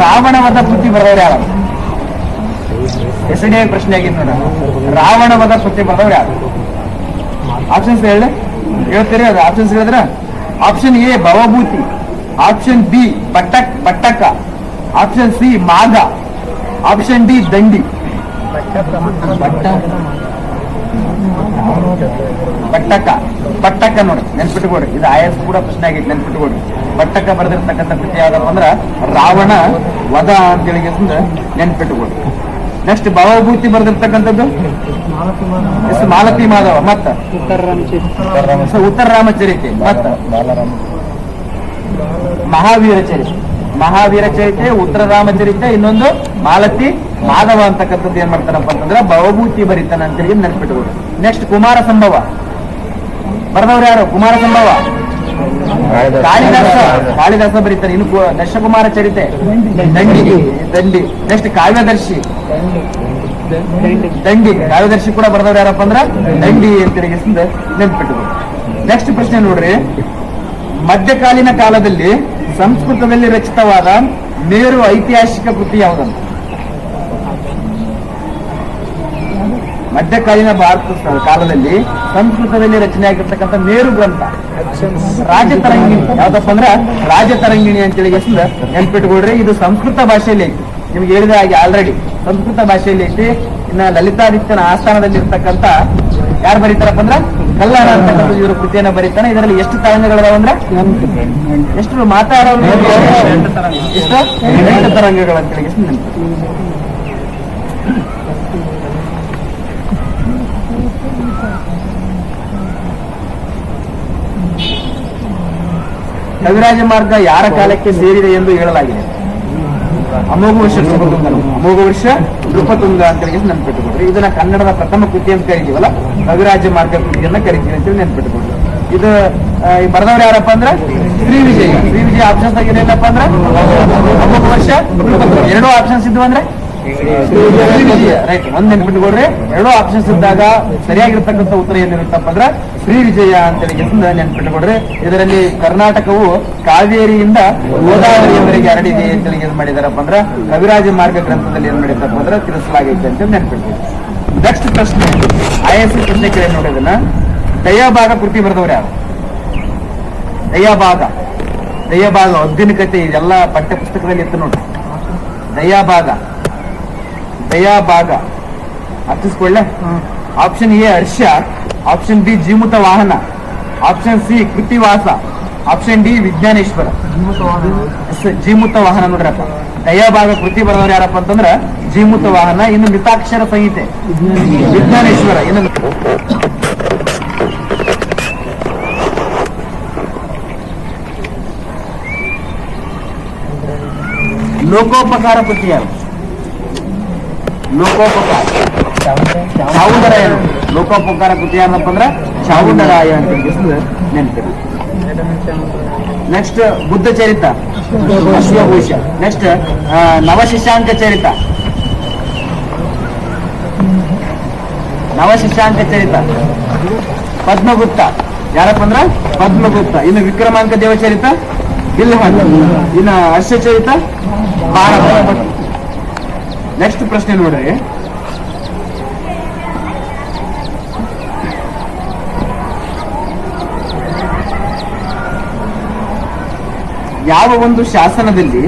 ರಾವಣವಧ ಕೃತಿ ಬರೆದವ್ರು ಯಾರು? ಎಸ್ಡಿ ಪ್ರಶ್ನೆ ಆಗಿತ್ತು ನೋಡ್ರಿ. ರಾವಣವಧ ಕೃತಿ ಬರೆದವ್ರು ಯಾರು? ಆಪ್ಷನ್ಸ್ ಹೇಳ್ತೀರಿ? ಅದು ಆಪ್ಷನ್ಸ್ ಹೇಳಿದ್ರ option A Bhavabhuti, option B Pattaka, option C Magha, option D Dandi. Pattaka ನೋಡಿ ನೆನ್ಪಿಟ್ಕೊಡ್ರಿ. ಇದು IAS ಕೂಡ ಪ್ರಶ್ನೆ ಆಗಿತ್ತು, ನೆನ್ಪಿಟ್ಕೊಡ್ರಿ. ಪಟ್ಟಕ ಬರೆದಿರ್ತಕ್ಕಂಥ ಕೃತಿ ಯಾವ್ದಪ್ಪ ಅಂದ್ರ ರಾವಣ ವಧ ಅಂತೇಳಿ ನೆನ್ಪಿಟ್ಕೊಡ್ರಿ. ನೆಕ್ಸ್ಟ್ ಭವಭೂತಿ ಬರೆದಿರ್ತಕ್ಕಂಥದ್ದು ಮಾಲತಿ ಮಾಧವ, ಮತ್ತ ಉತ್ತರ ರಾಮಚರಿತೆ, ಮತ್ತ ಮಹಾವೀರ ಚರಿತೆ, ಉತ್ತರ ರಾಮಚರಿತೆ, ಇನ್ನೊಂದು ಮಾಲತಿ ಮಾಧವ ಅಂತಕ್ಕಂಥದ್ದು ಏನ್ ಮಾಡ್ತಾರಪ್ಪ ಅಂತಂದ್ರೆ ಭವಭೂತಿ ಬರೀತಾನ ಅಂತೇಳಿ ನೆನ್ಪಿಟ್ಕೊಡ್ರಿ. ನೆಕ್ಸ್ಟ್ ಕುಮಾರ ಸಂಭವ ಬರೆದವ್ರು ಯಾರು? ಕುಮಾರ ಸಂಭವ ಕಾಳಿದಾಸ ಬರೀತಾನೆ. ಇನ್ನು ದಶಕುಮಾರ ಚರಿತೆ ದಂಡಿ. ನೆಕ್ಸ್ಟ್ ಕಾವ್ಯದರ್ಶಿ ಕಾವ್ಯದರ್ಶಿ ಕೂಡ ಬರೆದವ್ರು ಯಾರಪ್ಪ ಅಂದ್ರ ದಂಡಿ ಅಂತೇಳಿ ನೆನ್ಪಿಟ್ಕೊಡ್ರಿ. ನೆಕ್ಸ್ಟ್ ಪ್ರಶ್ನೆ ನೋಡ್ರಿ. ಮಧ್ಯಕಾಲೀನ ಕಾಲದಲ್ಲಿ ಸಂಸ್ಕೃತದಲ್ಲಿ ರಚಿತವಾದ ಮೇರು ಐತಿಹಾಸಿಕ ಕೃತಿ ಯಾವುದಂತ? ಮಧ್ಯಕಾಲೀನ ಭಾರತ ಕಾಲದಲ್ಲಿ ಸಂಸ್ಕೃತದಲ್ಲಿ ರಚನೆ ಆಗಿರ್ತಕ್ಕಂಥ ಮೇರು ಗ್ರಂಥ ರಾಜತರಂಗಿಣಿ. ಯಾವ್ದಪ್ಪ ಅಂದ್ರ ರಾಜತರಂಗಿಣಿ ಅಂತೇಳಿ ನೆನ್ಪಿಟ್ಕೊಡ್ರಿ. ಇದು ಸಂಸ್ಕೃತ ಭಾಷೆಯಲ್ಲಿ ಐತಿ, ನಿಮ್ಗೆ ಹೇಳಿದ ಹಾಗೆ ಆಲ್ರೆಡಿ ಸಂಸ್ಕೃತ ಭಾಷೆಯಲ್ಲಿ ಐತಿ. ಇನ್ನ ಲಲಿತಾದಿತ್ಯನ ಆಸ್ಥಾನದಲ್ಲಿ ಇರ್ತಕ್ಕಂಥ ಯಾರು ಬರೀತಾರಪ್ಪ ಅಂದ್ರ ಕಲ್ಲಾಣ ಅಂತಕ್ಕಂಥ ಇವರು ಕೃತಿಯನ್ನ ಬರೀತಾನೆ. ಇದರಲ್ಲಿ ಎಷ್ಟು ತರಂಗಗಳದಾವಂದ್ರ ಎಷ್ಟು ಮಾತಾಡೋರು? ಎಷ್ಟು? 8 ತರಂಗಗಳಂತೇಳಿ ನೆನಪು. ಕವಿರಾಜ ಮಾರ್ಗ ಯಾರ ಕಾಲಕ್ಕೆ ಸೇರಿದೆ ಎಂದು ಹೇಳಲಾಗಿದೆ? ಅಮೋಘ ವರ್ಷ ನೃಪತುಂಗ ಅಂತ ಹೇಳಿ ನೆನ್ಪಿಟ್ಟುಕೊಡ್ರಿ. ಇದನ್ನ ಕನ್ನಡದ ಪ್ರಥಮ ಕೃತಿ ಅಂತ ಕರಿತೀವಲ್ಲ, ಕವಿರಾಜ ಮಾರ್ಗ ಕೃತಿಯನ್ನ ಕರಿತೀವಿ ಅಂತೇಳಿ ನೆನ್ಪಿಟ್ಟುಕೊಡ್ರಿ. ಇದು ಬರೆದವ್ರು ಯಾರಪ್ಪ ಅಂದ್ರ ಶ್ರೀ ವಿಜಯ ಆಪ್ಷನ್ಸ್ ಆಗಿರಲ್ಲಪ್ಪ ಅಂದ್ರ ಅಮೋಘ ವರ್ಷ ನೃಪತುಂಗ. 2 ಆಪ್ಷನ್ಸ್ ಇದ್ವು ಅಂದ್ರೆ ರೈಟ್. ಒಂದ್ ನೆನ್ಪಿಟ್ಕೊಡ್ರಿ. 2 ಆಪ್ಷನ್ಸ್ ಇದ್ದಾಗ ಸರಿಯಾಗಿರ್ತಕ್ಕಂಥ ಉತ್ತರ ಏನಿರುತ್ತಪ್ಪ ಅಂದ್ರ ಶ್ರೀ ವಿಜಯ ಅಂತೇಳಿ ನೆನ್ಪಿಟ್ಕೊಡ್ರಿ. ಇದರಲ್ಲಿ ಕರ್ನಾಟಕವು ಕಾವೇರಿಯಿಂದ ಗೋದಾವರಿಯವರೆಗೆ ಹರಡಿದೆ ಅಂತೇಳಿ ಏನ್ ಮಾಡಿದಾರಪ್ಪ ಅಂದ್ರ ಕವಿರಾಜ ಮಾರ್ಗ ಗ್ರಂಥದಲ್ಲಿ ಏನ್ ಮಾಡಿದಾರಪ್ಪ ಅಂದ್ರ ತಿಳಿಸಲಾಗೈತೆ ಅಂತ ನೆನ್ಪಿಟ್ಕೊಡ್ರಿ. ನೆಕ್ಸ್ಟ್ ಪ್ರಶ್ನೆ IAS ಪ್ರಶ್ನೆ ಕೇಳಿ ನೋಡಿದನ್ನ ದಯಾಭಾಗ ಕೃತಿ ಬರೆದವ್ರು ಯಾರು? ದಯಾಭಾಗ ಒದ್ದಿನ ಕತೆ ಇದೆಲ್ಲ ಪಠ್ಯ ಪುಸ್ತಕದಲ್ಲಿ ಇತ್ತು ನೋಡ್ರಿ. ದಯಾಭಾಗ ಅರ್ಥಿಸ್ಕೊಳ್ಳೆ. Option A Harsha, option B Jimutavahana, option C Krittivasa, option D Vijnaneshwara. Jimutavahana ನೋಡ್ರಪ್ಪ. ದಯಾಭಾಗ ಕೃತಿ ಬರೆದವ್ರು ಯಾರಪ್ಪ ಅಂತಂದ್ರ ಜೀಮುತ ವಾಹನ. ಇನ್ನು ಮಿತಾಕ್ಷರ ಸಂಹಿತೆ ವಿಜ್ಞಾನೇಶ್ವರ. ಇನ್ನು ಲೋಕೋಪಕಾರ ಕೃತಿ ಯಾರು? ಚಾವುಂಡರಾಯ. ಲೋಕೋಪಕಾರ ಕೃತಿ ಯಾರಪ್ಪ ಅಂದ್ರ ಚಾವುಂಡರಾಯ ಅಂತ ನೆನಪಿರಿ. ನೆಕ್ಸ್ಟ್ ಬುದ್ಧ ಚರಿತ ಅಶ್ವಭೂಷ. ನೆಕ್ಸ್ಟ್ ನವಶಿಶಾಂಕ ಚರಿತ ಪದ್ಮಗುಪ್ತ ಯಾರಪ್ಪ ಅಂದ್ರ ಪದ್ಮಗುಪ್ತ. ಇನ್ನು ವಿಕ್ರಮಾಂಕ ದೇವಚರಿತ ಬಿಲ್ಹನ್. ಇನ್ನು ಹರ್ಷಚರಿತ ಭಾರತ. ನೆಕ್ಸ್ಟ್ ಪ್ರಶ್ನೆ ನೋಡ್ರಿ. ಯಾವ ಒಂದು ಶಾಸನದಲ್ಲಿ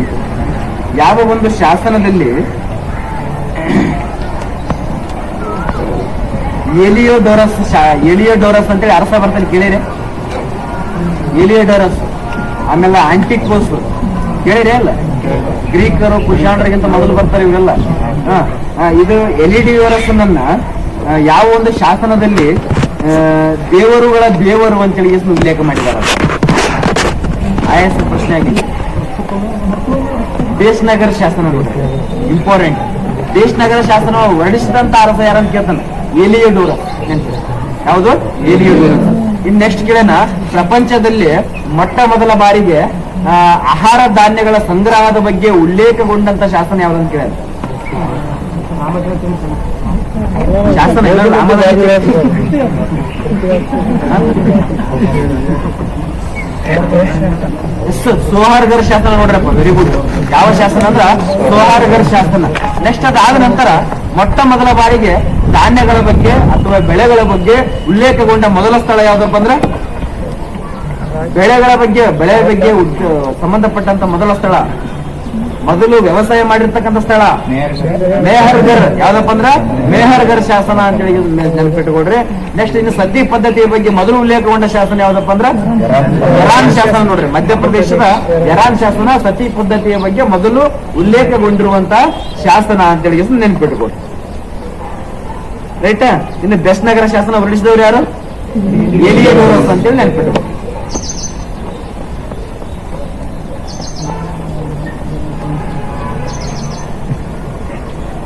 ಎಲಿಯೋಡೋರಸ್ ಅಂತೇಳಿ ಅರಸ ಬರ್ತಾನೆ ಕೇಳಿರಿ? ಎಲಿಯೋಡೋರಸ್. ಆಮೇಲೆ ಆಂಟಿಕೋಸ್ ಕೇಳಿರಿ ಅಲ್ಲ? ಗ್ರೀಕರು ಕುಶಾಣರಿಗಿಂತ ಮೊದಲು ಬರ್ತಾರೆ ಇವರೆಲ್ಲ. ಇದು ಎಲಿಡಿಯೋರಸ್ ಯಾವ ಒಂದು ಶಾಸನದಲ್ಲಿ ದೇವರುಗಳ ದೇವರು ಅಂತೇಳಿ ಎಷ್ಟು ಉಲ್ಲೇಖ ಮಾಡಿದ್ದಾರೆ ಆಯಸ್ ಪ್ರಶ್ನೆ ಆಗಿದೆ. ದೇಶನಗರ ಶಾಸನ ನೋಡ್ರಿ ಇಂಪಾರ್ಟೆಂಟ್. ದೇಶನಗರ ಶಾಸನ ಹೊರಡಿಸಿದಂತ ಅರಸ ಯಾರಂತ ಕೇಳ್ತಾನೆ, ಏಲಿಯಡೂರ. ಯಾವುದು? ಏಲಿಯಡೂರ. ಇನ್ ನೆಕ್ಸ್ಟ್ ಕೇಳೋಣ, ಪ್ರಪಂಚದಲ್ಲಿ ಮೊಟ್ಟ ಮೊದಲ ಬಾರಿಗೆ ಆಹಾರ ಧಾನ್ಯಗಳ ಸಂಗ್ರಹದ ಬಗ್ಗೆ ಉಲ್ಲೇಖಗೊಂಡಂತ ಶಾಸನ ಯಾವ್ದಂತ ಕೇಳ. ಶಾಸನ ಸೋಹಾರ್ಗರ್ ಶಾಸನ ನೋಡ್ರಪ್ಪ, ವೆರಿ ಗುಡ್. ಯಾವ ಶಾಸನ ಅಂದ್ರ ಸೋಹಾರ್ಗರ್ ಶಾಸನ. ನೆಕ್ಸ್ಟ್ ಅದಾದ ನಂತರ ಮೊಟ್ಟ ಮೊದಲ ಬಾರಿಗೆ ಧಾನ್ಯಗಳ ಬಗ್ಗೆ ಅಥವಾ ಬೆಳೆಗಳ ಬಗ್ಗೆ ಉಲ್ಲೇಖಗೊಂಡ ಮೊದಲ ಸ್ಥಳ ಯಾವ್ದಪ್ಪ ಅಂದ್ರೆ ಬೆಳೆ ಬಗ್ಗೆ ಸಂಬಂಧಪಟ್ಟಂತ ಮೊದಲ ಸ್ಥಳ, ಮೊದಲು ವ್ಯವಸಾಯ ಮಾಡಿರ್ತಕ್ಕಂಥ ಸ್ಥಳ ಮೇಹರ್ಗರ್. ಯಾವ್ದಪ್ಪ ಅಂದ್ರ ಮೇಹರ್ಗರ್ ಶಾಸನ ಅಂತೇಳಿ ನೆನಪಿಟ್ಟುಕೊಡ್ರಿ. ನೆಕ್ಸ್ಟ್ ಇನ್ನು ಸತಿ ಪದ್ಧತಿಯ ಬಗ್ಗೆ ಮೊದಲು ಉಲ್ಲೇಖಗೊಂಡ ಶಾಸನ ಯಾವ್ದಪ್ಪ ಅಂದ್ರ ಯರಾನ್ ಶಾಸನ ನೋಡ್ರಿ. ಮಧ್ಯಪ್ರದೇಶದ ಯರಾನ್ ಶಾಸನ ಸತಿ ಪದ್ಧತಿಯ ಬಗ್ಗೆ ಮೊದಲು ಉಲ್ಲೇಖಗೊಂಡಿರುವಂತ ಶಾಸನ ಅಂತೇಳಿ ನೆನಪಿಟ್ಟುಕೊಡ್ರಿ. ರೈಟ್. ಇನ್ನು ಬೆಸ್ನಗರ ಶಾಸನ ಹೊರಡಿಸಿದವರು ಯಾರು? ಏಲಿಯಡೂರಸ್ ಅಂತೇಳಿ ನೆನಪಿಟ್ಟುಕೊಡ್ರಿ.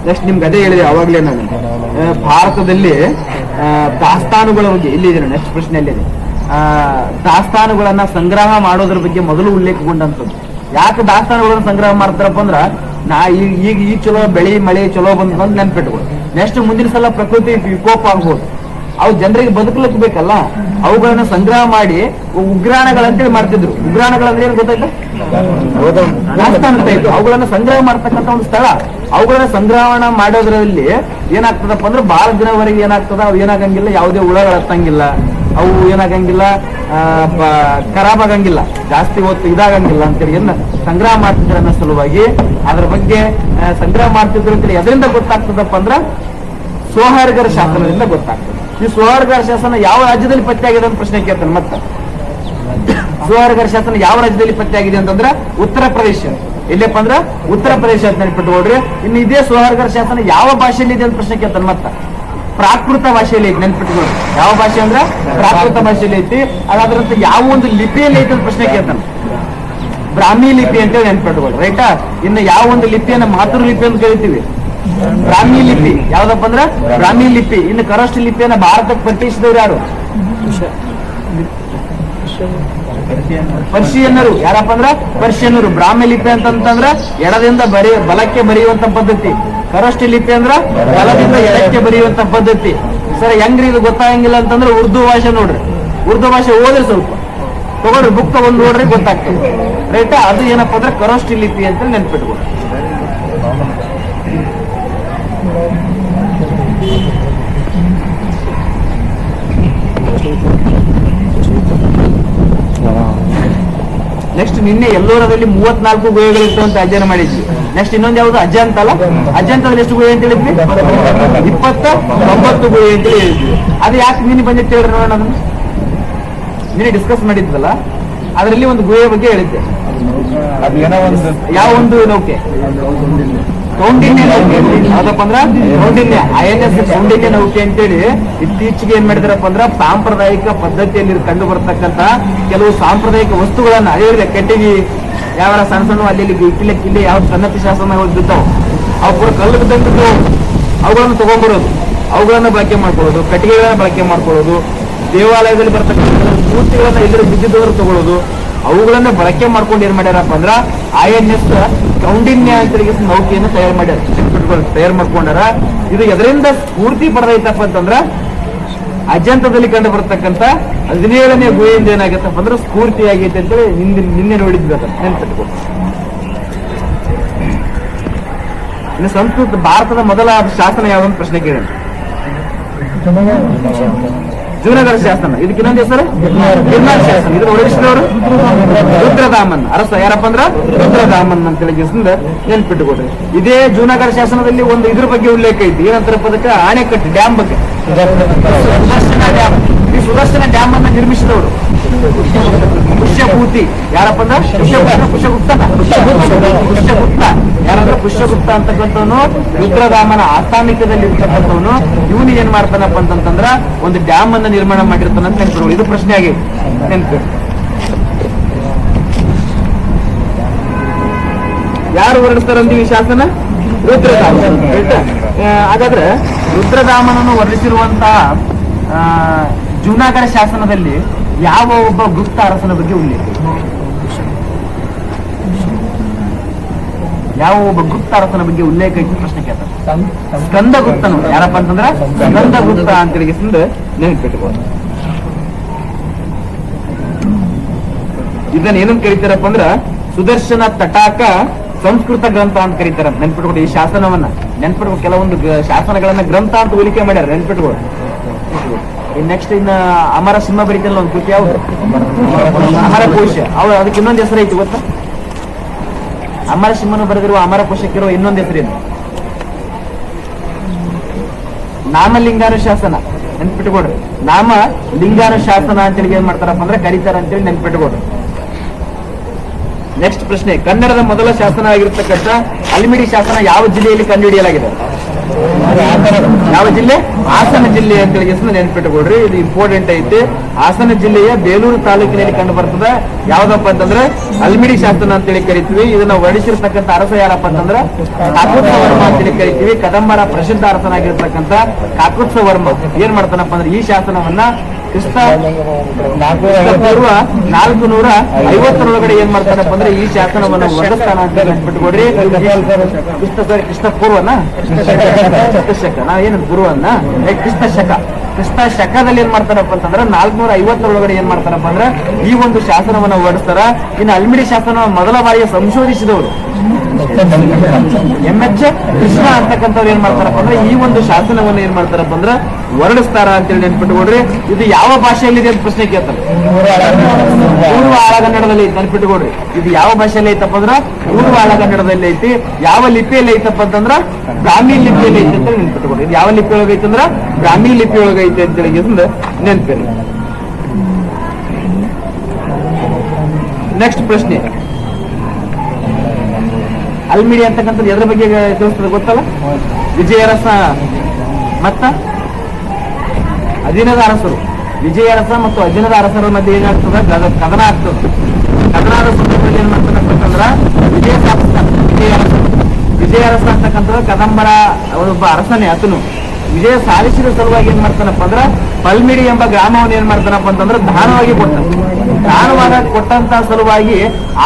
ನೆಕ್ಸ್ಟ್ ನಿಮ್ಗೆ ಅದೇ ಹೇಳಿದೆ ಅವಾಗ್ಲೇ ನಾನು, ಭಾರತದಲ್ಲಿ ದಾಸ್ತಾನುಗಳ ಬಗ್ಗೆ ಇಲ್ಲಿದೆ. ನೆಕ್ಸ್ಟ್ ಪ್ರಶ್ನೆಯಲ್ಲಿದೆ, ದಾಸ್ತಾನುಗಳನ್ನ ಸಂಗ್ರಹ ಮಾಡೋದ್ರ ಬಗ್ಗೆ ಮೊದಲು ಉಲ್ಲೇಖಗೊಂಡಂಥದ್ದು. ಯಾಕೆ ದಾಸ್ತಾನುಗಳನ್ನ ಸಂಗ್ರಹ ಮಾಡ್ತಾರಪ್ಪ ಅಂದ್ರ ಈಗ ಈ ಚಲೋ ಬೆಳಿ ಮಳೆ ಚಲೋ ಬಂದ್ ನೆನ್ಪಿಟ್ಬೋದು. ನೆಕ್ಸ್ಟ್ ಮುಂದಿನ ಸಲ ಪ್ರಕೃತಿ ವಿಕೋಪ ಆಗ್ಬೋದು, ಅವು ಜನರಿಗೆ ಬದುಕಲಿಕ್ಕೆ ಬೇಕಲ್ಲ, ಅವುಗಳನ್ನ ಸಂಗ್ರಹ ಮಾಡಿ ಉಗ್ರಾಣಗಳಂತೇಳಿ ಮಾಡ್ತಿದ್ರು. ಉಗ್ರಾಣಗಳಂದ್ರೆ ಏನು ಗೊತ್ತಾಯ್ತಾ? ದಾಸ್ತಾನು ಟೈಪ್. ಅವುಗಳನ್ನ ಸಂಗ್ರಹ ಮಾಡ್ತಕ್ಕಂಥ ಒಂದು ಸ್ಥಳ. ಅವುಗಳನ್ನ ಸಂಗ್ರಹಣ ಮಾಡೋದ್ರಲ್ಲಿ ಏನಾಗ್ತದಪ್ಪ ಅಂದ್ರೆ ಬಹಳ ದಿನವರೆಗೆ ಏನಾಗ್ತದ, ಅವು ಏನಾಗಂಗಿಲ್ಲ, ಯಾವುದೇ ಹುಳಗಳು ಹತ್ತಂಗಿಲ್ಲ, ಅವು ಏನಾಗಂಗಿಲ್ಲ, ಖರಾಬ್ ಆಗಂಗಿಲ್ಲ, ಜಾಸ್ತಿ ಹೊತ್ತು ಇದಾಗಂಗಿಲ್ಲ ಅಂತೇಳಿ ಏನ ಸಂಗ್ರಹ ಮಾಡ್ತಿದ್ರ ಅನ್ನೋ ಸಲುವಾಗಿ ಅದ್ರ ಬಗ್ಗೆ ಸಂಗ್ರಹ ಮಾಡ್ತಿದ್ರು ಅಂತೇಳಿ ಎದರಿಂದ ಗೊತ್ತಾಗ್ತದಪ್ಪ ಅಂದ್ರ ಸೋಹಾರ್ಗರ್ ಶಾಸನದಿಂದ ಗೊತ್ತಾಗ್ತದೆ. ಈ ಸೋಹಾರ್ಗರ್ ಶಾಸನ ಯಾವ ರಾಜ್ಯದಲ್ಲಿ ಪತ್ತೆ ಆಗಿದೆ ಅಂತ ಪ್ರಶ್ನೆ ಕೇಳ್ತಾನೆ. ಮತ್ತೆ ಸೋಹಾರ್ಗರ್ ಶಾಸನ ಯಾವ ರಾಜ್ಯದಲ್ಲಿ ಪತ್ತೆ ಆಗಿದೆ ಅಂತಂದ್ರೆ ಉತ್ತರ ಪ್ರದೇಶ. ಎಲ್ಲಪ್ಪ ಅಂದ್ರ ಉತ್ತರ ಪ್ರದೇಶ ಅಂತ ನೆನ್ಪಿಟ್ಕೊಡ್ರಿ. ಇನ್ನು ಇದೇ ಸೋಹಾರ್ಗರ್ ಶಾಸನ ಯಾವ ಭಾಷೆಯಲ್ಲಿ ಇದೆ ಅಂತ ಪ್ರಶ್ನೆ ಕೇಳ್ತಾನೆ. ಮತ್ತ ಪ್ರಾಕೃತ ಭಾಷೆಯಲ್ಲಿ ಐತಿ, ನೆನ್ಪಿಟ್ಕೊಳ್ರಿ. ಯಾವ ಭಾಷೆ ಅಂದ್ರ ಪ್ರಾಕೃತ ಭಾಷೆಯಲ್ಲಿ ಐತಿ. ಅದಾದ್ರಂತ ಯಾವ ಒಂದು ಲಿಪಿಯಲ್ಲಿ ಐತಿ ಅಂತ ಪ್ರಶ್ನೆ ಕೇಳ್ತಾನೆ. ಬ್ರಾಹ್ಮಿ ಲಿಪಿ ಅಂತೇಳಿ ನೆನ್ಪಿಟ್ಕೊಳ್ರಿ. ರೈಟಾ. ಇನ್ನು ಯಾವ ಒಂದು ಲಿಪಿಯನ್ನ ಮಾತೃ ಲಿಪಿ ಅಂತ ಕರಿತೀವಿ, ಬ್ರಾಹ್ಮಿ ಲಿಪಿ. ಯಾವ್ದಪ್ಪ ಅಂದ್ರ ಬ್ರಾಹ್ಮಿ ಲಿಪಿ. ಇನ್ನು ಕರಸ್ಟ್ ಲಿಪಿಯನ್ನ ಭಾರತಕ್ಕೆ ಪರಿಚಯಿಸಿದವರು ಯಾರು? ಪರ್ಷಿಯನ್ನರು. ಯಾರಪ್ಪ ಅಂದ್ರ ಪರ್ಷಿಯನ್ನರು. ಬ್ರಾಹ್ಮಿ ಲಿಪಿ ಅಂತಂದ್ರ ಎಡದಿಂದ ಬಲಕ್ಕೆ ಬರೆಯುವಂತ ಪದ್ಧತಿ. ಕರಸ್ಟ್ ಲಿಪಿ ಅಂದ್ರ ಬಲದಿಂದ ಎಡಕ್ಕೆ ಬರೆಯುವಂತ ಪದ್ಧತಿ. ಸರ್ ಹೆಂಗ್ರಿ ಇದು ಗೊತ್ತಾಗಂಗಿಲ್ಲ ಅಂತಂದ್ರೆ ಉರ್ದು ಭಾಷೆ ನೋಡ್ರಿ. ಉರ್ದು ಭಾಷೆ ಓದ್ರಿ, ಸ್ವಲ್ಪ ತಗೊಳ್ರಿ, ಬುಕ್ ತಗೊಂಡ್ ನೋಡ್ರಿ, ಗೊತ್ತಾಗ್ತದೆ. ರೈಟಾ. ಅದು ಏನಪ್ಪಾ ಅಂದ್ರೆ ಕರಸ್ಟ್ ಲಿಪಿ ಅಂತ ನೆನ್ಪಿಟ್ಕೊಳ್ರಿ. ನೆಕ್ಸ್ಟ್ ನಿನ್ನೆ ಎಲ್ಲೋರದಲ್ಲಿ 34 ಗುಹೆಗಳಿತ್ತು ಅಂತ ಅಧ್ಯಯನ ಮಾಡಿದ್ವಿ. ನೆಕ್ಸ್ಟ್ ಇನ್ನೊಂದು ಯಾವ್ದು ಅಜಂತ ಅಲ್ಲ, ಅಜಂತದಲ್ಲಿ ಎಷ್ಟು ಗುಹೆ ಅಂತ ಹೇಳಿದ್ವಿ? 29 ಗುಹೆ ಅಂತ ಹೇಳಿದ್ವಿ. ಅದು ಯಾಕೆ ನಿನ್ನೆ ಬಂದಿತ್ತು ಹೇಳ್ರಿ ನೋಡೋಣ. ಅದನ್ನ ನಿನ್ನೆ ಡಿಸ್ಕಸ್ ಮಾಡಿದ್ವಲ್ಲ, ಅದರಲ್ಲಿ ಒಂದು ಗುಹೆ ಬಗ್ಗೆ ಹೇಳಿದ್ದೆ. ಯಾವ ಒಂದು ನೌಕೆ? ಕೌಂಡಿನ್ಯ ನೌಕೆ. ಯಾವ್ದಪ್ಪ ಅಂದ್ರ ಕೌಂಡಿನ್ಯ, INS ಕೌಂಡಿನ್ಯ ನೌಕೆ ಅಂತೇಳಿ ಇತ್ತೀಚೆಗೆ ಏನ್ ಮಾಡಿದಾರಪ್ಪ ಅಂದ್ರ ಸಾಂಪ್ರದಾಯಿಕ ಪದ್ಧತಿಯಲ್ಲಿ ಕಂಡು ಬರ್ತಕ್ಕಂತ ಕೆಲವು ಸಾಂಪ್ರದಾಯಿಕ ವಸ್ತುಗಳನ್ನ ಹೇಳಿದ್ರೆ ಕಟ್ಟಿಗೆ ಯಾವ ಸಣ್ಣ ಸಣ್ಣ ಅಲ್ಲಿ ಕಿಲ್ಲಿ ಯಾವ ಸನ್ನತಿ ಶಾಸನಗಳು ಬಿದ್ದಾವ, ಅವು ಪೂರ ಕಲ್ಲು ಬಿದ್ದಂತಿದ್ದು ಅವುಗಳನ್ನು ತಗೊಂಡ್ಬರೋದು, ಅವುಗಳನ್ನ ಬಳಕೆ ಮಾಡ್ಕೊಳ್ಳೋದು, ಕಟ್ಟಿಗೆಗಳನ್ನ ಬಳಕೆ ಮಾಡ್ಕೊಳ್ಳೋದು, ದೇವಾಲಯದಲ್ಲಿ ಬರ್ತಕ್ಕಂಥ ಮೂರ್ತಿಗಳನ್ನ ಎಲ್ಲರೂ ಬಿದ್ದಿದ್ದವರು ತಗೊಳ್ಳೋದು, ಅವುಗಳನ್ನ ಬಳಕೆ ಮಾಡ್ಕೊಂಡು ಏನ್ ಮಾಡ್ಯಾರಪ್ಪ ಅಂದ್ರ INS ಕೌಂಡಿನ್ಯ ಅಂತ ನೌಕೆಯನ್ನು ತಯಾರು ಮಾಡ್ಕೊಂಡಾರ. ಇದು ಎದರಿಂದ ಸ್ಫೂರ್ತಿ ಪಡೆದೈತಪ್ಪ ಅಂತಂದ್ರ ಅಜಂತದಲ್ಲಿ ಕಂಡು ಬರ್ತಕ್ಕಂಥ 17ನೇ ಗುಹೆಯಿಂದ ಏನಾಗತ್ತಪ್ಪ ಅಂದ್ರೆ ಸ್ಫೂರ್ತಿ ಆಗೈತೆ ಅಂತೇಳಿ ನಿನ್ನೆ ನೋಡಿದ್ವಿ. ನೆನ್ಪಿಟ್ಕೊಂಡು ಇನ್ನು ಸಂಸ್ಕೃತ ಭಾರತದ ಮೊದಲ ಶಾಸನ ಯಾವ್ದೊಂದು ಪ್ರಶ್ನೆ ಕೇಳಿ. ಜೂನಗರ ಶಾಸನ. ಇದಕ್ಕೆ ಇನ್ನೊಂದು ಹೆಸರು ಗಿರ್ನಾರ್ ಶಾಸನ. ಇದು ಹೊರಡಿಸಿದವರು ರುದ್ರದಾಮನ್ ಅರಸ. ಯಾರಪ್ಪ ಅಂದ್ರ ರುದ್ರದಾಮನ್ ಅಂತೇಳಿ ನೆನ್ಪಿಟ್ಟುಕೊಡ್ರಿ. ಇದೇ ಜೂನಗರ ಶಾಸನದಲ್ಲಿ ಒಂದು ಇದ್ರ ಬಗ್ಗೆ ಉಲ್ಲೇಖ ಐತಿ. ಏನಂತಾರಪ್ಪ ಅದಕ್ಕೆ? ಆಣೆಕಟ್ಟು, ಡ್ಯಾಮ್ ಬಗ್ಗೆ. ಸುದರ್ಶನ ಡ್ಯಾಮ್. ಈ ಸುದರ್ಶನ ಡ್ಯಾಮ್ ಅನ್ನ ನಿರ್ಮಿಸಿದವರು ಪುಷ್ಯಭೂತಿ. ಪುಷ್ಯಭೂತಿ ಯಾರಪ್ಪ ಅಂದ್ರೆ ಪುಷ್ಯಗುಪ್ತ ಯಾರಂದ್ರೆ ಪುಷ್ಯಗುಪ್ತ ಅಂತಕ್ಕಂಥವನು ರುದ್ರಧಾಮನ ಆಸ್ಥಾನಿಕದಲ್ಲಿ ಇರ್ತಕ್ಕಂಥವನು. ಇವನು ಏನ್ ಮಾಡ್ತಾನಪ್ಪ ಅಂತಂದ್ರ ಒಂದು ಡ್ಯಾಮ್ ಅನ್ನ ನಿರ್ಮಾಣ ಮಾಡಿರ್ತಾನ ಅಂತ ನೆನ್ಪಿರು. ಇದು ಪ್ರಶ್ನೆ ಆಗಿ ನೆನ್ಪು. ಯಾರು ಹೊರಡಿಸ್ತಾರಂತೀವಿ ಈ ಶಾಸನ? ರುದ್ರಧಾಮ. ಹಾಗಾದ್ರೆ ರುದ್ರಧಾಮನನ್ನು ವರ್ಣಿಸಿರುವಂತಹ ಜೂನಾಗಢ ಶಾಸನದಲ್ಲಿ ಯಾವ ಒಬ್ಬ ಗುಪ್ತ ಅರಸನ ಬಗ್ಗೆ ಉಲ್ಲೇಖ? ಯಾವ ಒಬ್ಬ ಗುಪ್ತ ಅರಸನ ಬಗ್ಗೆ ಉಲ್ಲೇಖ ಇತ್ತು ಪ್ರಶ್ನೆ ಕೇಳ್ತಾರೆ. ಸ್ಕಂದಗುಪ್ತನು ಯಾರಪ್ಪ ಅಂತಂದ್ರ ಸ್ಕಂದಗುಪ್ತ ಅಂತೇಳಿ ನೆನಪಿಟ್ಟುಕೊಂಡು ಇದನ್ನ ಏನಂತ ಕರೀತಾರಪ್ಪ ಅಂದ್ರ ಸುದರ್ಶನ ತಟಾಕ ಸಂಸ್ಕೃತ ಗ್ರಂಥ ಅಂತ ಕರೀತಾರ. ನೆನ್ಪಿಟ್ಕೊಂಡು ಈ ಶಾಸನವನ್ನ ನೆನ್ಪಿಟ್ಕೊಂಡು ಕೆಲವೊಂದು ಶಾಸನಗಳನ್ನ ಗ್ರಂಥ ಅಂತ ಹೋಲಿಕೆ ಮಾಡ್ಯಾರ. ನೆನ್ಪಿಟ್ಕೊಂಡು ನೆಕ್ಸ್ಟ್ ಇನ್ನ ಅಮರ ಸಿಂಹ ಬರೀತಾರಲ್ಲ ಒಂದು ಕೃತಿ ಯಾವ್ದು? ಅಮರ ಕೋಶ. ಅವ್ರು ಅದಕ್ಕೆ ಇನ್ನೊಂದು ಹೆಸರು ಐತಿ ಗೊತ್ತಾ? ಅಮರ ಸಿಂಹನು ಬರೆದಿರುವ ಅಮರ ಕೋಶಕ್ಕಿರುವ ಇನ್ನೊಂದು ಹೆಸರೇನು? ನಾಮಲಿಂಗಾನುಶಾಸನ. ನೆನ್ಪಿಟ್ಕೊಡ್ರಿ, ನಾಮ ಲಿಂಗಾನುಶಾಸನ ಅಂತೇಳಿ ಏನ್ ಮಾಡ್ತಾರಪ್ಪ ಅಂದ್ರೆ ಕರೀತಾರ ಅಂತೇಳಿ ನೆನ್ಪಿಟ್ಕೊಡ್ರಿ. ನೆಕ್ಸ್ಟ್ ಪ್ರಶ್ನೆ, ಕನ್ನಡದ ಮೊದಲ ಶಾಸನ ಆಗಿರ್ತಕ್ಕಂಥ ಅಲ್ಮಿಡಿ ಶಾಸನ ಯಾವ ಜಿಲ್ಲೆಯಲ್ಲಿ ಕಂಡುಹಿಡಿಯಲಾಗಿದೆ? ಯಾವ ಜಿಲ್ಲೆ? ಹಾಸನ ಜಿಲ್ಲೆ ಅಂತೇಳಿ ನೆನ್ಪಿಟ್ಟುಕೊಡ್ರಿ. ಇದು ಇಂಪಾರ್ಟೆಂಟ್ ಐತಿ. ಹಾಸನ ಜಿಲ್ಲೆಯ ಬೇಲೂರು ತಾಲೂಕಿನಲ್ಲಿ ಕಂಡು ಬರ್ತದ. ಯಾವ್ದಪ್ಪ ಅಂತಂದ್ರೆ ಅಲ್ಮಿಡಿ ಶಾಸನ ಅಂತೇಳಿ ಕರಿತೀವಿ. ಇದನ್ನ ವರ್ಣಿಸಿರ್ತಕ್ಕಂಥ ಅರಸ ಯಾರಪ್ಪ ಅಂತಂದ್ರೆ ಕಾಕುತ್ಸ ವರ್ಮ ಅಂತೇಳಿ ಕರಿತೀವಿ. ಕದಂಬರ ಪ್ರಸಿದ್ಧ ಅರಸನಾಗಿರ್ತಕ್ಕಂಥ ಕಾಕುತ್ಸ ವರ್ಮ ಏನ್ ಮಾಡ್ತಾನಪ್ಪ ಅಂದ್ರೆ ಈ ಶಾಸನವನ್ನ ಕ್ರಿಸ್ತ ಪೂರ್ವ 450 ಏನ್ ಮಾಡ್ತಾನಪ್ಪ ಅಂದ್ರೆ ಈ ಶಾಸನವನ್ನು ವರ್ಣಿಸ್ತಾನ ಅಂತ ನೆನ್ಪಿಟ್ಕೊಡ್ರಿ. ಕ್ರಿಸ್ತ ಪೂರ್ವನ ಕ್ರಿಸ್ತಶಕ, ನಾವೇನು ಪೂರ್ವನ್ನ ಕ್ರಿಸ್ತ ಶಕದಲ್ಲಿ ಏನ್ ಮಾಡ್ತಾರಪ್ಪ ಅಂತಂದ್ರೆ 450 ಏನ್ ಮಾಡ್ತಾರಪ್ಪ ಅಂದ್ರೆ ಈ ಒಂದು ಶಾಸನವನ್ನ ಹೊರಡಿಸ್ತಾರ. ಇನ್ನು ಅಲ್ಮಿಡಿ ಶಾಸನ ಮೊದಲ ಬಾರಿಗೆ ಸಂಶೋಧಿಸಿದವರು MH ಕೃಷ್ಣ ಅಂತಕ್ಕಂಥವ್ರು ಏನ್ ಮಾಡ್ತಾರಪ್ಪ ಅಂದ್ರೆ ಈ ಒಂದು ಶಾಸನವನ್ನ ಏನ್ ಮಾಡ್ತಾರಪ್ಪ ಅಂದ್ರೆ ಹೊರಡಿಸ್ತಾರ ಅಂತೇಳಿ ನೆನ್ಪಿಟ್ಟುಕೊಡ್ರಿ. ಇದು ಯಾವ ಭಾಷೆಯಲ್ಲಿದೆ ಅಂತ ಪ್ರಶ್ನೆ ಕೇಳ್ತಾರೆ. ಪೂರ್ವ ಹಳಗನ್ನಡದಲ್ಲಿ ನೆನ್ಪಿಟ್ಟುಕೊಡ್ರಿ. ಇದು ಯಾವ ಭಾಷೆಯಲ್ಲಿ ಐತಪ್ಪ ಅಂದ್ರ ಪೂರ್ವ ಹಳಗನ್ನಡದಲ್ಲಿ ಐತಿ. ಯಾವ ಲಿಪಿಯಲ್ಲಿ ಐತಪ್ಪ ಅಂತಂದ್ರ ಬ್ರಾಹ್ಮಿ ಲಿಪಿಯಲ್ಲಿ ಐತಿ ಅಂತ ನೆನ್ಪಿಟ್ಟುಕೊಡ್ರಿ. ಇದು ಯಾವ ಲಿಪಿ ಒಳಗೆ ಐತಿ ಅಂದ್ರ ಬ್ರಾಹ್ಮಿ ಲಿಪಿ ಒಳಗೆ ಐತಿ ಅಂತೇಳಿ ನೆನ್ಪಿರಿ. ನೆಕ್ಸ್ಟ್ ಪ್ರಶ್ನೆ, ಅಲ್ಮಿಡಿ ಅಂತಕ್ಕಂಥದ್ದು ಎದ್ರ ಬಗ್ಗೆ ತಿಳಿಸ್ತದೆ ಗೊತ್ತಲ್ಲ? ವಿಜಯರಸ ಮತ್ತ ಅಧೀನದ ಅರಸರು. ವಿಜಯರಸ ಮತ್ತು ಅಧೀನದ ಅರಸರ ಮಧ್ಯೆ ಏನಾಗ್ತದ? ಕದನ ಆಗ್ತದೆ. ಕದನದ ಸಂದರ್ಭದಲ್ಲಿ ಏನ್ ಮಾಡ್ತಾರಪ್ಪ ಅಂತಂದ್ರ ವಿಜಯರಸ ಅಂತಕ್ಕಂಥದ್ದು ಕದಂಬರ ಒಬ್ಬ ಅರಸನೇ. ಆತನು ವಿಜಯ ಸಾಧಿಸಿದ ಸಲುವಾಗಿ ಏನ್ ಮಾಡ್ತಾನಪ್ಪ ಅಂದ್ರ ಪಲ್ಮಿಡಿ ಎಂಬ ಗ್ರಾಮವನ್ನು ಏನ್ ಮಾಡ್ತಾನಪ್ಪ ಅಂತಂದ್ರೆ ದಾನವಾಗಿ ಕೊಡ್ತಾನೆ. ದಾನವಾಗಿ ಕೊಟ್ಟಂತ ಸಲುವಾಗಿ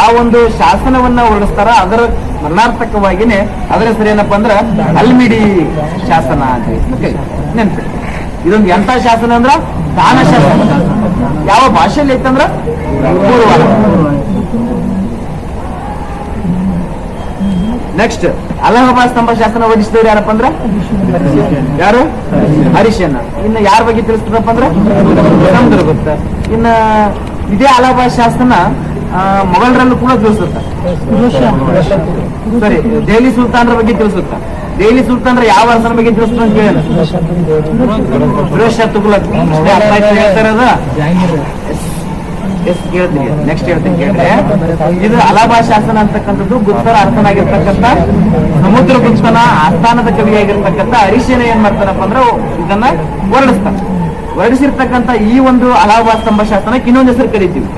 ಆ ಒಂದು ಶಾಸನವನ್ನ ಹೊರಡಿಸ್ತಾರ. ಅದರ ಮರಣಾರ್ಥಕವಾಗಿನೇ ಅದರ ಹೆಸರು ಏನಪ್ಪಾ ಅಂದ್ರ ಅಲ್ಮಿಡಿ ಶಾಸನ ಅಂತ ನೆನ್ಪಿ. ಇದೊಂದು ಎಂತ ಶಾಸನ ಅಂದ್ರ ದಾನ ಶಾಸನ. ಯಾವ ಭಾಷೆಯಲ್ಲಿ ಐತಂದ್ರ ಪೂರ್ವ. ನೆಕ್ಸ್ಟ್, ಅಲಹಾಬಾದ್ ಸ್ತಂಭ ಶಾಸನ ಹೊರಡಿಸಿದವ್ರು ಯಾರಪ್ಪ ಅಂದ್ರ ಯಾರು? ಹರಿಶನ. ಇನ್ನು ಯಾರ ಬಗ್ಗೆ ತಿಳಿಸ್ತದಪ್ಪ ಅಂದ್ರ ನಮ್ದ್ರ ಗೊತ್ತ. ಇನ್ನ ಇದೇ ಅಲಹಾಬಾದ್ ಶಾಸನ ಮೊಘಲರಲ್ಲೂ ಕೂಡ ತಿಳಿಸುತ್ತ. ಸರಿ, ದೆಹಲಿ ಸುಲ್ತಾನರ ಬಗ್ಗೆ ತಿಳಿಸುತ್ತ. ದೆಹಲಿ ಸುಲ್ತಾನರ ಯಾವ ಅರಸನ ಬಗ್ಗೆ ತಿಳಿಸ್ತ ಅಂತ ಕೇಳಿದ? ಫಿರೋಜ್ ಶಾ ತುಘಲಕ್. ಹೇಳ್ತಾರದ ಕೇಳ್ತೀನಿ. ನೆಕ್ಸ್ಟ್ ಹೇಳ್ತೀನಿ ಕೇಳ್ರೆ, ಇದು ಅಲಹಾಬಾದ್ ಶಾಸನ ಅಂತಕ್ಕಂಥದ್ದು ಗುಪ್ತರ ಅರಸನಾಗಿರ್ತಕ್ಕಂಥ ಸಮುದ್ರ ಗುಪ್ತನ ಆಸ್ಥಾನದ ಕವಿಯಾಗಿರ್ತಕ್ಕಂಥ ಹರಿಶೇನ ಏನ್ ಮಾಡ್ತಾನಪ್ಪ ಅಂದ್ರೆ ಇದನ್ನ ಹೊರಡಿಸ್ತಾನ. ಹೊರಡಿಸಿರ್ತಕ್ಕಂಥ ಈ ಒಂದು ಅಲಹಾಬಾದ್ ಸ್ತಂಭ ಶಾಸನಕ್ಕೆ ಇನ್ನೊಂದು ಹೆಸರು ಕರಿತೀವಿ,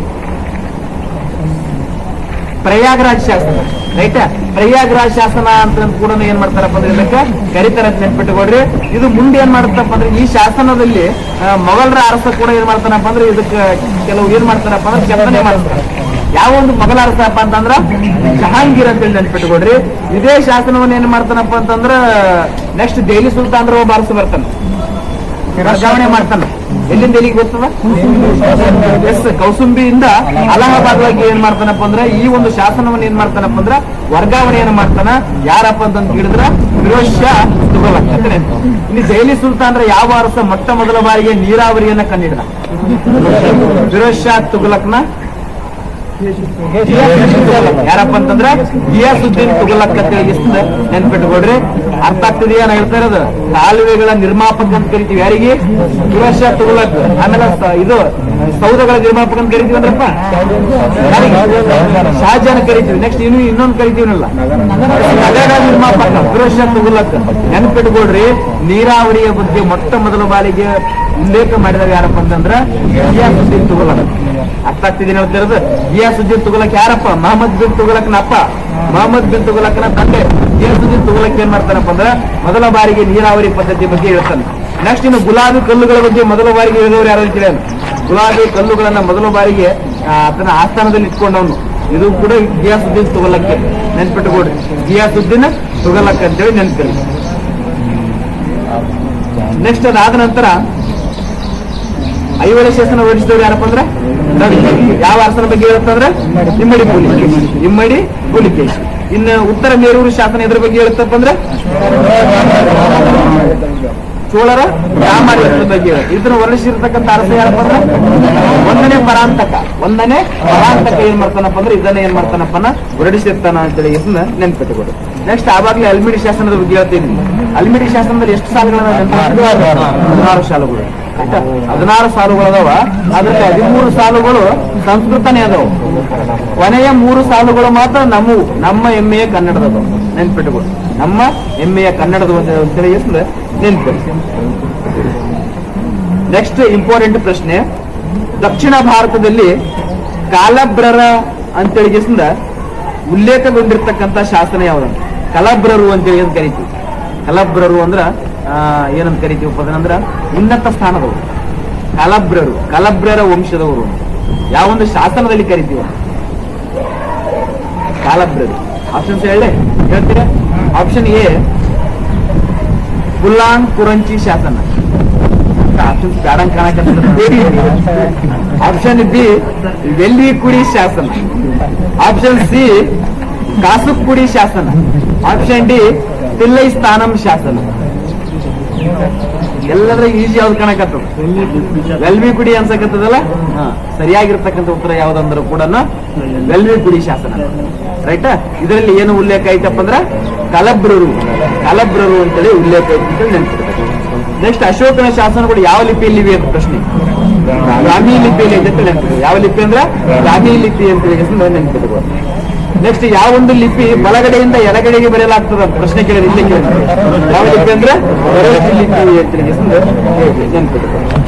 ಪ್ರಯಾಗ್ರಾಜ್ ಶಾಸನ. ರೈಟ್? ಪ್ರಯಾಗ್ರಾಜ್ ಶಾಸನ ಅಂತ ಕೂಡ ಏನ್ ಮಾಡ್ತಾರಪ್ಪ ಅಂದ್ರೆ ಇದಕ್ಕೆ ಕರಿತಾರ ಅಂತ ನೆನ್ಪಿಟ್ಟುಕೊಡ್ರಿ. ಇದು ಮುಂದೆ ಏನ್ ಮಾಡ್ತಪ್ಪ ಅಂದ್ರೆ ಈ ಶಾಸನದಲ್ಲಿ ಮೊಘಲರ ಅರಸ ಕೂಡ ಏನ್ ಮಾಡ್ತಾನಪ್ಪ ಅಂದ್ರೆ ಇದಕ್ಕೆ ಕೆಲವು ಏನ್ ಮಾಡ್ತಾರಪ್ಪ ಅಂದ್ರೆ ಕೆತ್ತನೆ ಮಾಡ್ತಾರೆ. ಯಾವ ಒಂದು ಮೊಘಲ ಅರಸಪ್ಪ ಅಂತಂದ್ರ ಜಹಾಂಗೀರ್ ಅಂತೇಳಿ ನೆನ್ಪಿಟ್ಟುಕೊಡ್ರಿ. ಇದೇ ಶಾಸನವನ್ನ ಏನ್ ಮಾಡ್ತಾನಪ್ಪ ಅಂತಂದ್ರ ನೆಕ್ಸ್ಟ್ ದೆಹಲಿ ಸುಲ್ತಾನ್ರ ಒಬ್ಬ ಅರಸ ಬರ್ತಾನೆ, ವರ್ಗಾವಣೆ ಮಾಡ್ತಾನೆ. ಎಲ್ಲಿಂದ ಎಲ್ಲಿಗೆ ಗೊತ್ತದ? ಎಸ್, ಕೌಸುಂಬಿಯಿಂದ ಅಲಹಾಬಾದ್ವಾಗಿ ಏನ್ ಮಾಡ್ತಾನಪ್ಪ ಅಂದ್ರೆ ಈ ಒಂದು ಶಾಸನವನ್ನ ಏನ್ ಮಾಡ್ತಾನಪ್ಪ ಅಂದ್ರ ವರ್ಗಾವಣೆಯನ್ನು ಮಾಡ್ತಾನ. ಯಾರಪ್ಪ ಅಂತ ಕೇಳಿದ್ರ ಫಿರೋಜ್ ಶಾ ತುಘಲಕ್. ಇಲ್ಲಿ ದೆಹಲಿ ಸುಲ್ತಾನ್ರ ಯಾವ ಅರಸ ಮೊಟ್ಟ ಮೊದಲ ಬಾರಿಗೆ ನೀರಾವರಿಯನ್ನ ಕಂಡಿಡ್ದ? ಫಿರೋಜ್ ಶಾ ತುಘಲಕ್ನ ಯಾರಪ್ಪ ಅಂತಂದ್ರ ಗಿಯಾಸುದ್ದೀನ್ ತುಘಲಕ್ ಅಂತ ಹೇಳಿ ನೆನ್ಪಿಟ್ಕೊಡ್ರಿ. ಅರ್ಥ ಆಗ್ತಿದೆಯಾ ನಾ ಹೇಳ್ತಾ ಇರೋದು? ಕಾಲುವೆಗಳ ನಿರ್ಮಾಪಕ ಅಂತ ಕರಿತೀವಿ ಯಾರಿಗೆ? ಫಿರೋಜ್ ಶಾ ತುಘಲಕ್. ಆಮೇಲೆ ಇದು ಸೌಧಗಳ ನಿರ್ಮಾಪಕ ಅಂತ ಕರಿತೀವಿ ಅಂದ್ರಪ್ಪ ಶಹಜಹಾನ್ ಕರಿತೀವಿ. ನೆಕ್ಸ್ಟ್ ಇನ್ನೊಂದು ಕರಿತೀವನಲ್ಲ ನಗರ ನಿರ್ಮಾಪಕ ಫಿರೋಜ್ ಶಾ ತುಘಲಕ್. ನೆನ್ಪಿಟ್ಕೊಡ್ರಿ, ನೀರಾವರಿಯ ಬಗ್ಗೆ ಮೊಟ್ಟ ಮೊದಲ ಬಾರಿಗೆ ಉಲ್ಲೇಖ ಮಾಡಿದಾಗ ಯಾರಪ್ಪ ಅಂತಂದ್ರ ಗಿಯಾಸುದ್ದೀನ್ ತುಘಲಕ್. ಅರ್ಥ ಆಗ್ತಿದ್ದೀನಿ ಹೇಳ್ತಿರೋದು? ಗಿಯಾಸುದ್ದೀನ್ ತುಘಲಕ್ ಯಾರಪ್ಪ? ಮಹಮ್ಮದ್ ಬಿನ್ ತುಘಲಕ್ನ ಅಪ್ಪ, ಮಹಮ್ಮದ್ ಬಿನ್ ತುಘಲಕ್ನ ತಂದೆ ಗಿಯಾಸುದ್ದೀನ್ ತುಘಲಕ್ ಏನ್ ಮಾಡ್ತಾನಪ್ಪ ಅಂದ್ರ ಮೊದಲ ಬಾರಿಗೆ ನೀರಾವರಿ ಪದ್ಧತಿ ಬಗ್ಗೆ ಹೇಳ್ತಾನೆ. ನೆಕ್ಸ್ಟ್ ಇನ್ನು ಗುಲಾಬಿ ಕಲ್ಲುಗಳ ಬಗ್ಗೆ ಮೊದಲ ಬಾರಿಗೆ ಹೇಳಿದವರು ಯಾರು ಹೇಳ್ತಾರೆ? ಗುಲಾಬಿ ಕಲ್ಲುಗಳನ್ನ ಮೊದಲ ಬಾರಿಗೆ ತನ್ನ ಆಸ್ಥಾನದಲ್ಲಿ ಇಟ್ಕೊಂಡವನು. ಇದು ಕೂಡ ಗಿಯಾಸುದ್ದೀನ್ ತುಘಲಕ್. ನೆನ್ಪಿಟ್ಟುಕೊಡ್ರಿ, ಗಿಯಾಸುದ್ದೀನ್ ತುಘಲಕ್ ಅಂತೇಳಿ ನೆನ್ಪಿರಿ. ನೆಕ್ಸ್ಟ್ ಅದಾದ ನಂತರ ಐಹೊಳೆ ಶಾಸನ ಹೊರಡಿಸಿದವರು ಯಾರಪ್ಪ ಅಂದ್ರೆ ಯಾವ ಅರಸನ ಬಗ್ಗೆ ಹೇಳುತ್ತಂದ್ರೆ ಇಮ್ಮಡಿ ಪುಲಿಕೇಶಿ. ಇಮ್ಮಡಿ ಪುಲಿಕೇಶಿ. ಇನ್ನು ಉತ್ತರ ಮೇರೂರು ಶಾಸನ ಎದ್ರ ಬಗ್ಗೆ ಹೇಳುತ್ತಪ್ಪ ಅಂದ್ರೆ ಚೋಳರ ರಾಮಾಯಣದ ಬಗ್ಗೆ ಹೇಳುತ್ತೆ. ಇದನ್ನು ಹೊರಡಿಸಿರ್ತಕ್ಕಂಥ ಅರಸ ಯಾರಪ್ಪ ಅಂದ್ರೆ ಒಂದನೇ ಪರಾಂತಕ ಏನ್ ಮಾಡ್ತಾನಪ್ಪ ಅಂದ್ರೆ ಇದನ್ನ ಏನ್ ಮಾಡ್ತಾನಪ್ಪನ ಹೊರಡಿಸಿರ್ತಾನ ಅಂತೇಳಿ ನೆನ್ಪಿಟ್ಟುಕೊಡು. ನೆಕ್ಸ್ಟ್ ಆವಾಗಲೇ ಅಲ್ಮಿಡಿ ಶಾಸನದ ಬಗ್ಗೆ ಹೇಳ್ತೀನಿ. ಅಲ್ಮಿಡಿ ಶಾಸನದಲ್ಲಿ ಎಷ್ಟು ಸಾಲುಗಳನ್ನ 16 ಸಾಲುಗಳು. 16 ಸಾಲುಗಳು ಅದಾವ. ಅದ್ರಲ್ಲಿ 13 ಸಾಲುಗಳು ಸಂಸ್ಕೃತನೇ ಅದಾವ. ಕೊನೆಯ 3 ಸಾಲುಗಳು ಮಾತ್ರ ನಮ್ಮ ಹೆಮ್ಮೆಯ ಕನ್ನಡದವು. ನೆನ್ಪಿಟ್ಟುಗಳು, ನಮ್ಮ ಹೆಮ್ಮೆಯ ಕನ್ನಡದ ಅಂತೇಳಿ ನೆನ್ಪಿಟ್ಟು. ನೆಕ್ಸ್ಟ್ ಇಂಪಾರ್ಟೆಂಟ್ ಪ್ರಶ್ನೆ, ದಕ್ಷಿಣ ಭಾರತದಲ್ಲಿ ಕಾಲಬ್ರರ ಅಂತೇಳಿ ಉಲ್ಲೇಖಗೊಂಡಿರ್ತಕ್ಕಂಥ ಶಾಸನ ಯಾವ್ದಂತ? ಕಲಬ್ರರು ಅಂತೇಳಿ ಏನ್ ಕರಿತೀವಿ? ಕಲಬ್ರರು ಅಂದ್ರ ಏನಂತ ಕರಿತೀವಪ್ಪ ಅಂದ್ರ ಉನ್ನತ ಸ್ಥಾನದವರು. ಕಲಬ್ರರ ವಂಶದವರು ಯಾವೊಂದು ಶಾಸನದಲ್ಲಿ ಕರಿತೀವ? ಕಾಲಬ್ರರು. ಆಪ್ಷನ್ಸ್ ಹೇಳ್ತೀರಾ? ಆಪ್ಷನ್ ಎ ಬುಲ್ಲಾನ್ ಕುರಂಚಿ ಶಾಸನ. ಆಪ್ಷನ್ಸ್ ಬ್ಯಾಡಂಗ್ ಕಾಣಕತ್ತ. ಆಪ್ಷನ್ ಬಿ ವೆಲ್ಲಿಕುಡಿ ಶಾಸನ. ಆಪ್ಷನ್ ಸಿ ಕಾಸುಕ್ಕುಡಿ ಶಾಸನ. ಆಪ್ಷನ್ ಡಿ ತಿಲ್ಲೈ ಸ್ಥಾನಂ ಶಾಸನ. ಎಲ್ಲರ ಈಜಿ ಯಾವ್ದು ಕಾಣಕತ್ತದ? ವೆಲ್ವಿಕುಡಿ ಅನ್ಸಕತ್ತದಲ್ಲ. ಸರಿಯಾಗಿರ್ತಕ್ಕಂಥ ಉತ್ತರ ಯಾವ್ದಂದ್ರೂ ಕೂಡ ವೆಲ್ವಿಕುಡಿ ಶಾಸನ. ರೈಟಾ? ಇದರಲ್ಲಿ ಏನು ಉಲ್ಲೇಖ ಐತಪ್ಪ ಅಂದ್ರ ಕಲಬ್ರರು ಅಂತೇಳಿ ಉಲ್ಲೇಖ ಐತಿ ಅಂತೇಳಿ ನೆನ್ಪಿಡ್ಬೇಕು. ನೆಕ್ಸ್ಟ್ ಅಶೋಕನ ಶಾಸನಗಳು ಯಾವ ಲಿಪಿಯಲ್ಲಿ ಇವೆ ಅಂತ ಪ್ರಶ್ನೆ. ಬ್ರಾಹ್ಮಿ ಲಿಪಿಯಲ್ಲಿ ಇದೆ ಅಂತ ನೆನ್ಪಿಡ್ಬೇಕು. ಯಾವ ಲಿಪಿ ಅಂದ್ರ ಬ್ರಾಹ್ಮಿ ಲಿಪಿ ಅಂತ ನೆನ್ಪಿಡ್ಬೇಕು. ನೆಕ್ಸ್ಟ್ ಯಾವೊಂದು ಲಿಪಿ ಬಲಗಡೆಯಿಂದ ಎಡಗಡೆಗೆ ಬರೆಯಲಾಗ್ತದ ಅಂತ ಪ್ರಶ್ನೆ ಕೇಳಿದ್ರೆ ಇಲ್ಲೇ ಕೇಳಿದ್ರೆ ಯಾವ ಲಿಪಿ ಅಂದ್ರೆ ಲಿಪಿ ಅಂತ ನೆನ್ಪಿಡ್ಬೇಕು.